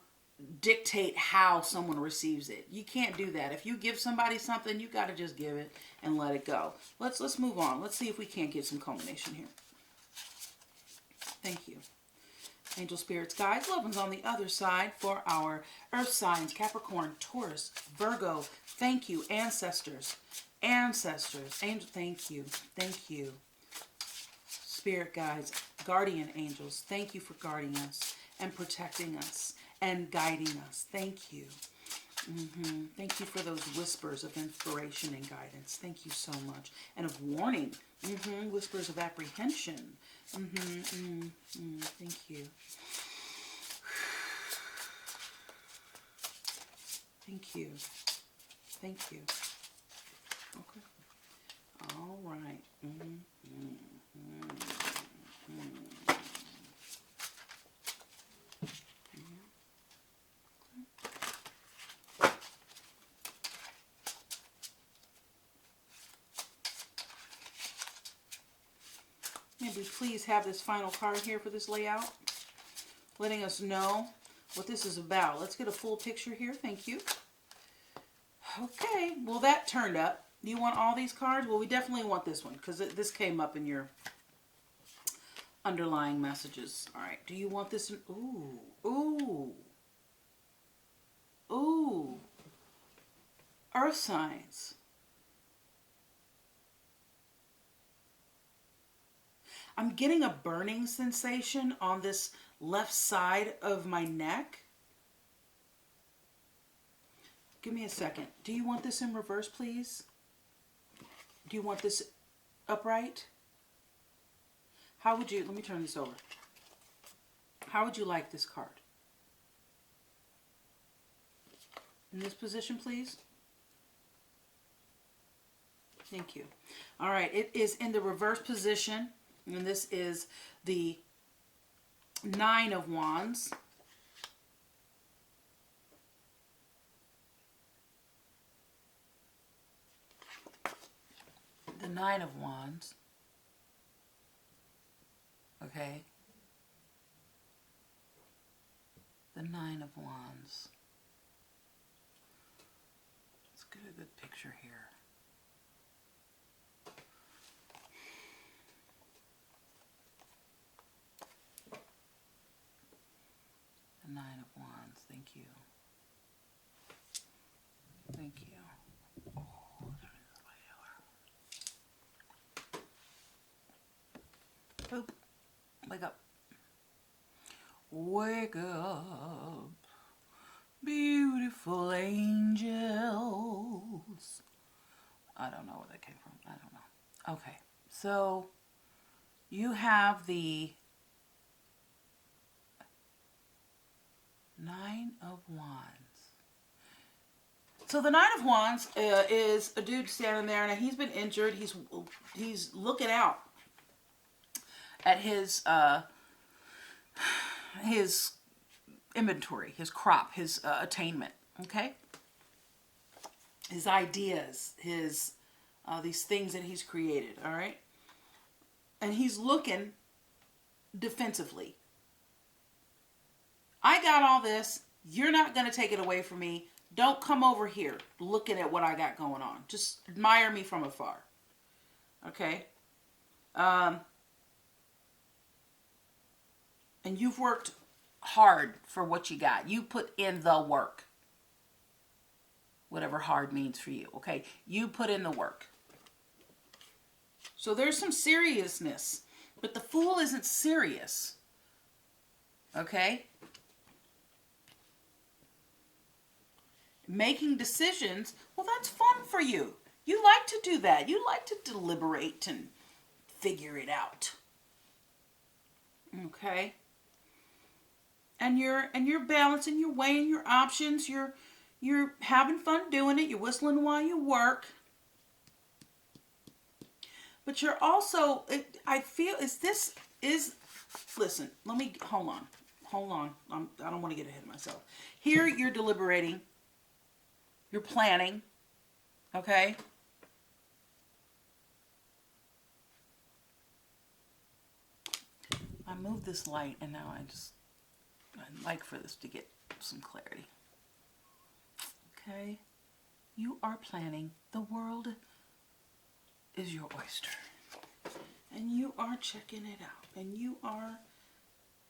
dictate how someone receives it. You can't do that. If you give somebody something, you got to just give it and let it go. Let's move on. Let's see if we can't get some culmination here. Thank you. Angel spirits, guides, loved ones on the other side for our earth signs, Capricorn, Taurus, Virgo. Thank you. Ancestors, angel, thank you. Thank you. Spirit guides, guardian angels, thank you for guarding us and protecting us and guiding us. Thank you. Thank you for those whispers of inspiration and guidance. Thank you so much. And of warning. Whispers of apprehension. Thank you. Thank you. Thank you. Okay. All right. Maybe please have this final card here for this layout, letting us know what this is about. Let's get a full picture here. Thank you. Okay, well that turned up. Do you want all these cards? Well, we definitely want this one because this came up in your underlying messages. All right, do you want this? Ooh. Earth signs. I'm getting a burning sensation on this left side of my neck. Give me a second. Do you want this in reverse, please? Do you want this upright? How would you, let me turn this over. How would you like this card? In this position, please. Thank you. All right, it is in the reverse position. And this is the Nine of Wands. The Nine of Wands. Okay. The Nine of Wands. Let's get a good picture here. The Nine of Wands. Thank you. Thank you. Oh, there is a light. Oh, wake up. Wake up, beautiful angels. I don't know where that came from. I don't know. Okay, so you have the Nine of Wands. So the Nine of Wands is a dude standing there, and he's been injured. He's looking out at his inventory, his crop, his attainment. Okay, his ideas, his these things that he's created. All right, and he's looking defensively. I got all this. You're not going to take it away from me. Don't come over here looking at what I got going on. Just admire me from afar. Okay? And you've worked hard for what you got. You put in the work. Whatever hard means for you. Okay? You put in the work. So there's some seriousness. But the Fool isn't serious. Okay? Making decisions, well, that's fun for you. You like to do that. You like to deliberate and figure it out. Okay? And you're balancing, you're weighing your options, you're having fun doing it, you're whistling while you work. But you're also, I feel, listen, let me, hold on. I don't want to get ahead of myself. Here you're deliberating. You're planning. Okay? I moved this light and now I'd like for this to get some clarity. Okay? You are planning. The world is your oyster. And you are checking it out. And you are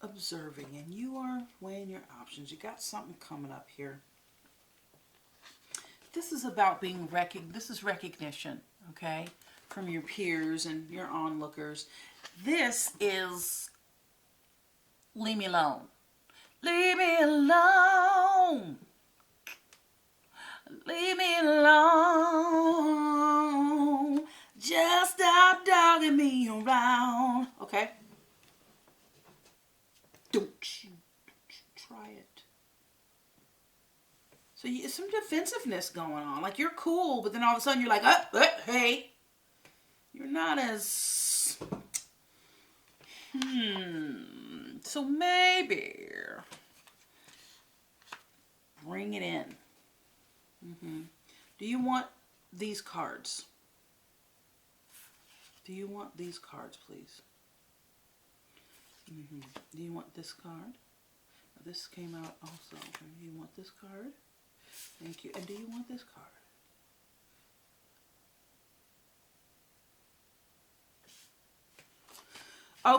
observing. And you are weighing your options. You got something coming up here. This is about being this is recognition, okay, from your peers and your onlookers. This is leave me alone. Leave me alone. Leave me alone. Just stop dogging me around. Okay? Don't you try it. So some defensive going on. Like you're cool, but then all of a sudden you're like, hey. You're not as... So maybe... Bring it in. Do you want these cards? Do you want these cards, please? Do you want this card? This came out also. Do you want this card? Thank you. And do you want this card?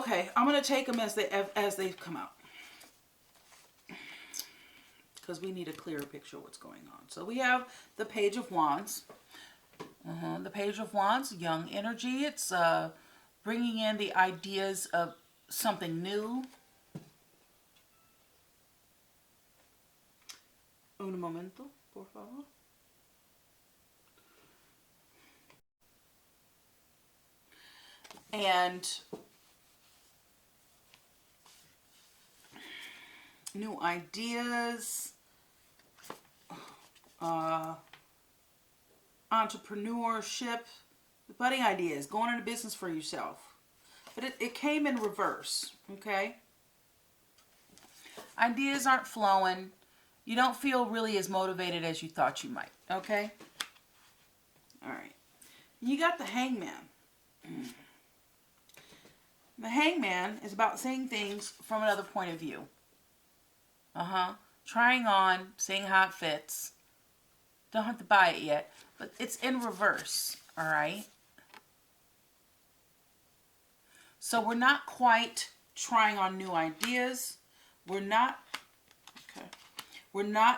Okay, I'm going to take them as they come out. Because we need a clearer picture of what's going on. So we have the Page of Wands. The Page of Wands, young energy. It's bringing in the ideas of something new. Un momento, por favor. And new ideas, entrepreneurship, budding ideas, going into business for yourself. But it came in reverse, okay? Ideas aren't flowing. You don't feel really as motivated as you thought you might, okay? All right. You got the Hangman. The Hangman is about seeing things from another point of view. Trying on, seeing how it fits. Don't have to buy it yet, but it's in reverse, all right? So we're not quite trying on new ideas. We're not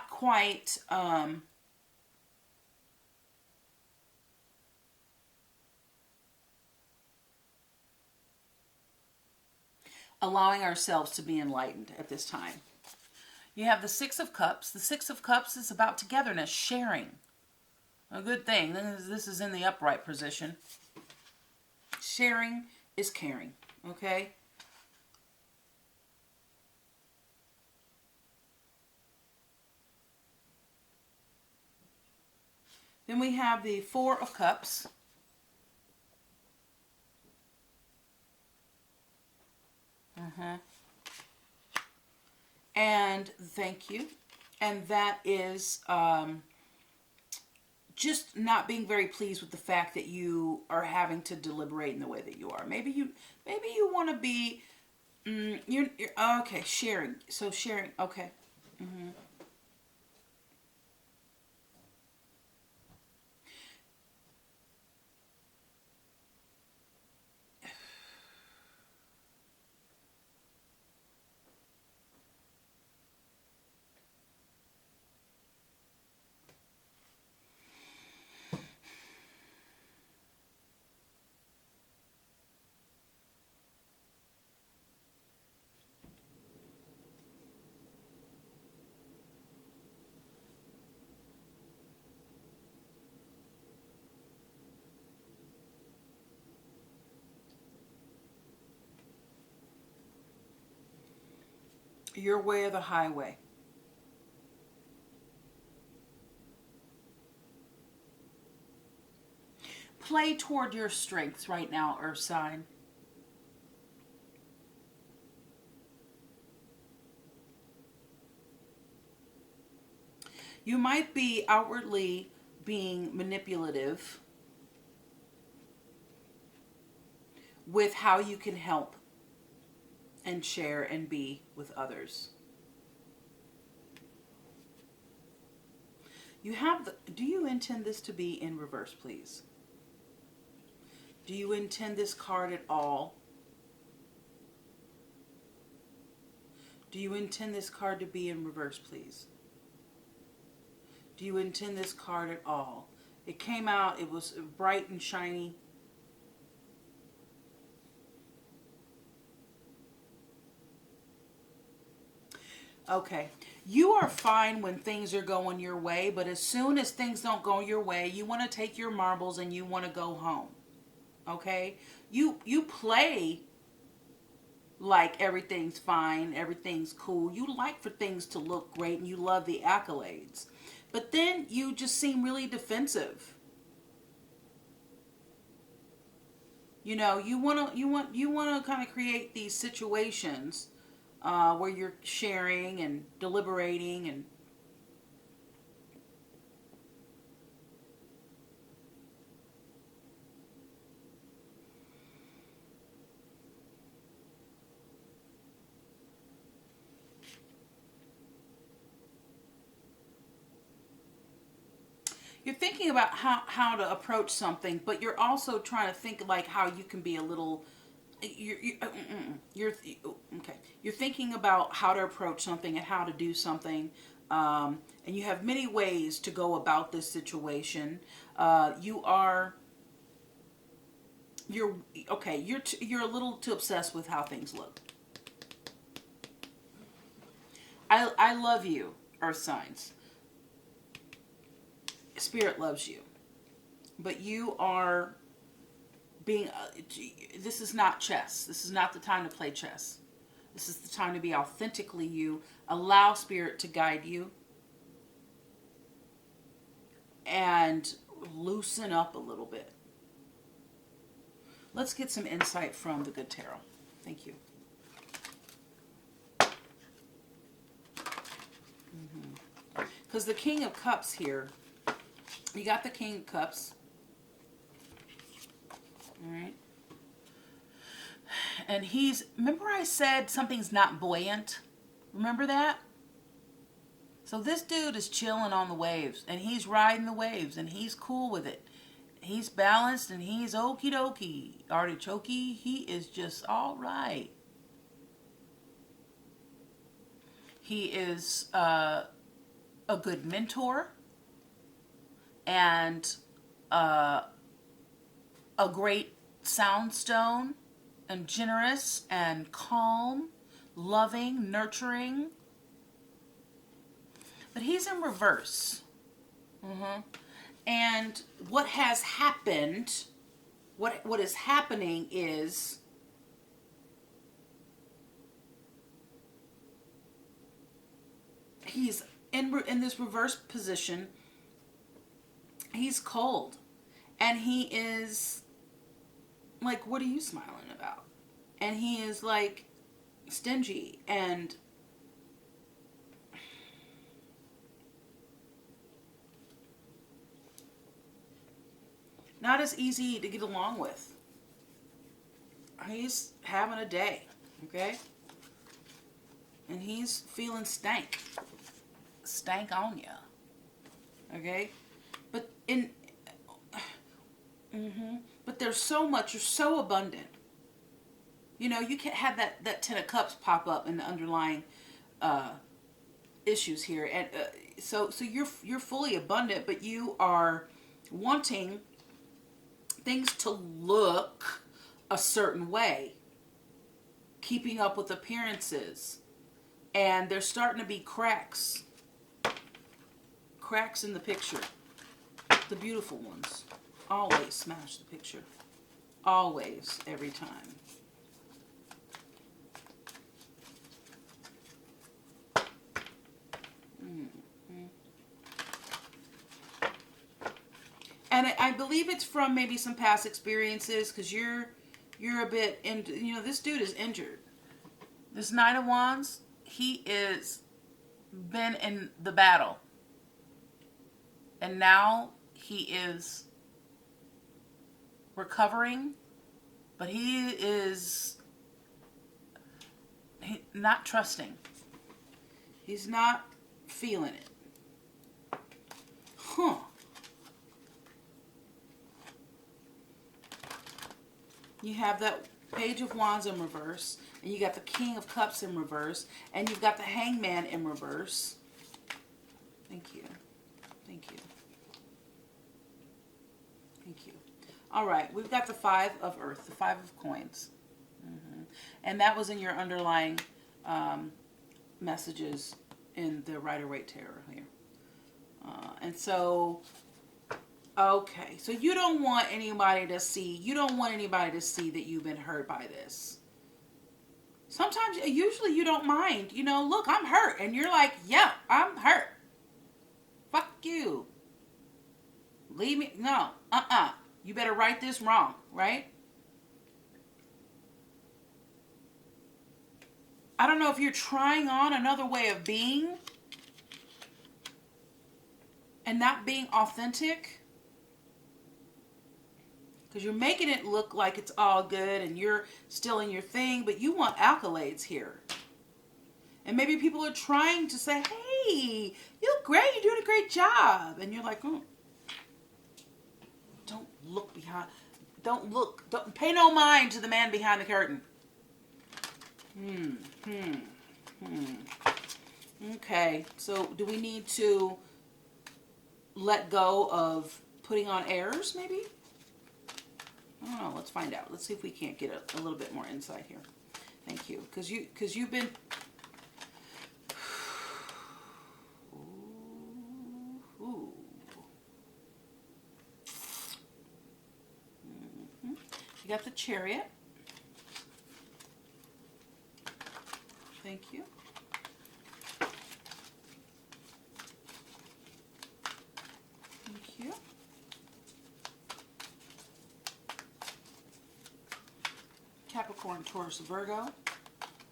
quite allowing ourselves to be enlightened at this time. You have the Six of Cups. The Six of Cups is about togetherness, sharing. A good thing. This is in the upright position. Sharing is caring, okay? Then we have the Four of Cups. And thank you. And that is just not being very pleased with the fact that you are having to deliberate in the way that you are. Maybe you want to be you're okay, sharing. So sharing, okay. Your way or the highway. Play toward your strengths right now, Earth sign. You might be outwardly being manipulative with how you can help and share and be with others. You have the, do you intend this to be in reverse, please? Do you intend this card at all? Do you intend this card to be in reverse, please? Do you intend this card at all? It came out, it was bright and shiny. Okay, you are fine when things are going your way, but as soon as things don't go your way, you want to take your marbles and you want to go home. Okay? You play like everything's fine, everything's cool. You like for things to look great and you love the accolades. But then you just seem really defensive. You know, you want to kind of create these situations where you're sharing and deliberating and you're thinking about how to approach something, but you're also trying to think like how you can be a little. You're okay. You're thinking about how to approach something and how to do something, and you have many ways to go about this situation. You're okay. You're a little too obsessed with how things look. I love you, Earth signs. Spirit loves you, but you are being this is not chess. This is not the time to play chess. This is the time to be authentically you. Allow Spirit to guide you and loosen up a little bit. Let's get some insight from the good tarot. Thank you. Because the King of Cups here, you got the King of Cups. All right. And remember I said something's not buoyant? Remember that? So this dude is chilling on the waves, and he's riding the waves, and he's cool with it. He's balanced, and he's okie dokie. Artichokey, he is just all right. He is a good mentor, and a great soundstone, and generous and calm, loving, nurturing. But he's in reverse. And what has happened, what is happening is he's in this reverse position. He's cold. And he is like, what are you smiling about? And he is like stingy and not as easy to get along with. He's having a day, okay? And he's feeling stank on ya, okay? But but there's so much, you're so abundant. You know, you can't have that Ten of Cups pop up in the underlying issues here, and so you're fully abundant, but you are wanting things to look a certain way, keeping up with appearances, and there's starting to be cracks in the picture. The beautiful ones always smash the picture, always, every time. And I believe it's from maybe some past experiences, because you're a bit, you know, this dude is injured. This Knight of Wands, he is been in the battle. And now he is recovering, but he is not trusting. He's not feeling it. Huh. You have that Page of Wands in reverse, and you got the King of Cups in reverse, and you've got the Hangman in reverse. Thank you. Thank you. Thank you. All right, we've got the Five of Earth, the Five of Coins. And that was in your underlying messages in the Rider-Waite Tarot here. And so, okay, so you don't want anybody to see, that you've been hurt by this. Sometimes, usually you don't mind, you know, look, I'm hurt. And you're like, yeah, I'm hurt. Fuck you. Leave me, no, you better right this wrong, right? I don't know if you're trying on another way of being and not being authentic, because you're making it look like it's all good and you're still in your thing, but you want accolades here. And maybe people are trying to say, hey, you look great, you're doing a great job. And you're like, don't look behind, don't pay no mind to the man behind the curtain. Okay, so do we need to let go of putting on airs, maybe? I don't know. Let's find out. Let's see if we can't get a little bit more insight here. Thank you, because you've been. Ooh. You got the Chariot. Thank you. Thank you. Capricorn, Taurus, Virgo.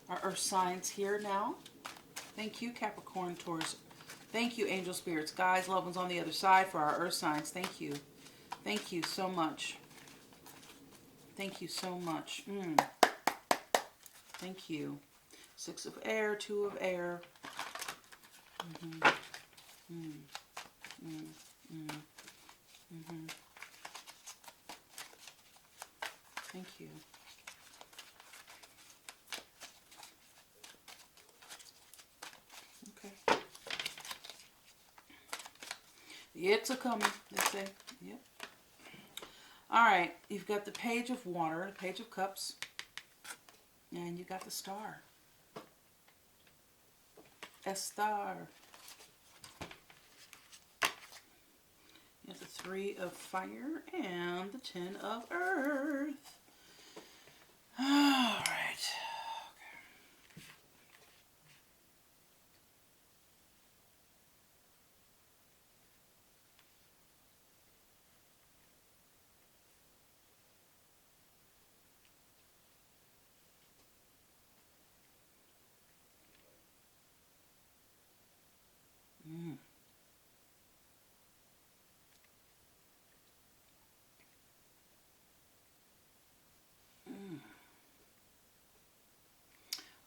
Our earth signs here now. Thank you, Capricorn, Taurus. Thank you, angel spirits, guides, loved ones on the other side for our earth signs. Thank you. Thank you so much. Thank you so much. Thank you. Six of air, two of air. Thank you. Okay. It's a coming, they say. Yep. All right. You've got the Page of Water, the Page of Cups, and you got the Star. A star. You have the Three of Fire and the Ten of Earth. All right.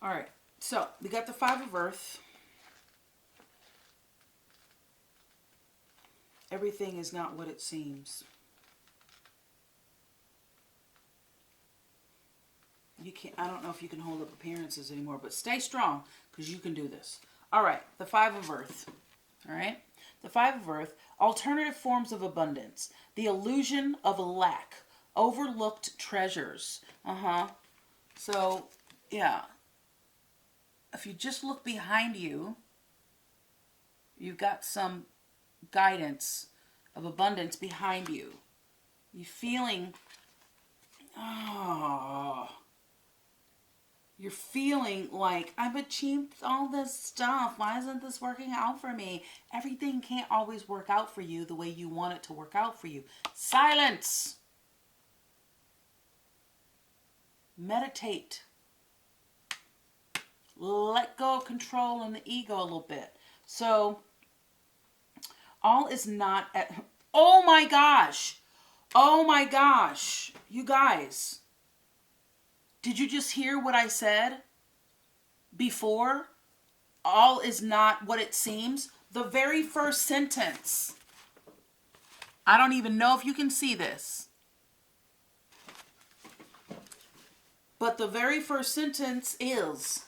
All right, so we got the Five of Earth. Everything is not what it seems. You can't. I don't know if you can hold up appearances anymore, but stay strong, because you can do this. All right, the Five of Earth. All right, the Five of Earth. Alternative forms of abundance. The illusion of a lack. Overlooked treasures. So, yeah. If you just look behind you, you've got some guidance of abundance behind you. You're feeling, You're feeling like, I've achieved all this stuff. Why isn't this working out for me? Everything can't always work out for you the way you want it to work out for you. Silence. Meditate. Let go of control and the ego a little bit. So, all is not at... Oh my gosh. Oh my gosh. You guys. Did you just hear what I said before? All is not what it seems. The very first sentence. I don't even know if you can see this. But the very first sentence is,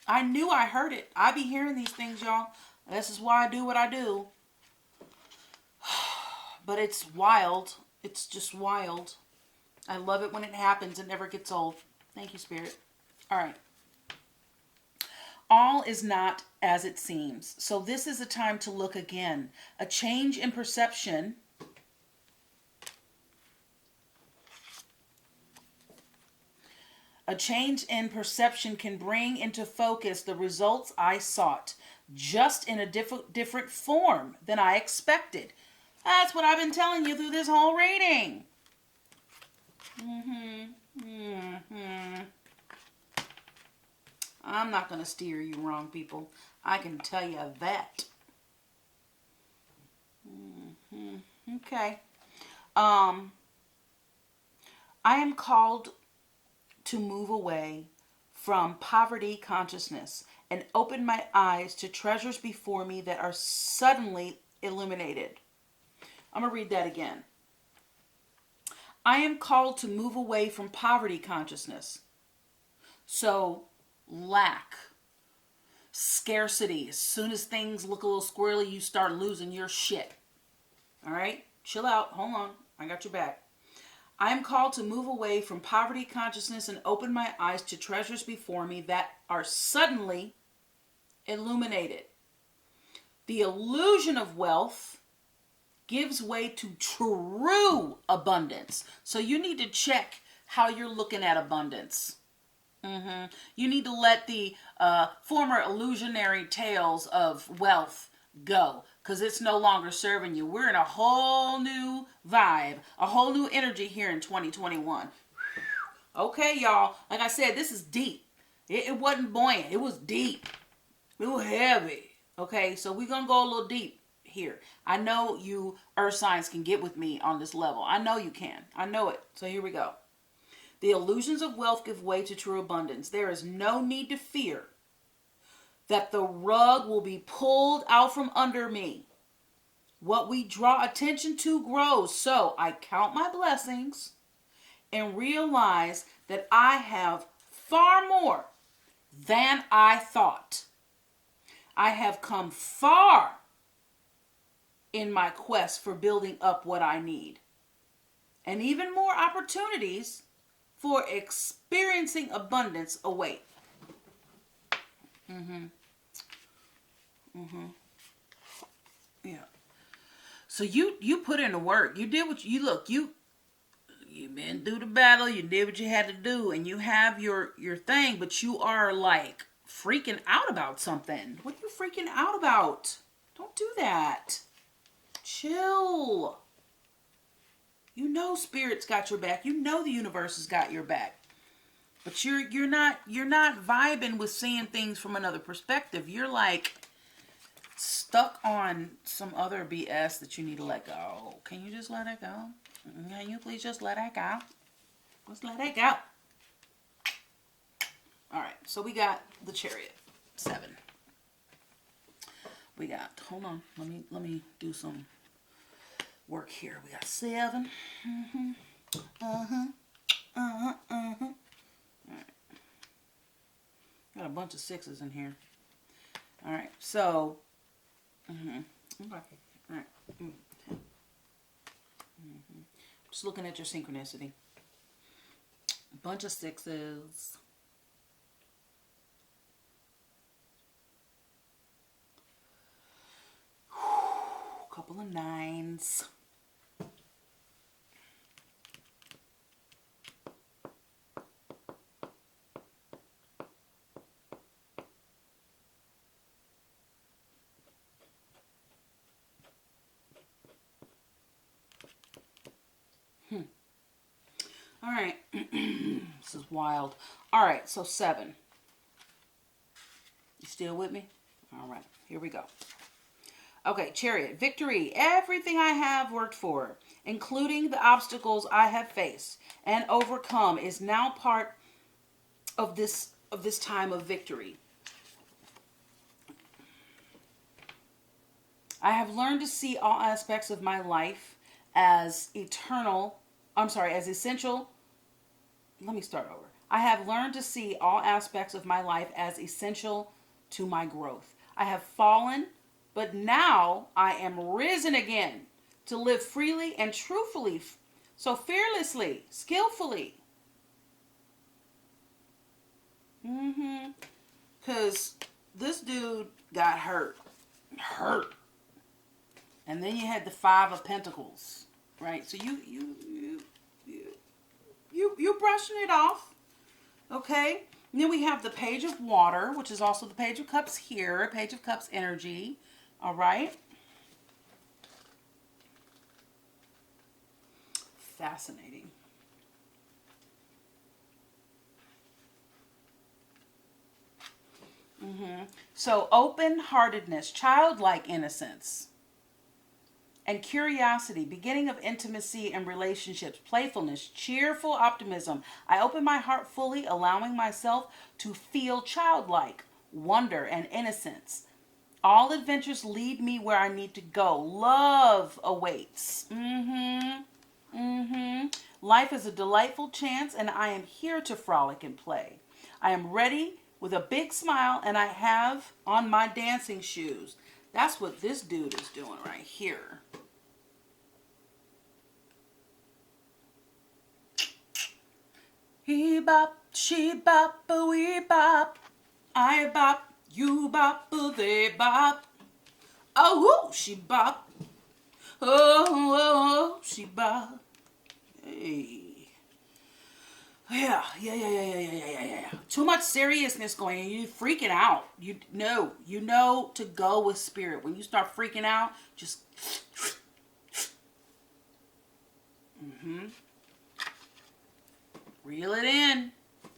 I knew I heard it. I be hearing these things, y'all. This is why I do what I do. But it's wild. It's just wild. I love it when it happens. It never gets old. Thank you, Spirit. All right. All is not as it seems. So this is a time to look again. A change in perception. A change in perception can bring into focus the results I sought, just in a different form than I expected. That's what I've been telling you through this whole reading. I'm not going to steer you wrong, people. I can tell you that. Okay. I am called to move away from poverty consciousness and open my eyes to treasures before me that are suddenly illuminated. I'm going to read that again. I am called to move away from poverty consciousness. So, lack, scarcity. As soon as things look a little squirrely, you start losing your shit. All right? Chill out. Hold on. I got your back. I am called to move away from poverty consciousness and open my eyes to treasures before me that are suddenly illuminated. The illusion of wealth gives way to true abundance. So you need to check how you're looking at abundance. You need to let the former illusionary tales of wealth go, because it's no longer serving you. We're in a whole new vibe, a whole new energy here in 2021. Okay, y'all. Like I said, this is deep. It wasn't buoyant. It was deep. It was heavy. Okay, so we're going to go a little deep here. I know you earth signs can get with me on this level. I know you can. I know it. So here we go. The illusions of wealth give way to true abundance. There is no need to fear that the rug will be pulled out from under me. What we draw attention to grows. So I count my blessings and realize that I have far more than I thought. I have come far in my quest for building up what I need. And even more opportunities for experiencing abundance await. Yeah. So you put in the work. You did what you've been through the battle. You did what you had to do, and you have your thing. But you are like freaking out about something. What are you freaking out about? Don't do that. Chill. You know Spirit's got your back. You know the universe has got your back. But you're not vibing with seeing things from another perspective. You're like stuck on some other BS that you need to let go. Can you just let it go? Can you please just let it go? Let's let it go. All right, so we got the Chariot 7. We got, hold on, let me do some work here. We got 7. All right. Got a bunch of 6s in here. All right, so okay. All right. Just looking at your synchronicity. A bunch of 6s. Couple of 9s. All right. This is wild. All right, so 7. You still with me? All right, here we go. Okay, Chariot Victory. Everything I have worked for, including the obstacles I have faced and overcome, is now part of this time of victory. I have learned to see all aspects of my life as essential. Let me start over. I have learned to see all aspects of my life as essential to my growth. I have fallen, but now I am risen again to live freely and truthfully, so fearlessly, skillfully. Because this dude got hurt. And then you had the 5 of Pentacles, right? So you brushing it off, okay? And then we have the Page of Water, which is also the Page of Cups here, Page of Cups energy, all right? Fascinating. So open-heartedness, childlike innocence, and curiosity, beginning of intimacy and relationships, playfulness, cheerful optimism. I open my heart fully, allowing myself to feel childlike, wonder, and innocence. All adventures lead me where I need to go. Love awaits. Life is a delightful chance, and I am here to frolic and play. I am ready with a big smile, and I have on my dancing shoes. That's what this dude is doing right here. He bop, she bop, we bop. I bop, you bop, they bop. Oh, she bop. Oh, she bop. Hey. Yeah. Too much seriousness going on. You're freaking out. You know to go with spirit. When you start freaking out, just... Reel it in.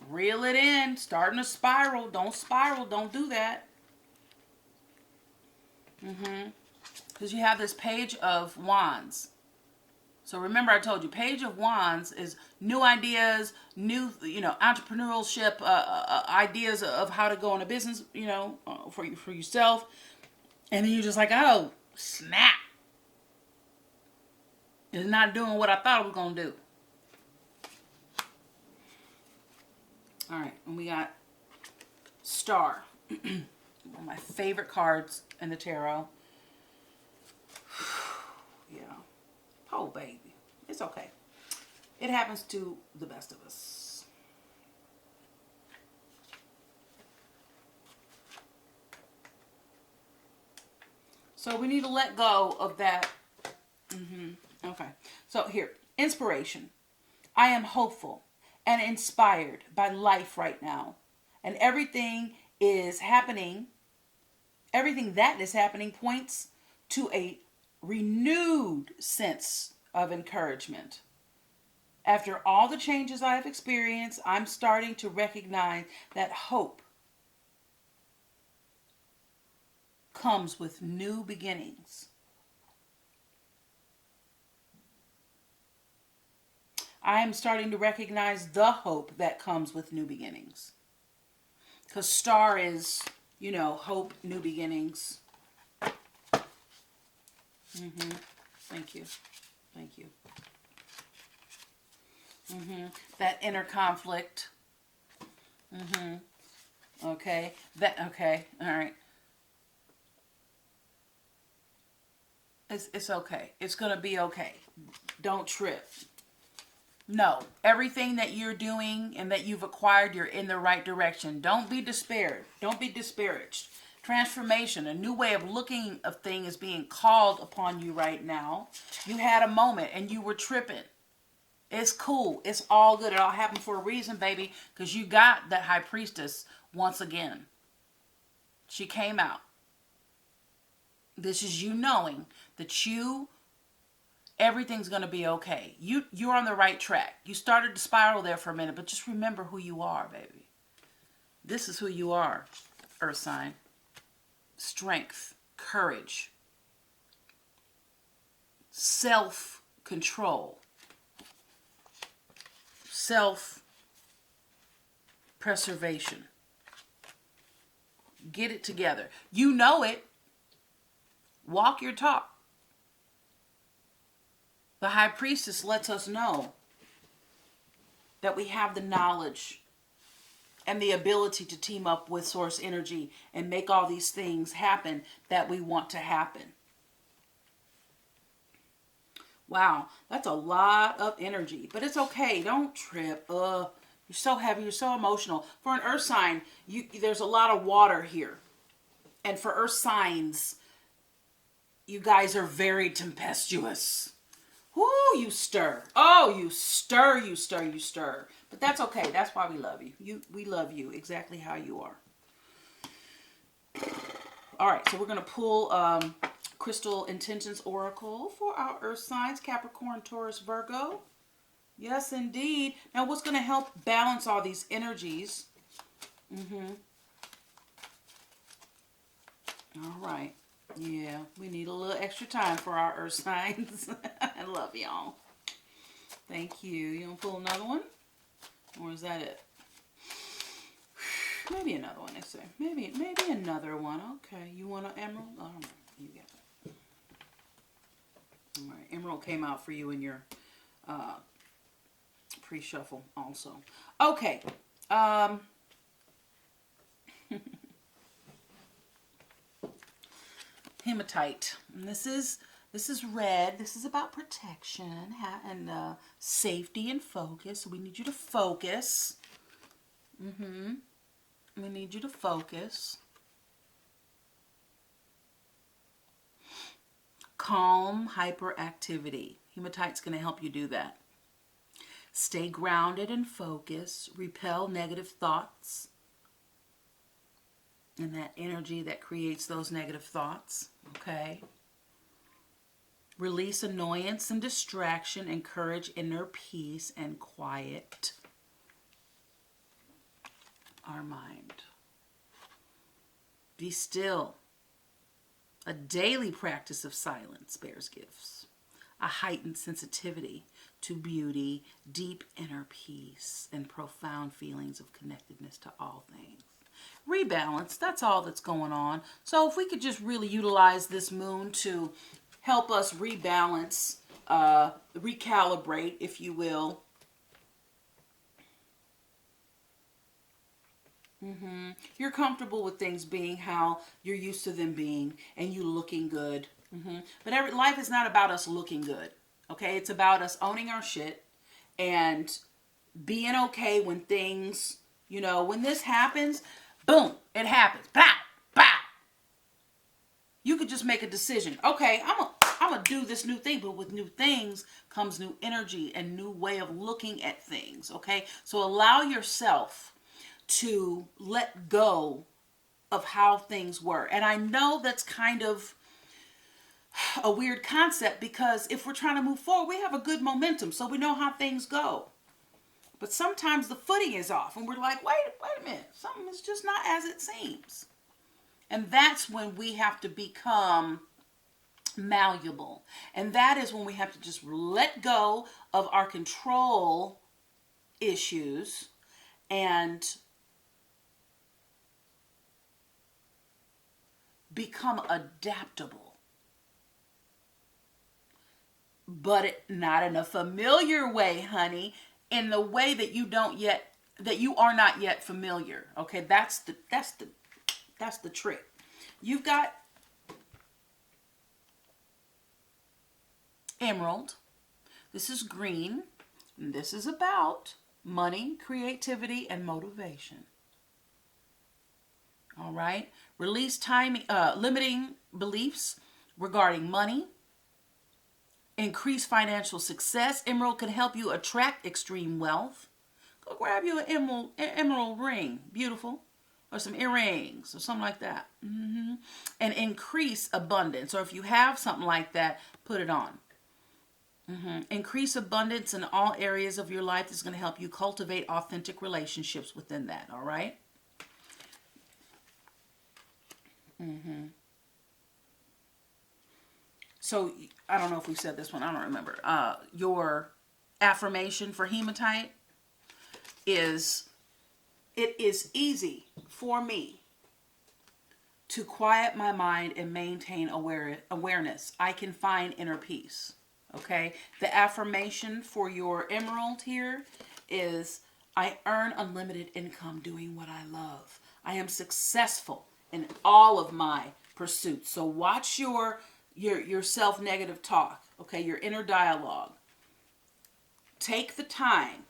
Reel it in. Starting to spiral. Don't spiral. Don't do that. Because you have this Page of Wands. So remember I told you, Page of Wands is new ideas, new, entrepreneurship, ideas of how to go in a business, for yourself. And then you're just like, oh, snap. It's not doing what I thought it was going to do. All right, and we got Star. One of my favorite cards in the tarot. Yeah. Oh, baby. It's okay. It happens to the best of us. So we need to let go of that. Okay. So here, inspiration. I am hopeful and inspired by life right now. And everything that is happening points to a renewed sense of encouragement. After all the changes I have experienced, I'm starting to recognize that hope comes with new beginnings. I am starting to recognize the hope that comes with new beginnings. Because Star is, hope, new beginnings. Thank you. Thank you. That inner conflict. Okay. Okay. All right. It's okay. It's going to be okay. Don't trip. No, everything that you're doing and that you've acquired, you're in the right direction. Don't be despaired. Don't be disparaged. Transformation, a new way of looking of things is being called upon you right now. You had a moment and you were tripping. It's cool. It's all good. It all happened for a reason, baby, because you got that High Priestess once again. She came out. This is you knowing that you Everything's going to be okay. You're on the right track. You started to spiral there for a minute, but just remember who you are, baby. This is who you are, Earth sign. Strength, courage, self-control, self-preservation. Get it together. You know it. Walk your talk. The High Priestess lets us know that we have the knowledge and the ability to team up with source energy and make all these things happen that we want to happen. Wow, that's a lot of energy, but it's okay. Don't trip. You're so heavy. You're so emotional. For an earth sign, there's a lot of water here. And for earth signs, you guys are very tempestuous. Whoo, you stir. Oh, you stir, you stir, you stir. But that's okay. That's why we love you. We love you exactly how you are. All right, so we're going to pull Crystal Intentions Oracle for our earth signs, Capricorn, Taurus, Virgo. Yes, indeed. Now, what's going to help balance all these energies? All right. Yeah, we need a little extra time for our earth signs. I love y'all. Thank you. You want to pull another one? Or is that it? Maybe another one, they say. Maybe another one. Okay. You want an emerald? I don't know. You get it. All right. Emerald came out for you in your pre-shuffle also. Okay. Hematite. And this is red. This is about protection and safety and focus. So we need you to focus. We need you to focus. Calm hyperactivity. Hematite's going to help you do that. Stay grounded and focused. Repel negative thoughts and that energy that creates those negative thoughts. Okay. Release annoyance and distraction. Encourage inner peace and quiet our mind. Be still. A daily practice of silence bears gifts. A heightened sensitivity to beauty, deep inner peace, and profound feelings of connectedness to all things. Rebalance, that's all that's going on. So if we could just really utilize this moon to help us rebalance, recalibrate, if you will. You're comfortable with things being how you're used to them being, and you looking good. But life is not about us looking good. Okay, it's about us owning our shit and being okay when things, when this happens, boom, it happens. Pow, pow. You could just make a decision. Okay, I'm gonna do this new thing, but with new things comes new energy and new way of looking at things. Okay, so allow yourself to let go of how things were. And I know that's kind of a weird concept, because if we're trying to move forward, we have a good momentum, so we know how things go. But sometimes the footing is off and we're like, wait a minute, something is just not as it seems. And that's when we have to become malleable. And that is when we have to just let go of our control issues and become adaptable. But not in a familiar way, honey. In the way that you are not yet familiar. Okay, that's the trick. You've got emerald. This is green. And this is about money, creativity, and motivation. All right. Release limiting beliefs regarding money. Increase financial success. Emerald can help you attract extreme wealth. Go grab you an emerald ring. Beautiful. Or some earrings or something like that. And increase abundance. Or if you have something like that, put it on. Increase abundance in all areas of your life. This is going to help you cultivate authentic relationships within that, all right? So, I don't know if we said this one. I don't remember. Your affirmation for hematite is, it is easy for me to quiet my mind and maintain awareness. I can find inner peace. Okay? The affirmation for your emerald here is, I earn unlimited income doing what I love. I am successful in all of my pursuits. So watch your self-negative talk, okay? Your inner dialogue. Take the time.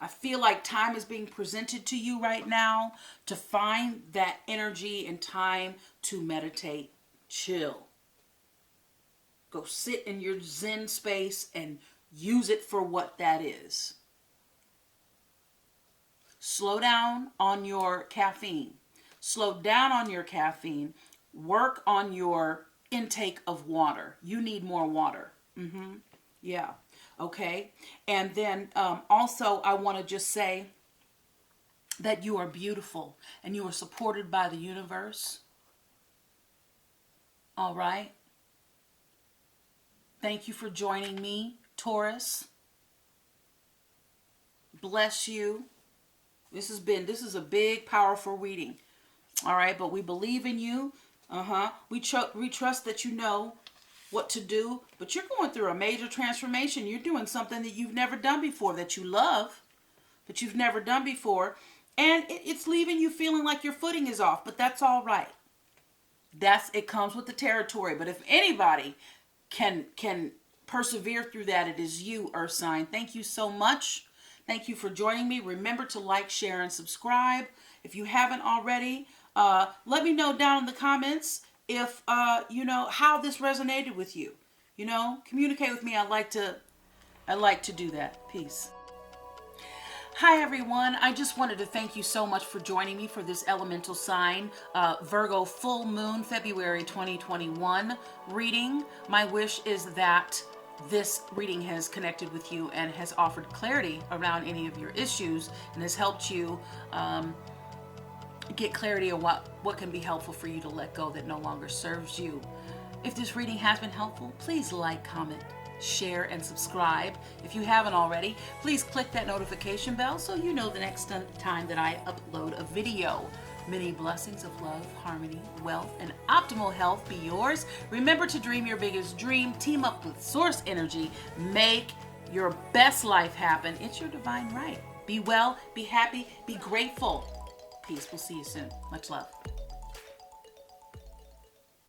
I feel like time is being presented to you right now to find that energy and time to meditate, chill. Go sit in your Zen space and use it for what that is. Slow down on your caffeine. Slow down on your caffeine. Work on your intake of water. You need more water. Yeah. Okay. And then also I want to just say that you are beautiful and you are supported by the universe. All right. Thank you for joining me, Taurus. Bless you. This is a big, powerful reading. All right, but we believe in you. We trust that you know what to do, but you're going through a major transformation. You're doing something that you've never done before, that you love, but you've never done before. And it's leaving you feeling like your footing is off, but that's all right. It comes with the territory. But if anybody can persevere through that, it is you, Earth sign. Thank you so much. Thank you for joining me. Remember to like, share, and subscribe. If you haven't already, let me know down in the comments if you know how this resonated with you. You know, communicate with me. I like to do that. Peace. Hi everyone, I just wanted to thank you so much for joining me for this elemental sign Virgo full moon February 2021 reading. My wish is that this reading has connected with you and has offered clarity around any of your issues and has helped you get clarity on what can be helpful for you to let go that no longer serves you. If this reading has been helpful, please like, comment, share, and subscribe. If you haven't already, please click that notification bell so you know the next time that I upload a video. Many blessings of love, harmony, wealth, and optimal health be yours. Remember to dream your biggest dream. Team up with source energy. Make your best life happen. It's your divine right. Be well, be happy, be grateful. Peace. We'll see you soon. Much love.